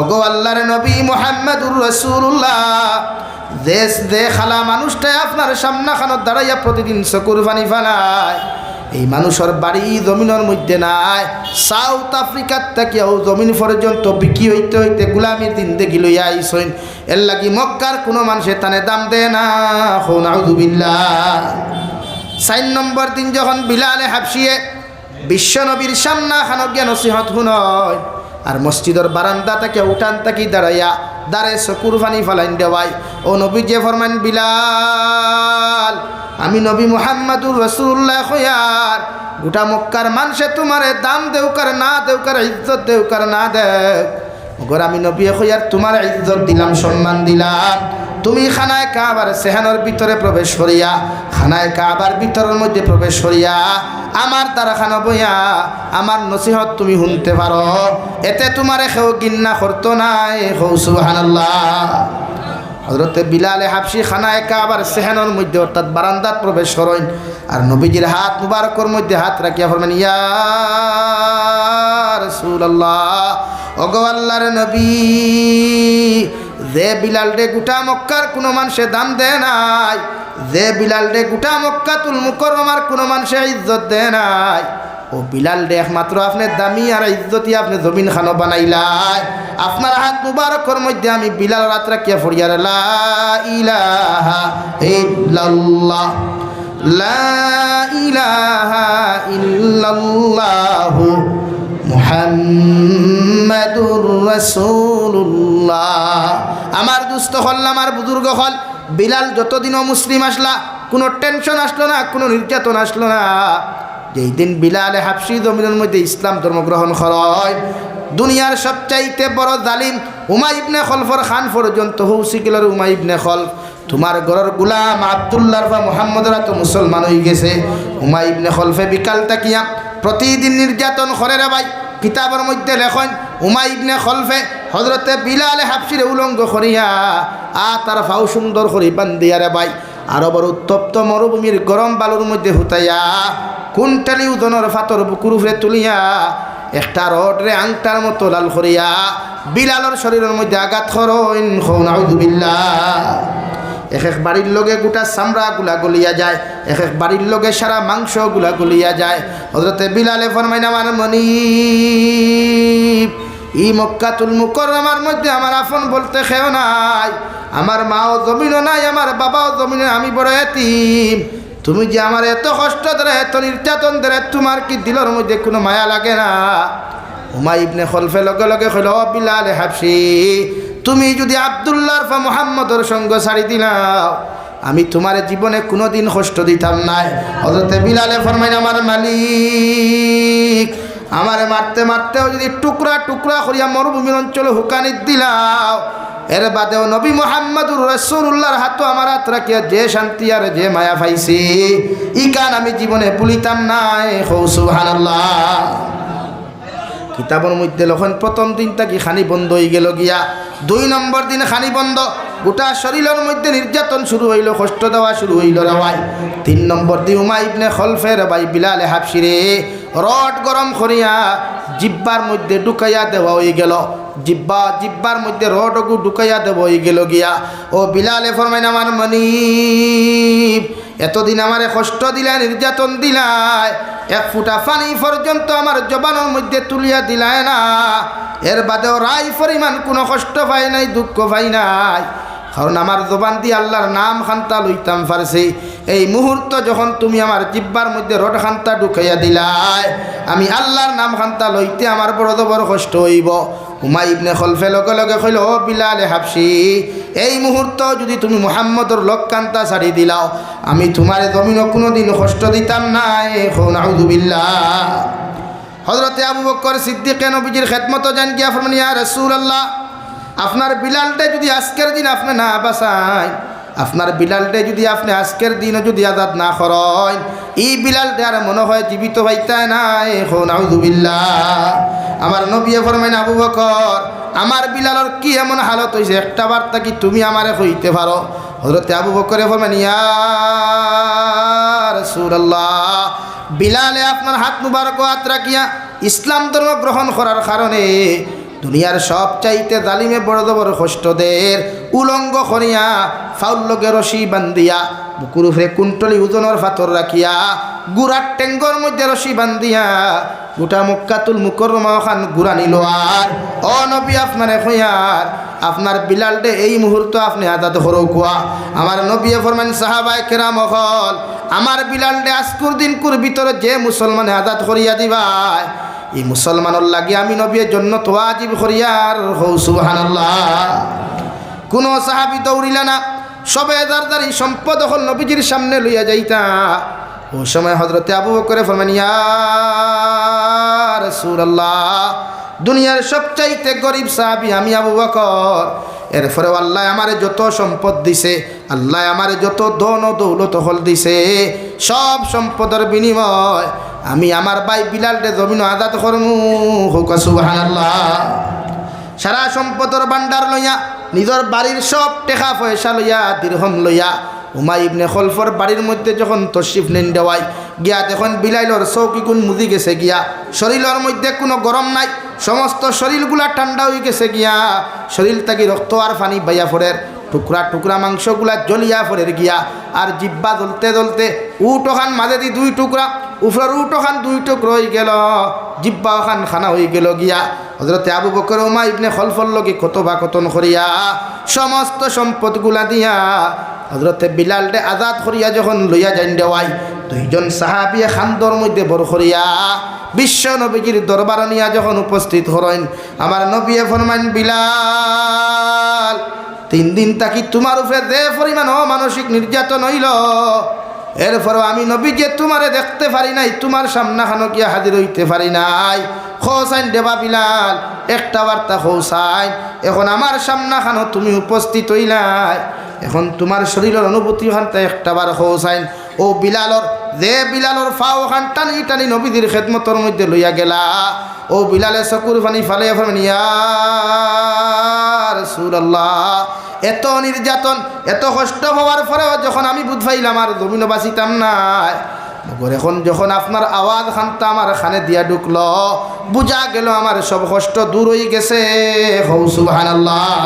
[SPEAKER 1] ওগো আল্লাহর নবী মুহাম্মদুর রাসূলুল্লাহ, দেশ দে খালা মানুষটাই আপনার সামনা খানত দাঁড়াইয়া প্রতিদিন চকুর পানি ফেলায়। এই মানুষের বাড়ি জমিনের মধ্যে নাই, সাউথ আফ্রিকার থেকেও জমিন পর্যন্ত বিক্রি হইতে হইতে গোলামির দিন দেখি লইয়া আইসইন। এর লাগি মক্কার কোনো মানুষের তানে দাম দেয় না। নাউযুবিল্লাহ। ৪ নম্বর দিন যখন বিলালে হাবশিয়ে বিশ্বনবীর সামনা খানক গিয়া নসিহত শুনয় আর মসজিদের বারান্দা থেকে উঠান থাকি দাঁড়াইয়া দাঁড়ে চকুর পানি ফালাইন দেওয়াই। ও নবী যে ফরমান বিলাল, আমি নবী মুহাম্মদুর রাসূলুল্লাহ খয়ার গোটা মক্কার মানুষে তোমারে দাম দেউকার না দেউকার, ইজ্জত দেউকার না দেউ, ওগর আমি নবী খয়ার তোমার ইজ্জত দিলাম, সম্মান দিলাম। তুমি খানায় কাবার সেহানোর ভিতরে প্রবেশ করিয়া খানায় কাবার ভিতরের মধ্যে প্রবেশ করিয়া আমার দ্বারা খানা বইয়া আমার নসিহত তুমি শুনতে পারো, এতে তোমারে কেউ গিন্না করতো নাই। সুবহানাল্লাহ। হযরতে বিলালে হাবশী খানায় কাবার সেহানোর মধ্যে অর্থাৎ বারান্দাত প্রবেশ করেন আর নবীজির হাত মুবারকের মধ্যে হাত রাখিয়া ফরমান ইয়া রাসূলুল্লাহ, ওগো আল্লাহর নবী, যে বিলাল ডে গোটা মক্কার কোনো মানুষে দাম দেয় নাই, যে বিলাল ডে গোটা মক্কাতুল মুকাররমার কোনো মানুষে ইজ্জত দেয় নাই, ও বিলাল ডে একমাত্র আপনি দামি আর ইজ্জতি আপনি জমিন খানো বানাইলাই। আপনার হাত মুবারকের মধ্যে আমি বিলাল রাত রাখিয়া ফরিয়ার লা ইলাহা ইল্লাল্লাহ লা ইলাহা ইল্লাল্লাহু মুহাম্মাদুর রাসূলুল্লাহ। আমার দুস্থ হল, আমার বুজুর্গ হল, বিলাল যতদিনও মুসলিম আসলা কোনো টেনশন আসলো না, কোনো নির্যাতন আসলো না। যেই দিন বিলালে হাবশী জমিনের মধ্যে ইসলাম ধর্মগ্রহণ হয়, দুনিয়ার সবচাইতে বড় জালিম উমাই ইবনে খলফর খান পর্যন্ত হৌসি গেল। উমাই ইবনে খলফ তোমার ঘরের গুলাম আব্দুল্লাহ বা মুহাম্মদরা তো মুসলমান হয়ে গেছে। উমাই ইবনে খলফে বিকাল তাকিয়া প্রতিদিন নির্যাতন করে রে ভাই। কিতাবের মধ্যে লেখন উমাই ইবনে খলফে হযরতে বিলালে হাবশীর উলঙ্গ করিয়া তার ফাউ সুন্দর করে বান্ধিয়া রে ভাই আরবের উত্তপ্ত মরুভূমির গরম বালুর মধ্যে হুতাইয়া কুইন্টালি ওজনের ফাতর বুকুর উপরে তুলিয়া একটা রডরে আংটার মতো লাল করিয়া বিলালর শরীরের মধ্যে আঘাত করইন। নাউযুবিল্লাহ। এক এক বাড়ির লগে গোটা চামড়া গুলা গলিয়া যায়, এক এক বাড়ির লগে সারা মাংস গুলা গলিয়া যায়। হযরতে বিলালে ফরমাইন আমার মনিব, ই মক্কাতুল মুকাররমার মধ্যে আমার আপন বলতে কেউ নাই, আমার মাও জমিনও নাই, আমার বাবাও জমিনে, আমি বড় এতিম। তুমি যে আমার এত কষ্ট ধরে এত নির্যাতন ধরে, তোমার কি দিলের মধ্যে কোনো মায়া লাগে না? উমাই ইবনে খলফে লগে লগে কইল, ও বিলাল হাবশি, তুমি যদি আব্দুল্লাহর বা মুহাম্মদের সঙ্গ ছাড়ি দিলাও, আমি তোমার জীবনে কোনোদিন কষ্ট দিতাম নাই। হযরতে বিলালে ফরমাইন আমার মালিক, আমারে মারতে মারতেও যদি টুকরা টুকরা করিয়া মরুভূমির অঞ্চলে হুকানি দিলাও, এর বাদেও নবী মুহাম্মদুর রাসূলুল্লাহর হাতও আমার হাত রাখিয়া যে শান্তি আর যে মায়া পাইছি, ইকান আমি জীবনে ভুলিতাম নাই। সুবহানাল্লাহ। কিতাবের মধ্যে লখন প্রথম দিন তাকি খানি বন্ধ হয়ে গেল গিয়া, 2 নম্বর দিন খানি বন্ধ, গোটা শরীরের মধ্যে নির্যাতন শুরু হইল, কষ্ট দেওয়া শুরু হইল রেওয়াই। 3 নম্বর দিন উমাই ইবনে খলফের ভাই বিলালে হাবশিরে রড গরম করিয়া জিব্বার মধ্যে ঢুকাইয়া দেওয়া হয়ে গেল, জিব্বার মধ্যে রডগু ঢুকাইয়া দেওয়া হয়ে গেল গিয়া। ও বিলালে ফরমাইন আমার মনিব, এতদিন আমারে কষ্ট দিলাই, নির্যাতন দিলাই, এক ফুটা পানি পর্যন্ত আমার জবানের মধ্যে তুলিয়া দিলাই না, এর বাদেও রাই পরিমাণ কোনো কষ্ট পাই নাই, দুঃখ পাই নাই, কারণ আমার জবান দিয়ে আল্লাহর নাম খান্তা লইতাম পারছি। এই মুহূর্ত যখন তুমি আমার জিব্বার মধ্যে রড খান্তা ঢুকাইয়া দিলাই, আমি আল্লাহর নাম খান্তা লইতে আমার বড় বড় কষ্ট হইব। উমাই ইবনে খলফে লগে লগে কইল, ও বিলালে হাবশি, এই মুহূর্ত যদি তুমি মুহাম্মদর লক্কান্তা ছাড়ি দিলাও, আমি তোমার জমিনও কোনোদিন কষ্ট দিতাম নাই। নাউযুবিল্লাহ। হযরতে আবু বকর সিদ্দিক নবীজির খেদমত জান গিয়া ফরমান, ইয়া রাসূলুল্লাহ, আপনার বিলালটা যদি আজকের দিন আপনি না বাঁচাই, আপনার বিলালটা যদি আপনি আজকের দিনও যদি আজাদ না করেন, এই বিলালটা আর মনে হয় জীবিত পাইতাই নাই। নাউযুবিল্লাহ। আমার নবী ফরমাইন, আবু বকর, আমার বিলালর কি এমন হালত হয়েছে, একটা বার্তা কি তুমি আমারে কইতে পারো? হযরতে আবু বকরে ফরমাইন, ইয়া রাসূলুল্লাহ, বিলালে আপনার হাত মুবারক হাত রাখিয়া ইসলাম ধর্ম গ্রহণ করার কারণে দুনিয়ার সবচাইতে জালিমে বড় বড় কষ্টদের উলঙ্গ করিয়া ফাউল লগে রশি বান্ধিয়া বুকুর উপরে কুণ্টলি ওজনের পাথর রাখিয়া গুড়ার টেঙ্গর মধ্যে রশি বান্ধিয়া গোটা মক্কাতুল মুকাররমা খান গুড়া নিল। আর ও নবী, আপনার এখয়ার আপনার বিলালটে এই মুহূর্ত আপনি আজাদ হরো কুয়া। আমার নবী ফরমান, সাহাবায়ে কেরাম হল, আমার বিলালটে আজকুর দিন কুর ভিতরে যে মুসলমানে আজাদ করিয়া দিবাই, এই মুসলমানের লাগে আমি নবীর জন্য তো ওয়াজিব করিয়ার। হৌ সুবহানাল্লাহ। কোনো সাহাবী দৌড়িলা না, সবে দারদারি সম্পদ হল নবীজির সামনে লইয়া যাইতা। ওই সময় হযরতে আবু বকর ফরমান, ইয়া রাসূলুল্লাহ, দুনিয়ার সবচাইতে গরিব সাহাবী আমি আবু বকর, এরপরে আল্লাহ আমারে যত সম্পদ দিছে, আল্লাহ আমারে যত ধন ও দৌলত হল দিছে, সব সম্পদের বিনিময় আমি আমার ভাই বিলালকে জমিন আজাদ করমু। হোক সুবহানাল্লাহ। সারা সম্পদের ভান্ডার লইয়া, নিজের বাড়ির সব টেকা পয়সা লইয়া, দিরহম লইয়া উমাই ইবনে খলফর বাড়ির মধ্যে যখন তশরিফ নেন দেওয়াই গিয়া দেখুন বিলাইলর চৌকিগুণ মুদি গেছে গিয়া, শরীরের মধ্যে কোনো গরম নাই, সমস্ত শরীরগুলা ঠান্ডা হয়ে গেছে গিয়া, শরীর থেকে রক্ত আর পানি বাইয়া ফোরের, টুকরা টুকরা মাংসগুলা জ্বলিয়া ফোরের গিয়া, আর জিব্বা জ্বলতে জ্বলতে উট ওখান মাঝে দি 2 টুকরা, উপরের উট ওখান 2 টুকরা হয়ে গেল, জিব্বা ওখান খানা হয়ে গেল গিয়া। হযরতে আবু বকর উমাই ইবনে খলফর লগে কতবা কতন করিয়া সমস্ত সম্পদগুলা দিয়া হযরতে বিলালকে আজাদ করিয়া যখন লইয়া যাইন দেওয়াই, 2 জন সাহাবী খান্দর মধ্যে বড় করিয়া বিশ্ব নবীজির দরবার নিয়া যখন উপস্থিত হলেন, আমার নবী ফরমাইন, বিলাল, 3 দিন তাকি তোমার উপরে যে পরিমাণ মানসিক নির্যাতন হইল, এরপরও আমি নবী যে তোমারে দেখতে পারি নাই, তোমার সামনাখানো গিয়া হাজির হইতে পারি নাই। খোসাইন দেবা বিলাল, একটা বার্তা খোসাইন, এখন আমার সামনাখানো তুমি উপস্থিত হইলাই, এখন তোমার শরীরের অনুভূতি খানটা একটা বার খোসাইন। ও বিলালর যে বিলালর ফাও খান টানি টানি নবীদের খেদমতর মধ্যে লইয়া গেলা, ও বিলালে চকুর পানি ফালে ফরমান, ইয়া রাসূলুল্লাহ, এত নির্যাতন এত কষ্ট হওয়ার পরেও যখন আমি বুঝ পাইলাম আর জমিনও বাঁচিতাম না, এখন যখন আপনার আওয়াজ খানটা আমার খানে দিয়া ঢুকলো, বুঝা গেল আমার সব কষ্ট দূর হয়ে গেছে। সুবহানাল্লাহ।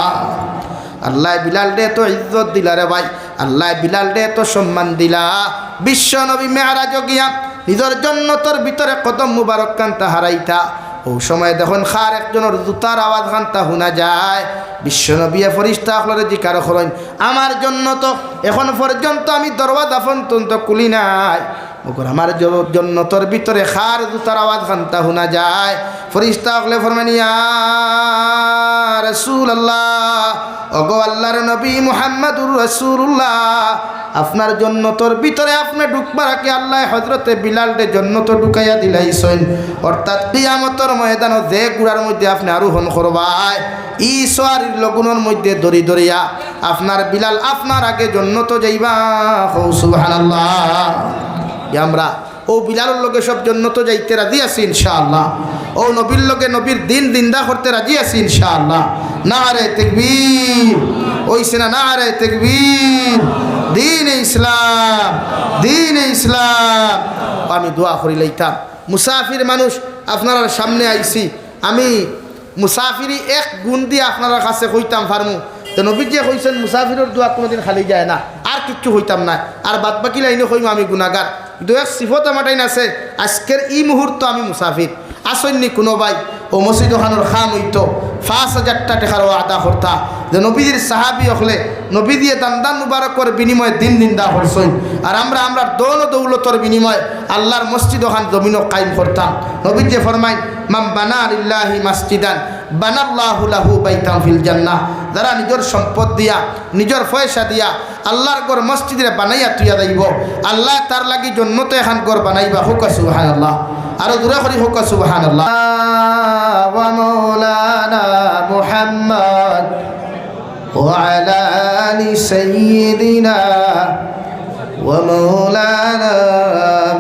[SPEAKER 1] আল্লাহ বিলাল ডে তো ইজ্জত দিলা রে ভাই, আল্লাহ বিলাল ডে তো সম্মান দিলা। বিশ্ব নবী মেরাজ গিয়া নিজের জন্নতর ভিতরে কদম মুবারক কান্তা হারাইতা, ও সময় দেখুন খার একজনের জুতার আওয়াজ খান্তা শোনা যায়। বিশ্বনবী ফরিস্তা হলরে জিকার করেন, আমার জন্য তো এখন পর্যন্ত আমি দরওয়াজা পর্যন্ত খুলি নাই, আমার জন্নতর ভিতরে খার জুতার আওয়াজ খান্তা শোনা যায়। ফরিস্তা হলে ফরমান, ইয়া রাসূলুল্লাহ, ওগো আল্লাহর নবী মুহাম্মদুর রাসূলুল্লাহ, আপনার জন্নতর ভিতরে আপনি ঢুকবার আগে আল্লাহ হযরতে বিলালকে জন্নত ঢুকাইয়া দিলাইছেন। অর্থাৎ কিয়ামতের ময়দানে যে গুড়ার মধ্যে আপনি আরোহণ করবাই, ই সোয়ারির লগুনের মধ্যে দড়ি দড়িয়া আপনার বিলাল আপনার আগে জন্নত যাইবা। সুবহানাল্লাহ। আমরা ও বিলালের লগে সব জন্নত যাইতে রাজি আছি ইনশাআল্লাহ। ও নবীর লগে নবীর দিন জিন্দা করতে রাজি আছি ইনশাআল্লাহ। নারে তাকবীর, ওইছে না নারে তাকবীর। দিন ইসলাম, দিন ইসলাম। আমি দোয়া করি লইতাম, মুসাফির মানুষ আপনার সামনে আইছি, আমি মুসাফিরি এক গুণ দিয়ে আপনার কাছে কইতাম পারমু। তো নবী যে কইছেন মুসাফিরের দোয়া কোনোদিন খালি যায় না, আর কিচ্ছু হইতাম না। আর বাদ বাকি লাইনে কইম আমি গুনাহগার, কিন্তু এক সিফত আমার টাইন আছে, আজকের এই মুহূর্ত আমি মুসাফির। আসেননি কোনো ভাই ও মসজিদ খানোর খাম হইতো ৫,০০০ টাকার আদা করতা, যে নবীজির সাহাবি হলে নবী দিয়ে দান মুবারকর বিনিময়ে দিন দা করছেন। আর আমরা দৌলতর বিনিময়ে আল্লাহর মসজিদ খান জমিনও কায়েম করতাম। নবী যে ফরমাইন, মাম বানা লিল্লাহি মাসজিদান বানাল্লাহু লাহু বাইতান ফিল জান্নাহ, যারা নিজের সম্পদ দিয়া নিজের পয়সা দিয়া আল্লাহর ঘর মসজিদে বানাইয়া তুইয়া যাইব, আল্লাহ তার লাগি জন্নতে এখন ঘর বানাইবা। হুক সুবহানাল্লাহ। আরো দূরে করি হুক সুবহানাল্লাহ। ওয়া মাওলানা মুহাম্মদ ওয়া আলা আলি সাইয়্যিদিনা ওয়া মাওলানা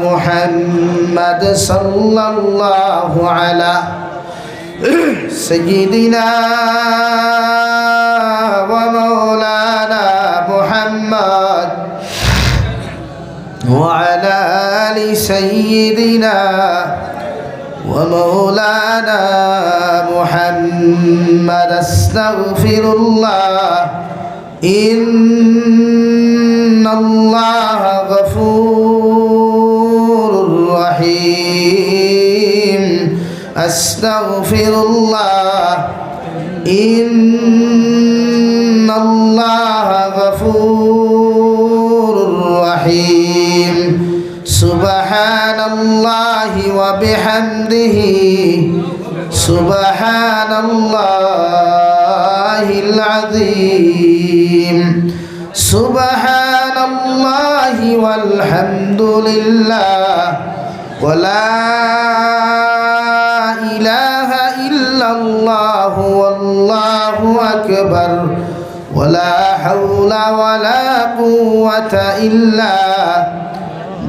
[SPEAKER 1] মুহাম্মদ সাল্লাল্লাহু আলা সাইয়্যিদিনা ওয়া মাওলানা মুহাম্মদ وعلى آل سيدنا ومولانا محمد استغفر الله إن الله غفور رحيم أستغفر الله إن الله غفور رحيم سبحان الله وبحمده سبحان الله العظيم سبحان الله والحمد لله ولا إله إلا الله والله أكبر ولا حول ولا قوة إلا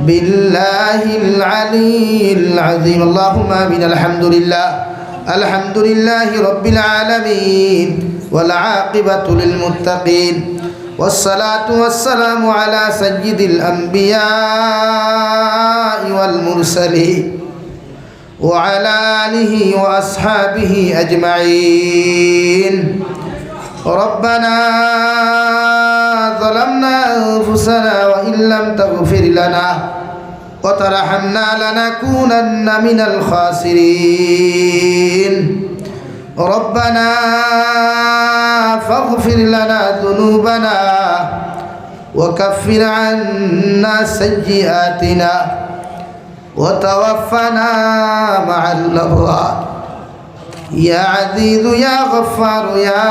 [SPEAKER 1] بالله العلي العظيم اللهم آمين الحمد لله رب العالمين والعاقبة للمتقين والصلاة والسلام على سيد الأنبياء والمرسلين وعلى آله وأصحابه أجمعين ربنا ظلمنا أنفسنا وإن لم تغفر لنا وترحمنا لنكونن من الخاسرين ربنا فاغفر لنا ذنوبنا وكفر عنا سيئاتنا وتوفنا مع الأبرار يا عزيز يا غفار يا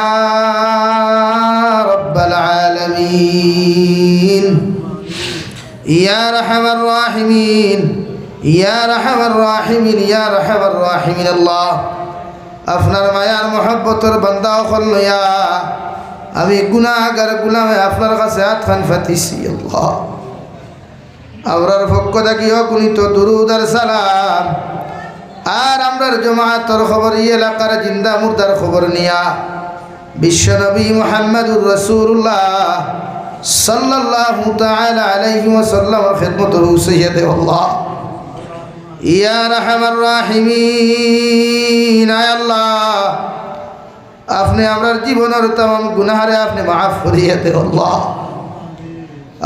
[SPEAKER 1] رب العالمين يا أرحم الراحمين يا أرحم الراحمين يا أرحم الراحمين الله আপনার মায়ার মহব্বতের বান্দা হল ইয়া আমি গুনাহগার গোলামে আপনার কাছে হাতখান পাতিছি আল্লাহ আমরার পক্ষ থেকে অগণিত দুরূদ আর সালাম আর আমরার জমাআতের খবর এই এলাকার জিন্দা মুর্দার খবর নিয়া বিশ্বনবী মুহাম্মদুর রাসূলুল্লাহ সাল্লাল্লাহু তাআলা আলাইহি ওয়াসাল্লামের খিদমতে পৌঁছাইয়া দে আল্লাহ। ইয়া রাহমার রাহিমিন, আয় আল্লাহ আপনি আমরার জীবনের तमाम গুনাহরে আপনি মাফ করিয়া দে আল্লাহ।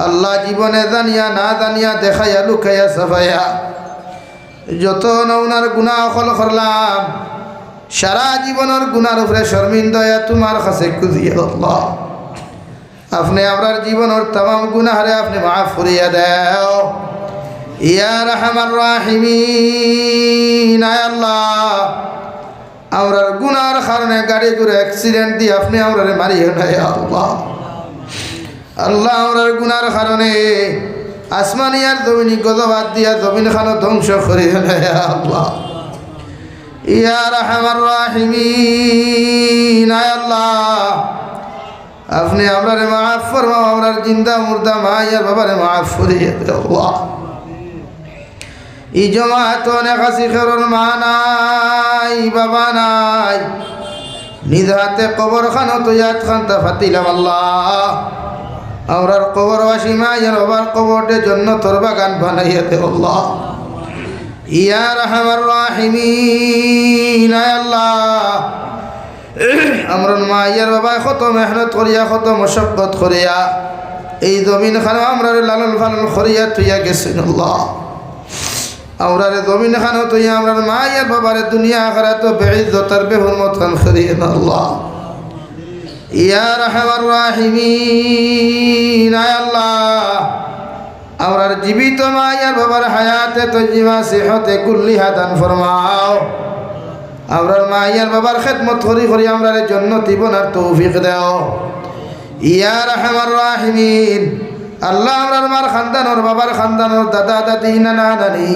[SPEAKER 1] আল্লাহ জীবনে জানিয়া না জানিয়া দেখাইয়া লুকাইয়া সাফাইয়া যত নৌনার গুনাহ হল করলাম, সারা জীবনের গুনার উপরে শর্মিন্দা তোমার কাছে খুঁজিয়া আল্লাহ আপনি আমরার জীবনের तमाम গুনাহরে আপনি মাফ করিয়া দাও। ইয়া রাহমার রাহিমিন, আয় আল্লাহ আমরার গুনার কারণে গাড়ি করে অ্যাক্সিডেন্ট দিয়ে আপনি আমরারে মারিও না আল্লাহ। আল্লাহ আমরার গুনার কারণে আসমানি আর জমিনি গজবাদ দিয়া জমিন খানো ধ্বংস করিও না আল্লাহ। ইয়া রাহমার রাহিমিন, আয় আল্লাহ আপনি আমরারে মাফ ফরমাও, আমরার জিন্দা মুর্দা মায়ের বাবারে মাফ করিয়ে দাও আল্লাহ। এই জমাত অনেক আসি খেরোর মা নাই বাবা নাই, নিজ হাতে কবর খানো তো ইয়াদ খানটা ফাতিলাম আল্লাহ। আমরার কবরবাসী মায়ের বাবার কবরটে জন্য তোর বাগান বানাইয়া দে আল্লাহ। ইয়া রাহমার রাহিমিন, আয় আল্লাহ আমরার মায়ের বাবা কত মেহনত করিয়া কত মশক্কত করিয়া এই জমিন খানো আমরার লালন ফালন করিয়া তুইয়া গেছেন আল্লাহ। আমরারে জমিন খানো তুইয়া আমরার মায়ের বাবারে দুনিয়া আখিরাত বেইজ্জতার বেহুরমত খান করিয়ে না আল্লাহ। ইয়া রাহমার রাহিমিন, আয় আল্লাহ আমরার জীবিত মায়ের বাবার হায়াতে তজ্জিমা সিহতে কুল্লিহা দান ফরমাও। আমরার মায়ের বাবার খেদমত করি করি আমরার জান্নাতি বনার তৌফিক দাও। ইয়া রাহমার রাহিমিন, আল্লাহ আমরার মার খানদানোর বাবার খানদানোর দাদা দাদি নানা নানি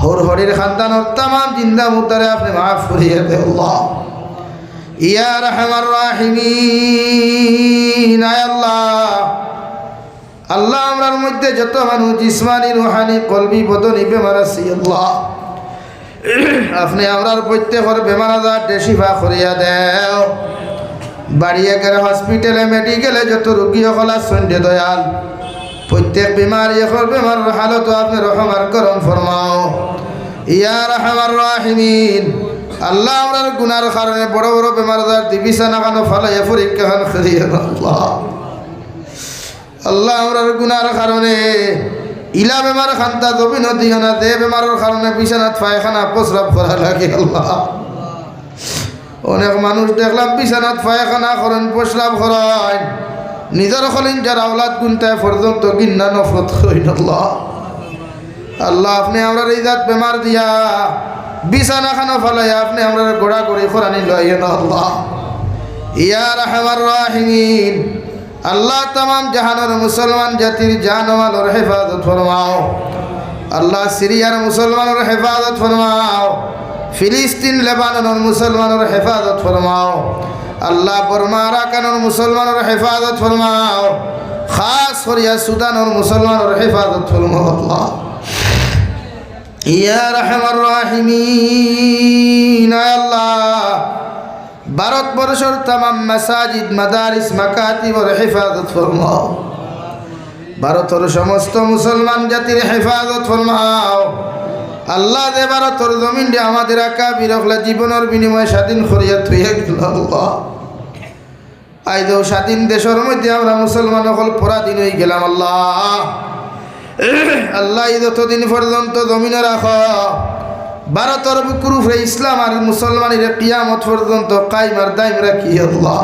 [SPEAKER 1] হর হরির খানদানোর तमाम জিন্দা মুর্দারে আপনি মাফ করিয়ে দে আল্লাহ। ইয়া রাহমার রাহিমিন, আয় আল্লাহ আল্লাহ আমরার মধ্যে যত মানুষ জিসমানি রুহানি কলবি বদনি বেমার আছে আল্লাহ আপনি আমরার প্রত্যেকের বেমার আজার শিফা করিয়া দেও। বাড়িয়ে গেলে হসপিটালে মেডিকেলে যত রোগী সকল আছেন দয়াল প্রত্যেক বেমার এখন বেমার হালত আপনি রহমার করম ফরমাও। ইয়া রাহমার রাহিমিন, আল্লাহ আমরার গুনার কারণে বড় বড় বেমার আজার দিবিসানা কানো ফালাইয়া পরীক্ষা খান করিয়া আল্লাহ। আল্লাহ আমরার গুনার কারণে ইলা বেমার খান্তা জমিন দিও না, দে বেমারের কারণে বিছানাত পায়খানা প্রস্রাব করা লাগে আল্লাহ। অনেক মানুষ দেখলাম বিছানাত পায়খানা করেন প্রস্রাব করেন, নিজের খলিন যার আওলাদ গুনতায় পর্যন্ত গিন্না নফরত করেন আল্লাহ। আল্লাহ আপনি আমরা এই জাত বেমার দিয়া বিছানা খানা ফালাইয়া আপনি আমরা গোড়া করে খোরানি লইয়েন আল্লাহ। ইয়া রাহমার রাহিমিন, আল্লাহ तमाम জাহানের মুসলমান জাতির জানমালের হেফাজত ফরমাও। আল্লাহ সিরিয়ার মুসলমানের হেফাজত ফরমাও, ফিলিস্তিন লেবাননের মুসলমানের হেফাজত ফরমাও। আল্লাহ বর্মা আরাকানের মুসলমানের হেফাজত ফরমাও, খাস করিয়া সুদানের মুসলমানের হেফাজত ফরমাও আল্লাহ। ইয়া রাহমার রাহিমিন, আয় আল্লাহ ভারতবর্ষের तमाम মাসাজিদ মাদারিস মাকাতিবের হেফাজত ফরমাও। ভারতের সমস্ত মুসলমান জাতির হেফাজত ফরমাও। আল্লাহ দে ভারতের জমিন দিয়ে আমাদের আকাবির হলে জীবনের বিনিময়ে স্বাধীন করিয়া থইয়া গেল আল্লাহ। আইদেও স্বাধীন দেশের মধ্যে আমরা মুসলমান হল পরাধীন হয়ে গেলাম আল্লাহ। আল্লাহ এই যতদিন পর্যন্ত জমিনে রাখ ভারতের বুকুর উপরে ইসলাম আর মুসলমানের কিয়ামত পর্যন্ত কায়েমার দায়ম রাখি আল্লাহ।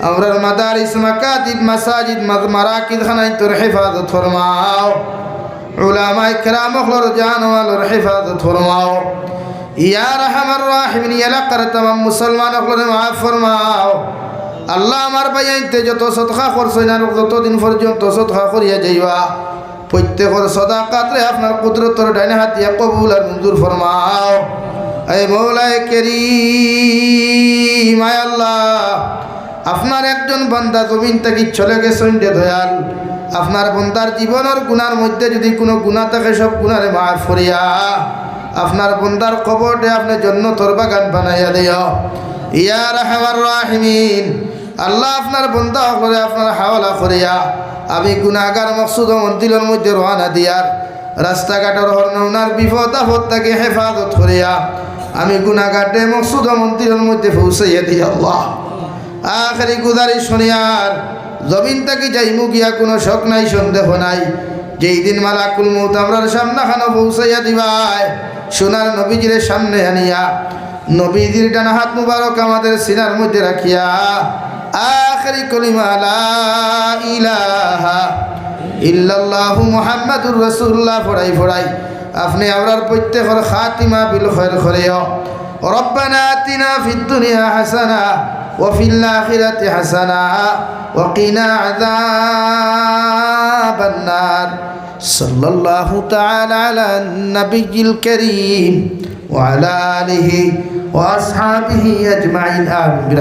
[SPEAKER 1] আমরার মাদারিস মাকাতিব মাসাজিদ মারাকিদ খানায় তোর হেফাজত ফরমাও। উলামায়ে কেরাম হলর জানওয়ালর হেফাজত ফরমাও। ইয়া রাহমার রাহিমিন, এলাকার तमाम মুসলমান হলর মাফ ফরমাও। আল্লাহ আমার ভাইয়াইতে যত সদকা করছেন আর যতদিন পর্যন্ত সদকা করিয়া যাইবা প্রত্যেকের সদাকাতরে আপনার কুদরতের ডাইনে হাত দিয়ে কবুল আর মঞ্জুর ফরমাও। এ মওলায়ে কারীম, আয় আল্লাহ আপনার একজন বান্দা জমিন থেকে চলে গেছেন যে দয়াল, আপনার বান্দার জীবনের গুনার মধ্যে যদি কোনো গুনাহ থাকে সব গুনারে মাফ করিয়া আপনার বান্দার কবরে আপনি জান্নাতের বাগান বানাইয়া দিও। ইয়া রাহমার রাহিমিন, আল্লাহ আপনার বন্ধা করে আপনার হাওলা করিয়া আমি গুনাহগার মকসুদ মন্দিরের মধ্যে রওনা দিয়ার রাস্তাঘাটের হরনার বিপদ আপদ তাকে হেফাজত করিয়া আমি গুনাহগারে মকসুদ মন্দিরের মধ্যে পৌঁছাইয়া দিই আল্লাহ। আখেরি গুজারি শুনিয়ার জমিন তাকে যাইমু গিয়া কোনো শখ নাই সন্দেহ নাই, যেই দিন মালাকুল মউত আমরার সামনে খানো পৌঁছাইয়া দিবাই সোনার নবীজির সামনে আনিয়া নবীজির ডান হাত মুবারক আমাদের সিনার মধ্যে রাখিয়া আখেরি কলিমা লা ইলাহা ইল্লাল্লাহু মুহাম্মাদুর রাসূলুল্লাহ ফড়াই আপনি আমরার প্রত্যেকের খাতিমা বিল খায়র করিও। রব্বানা আতিনা ফিদ দুনিয়া হাসানা ওয়া ফিল আখিরাতি হাসানা ওয়া কিনা আযাবান নার। সাল্লাল্লাহু তাআলা আলা নবিয়্যিল কারীম ওয়া আলা আলিহি ওয়া আসহাবিহি আজমাইন। আমিন।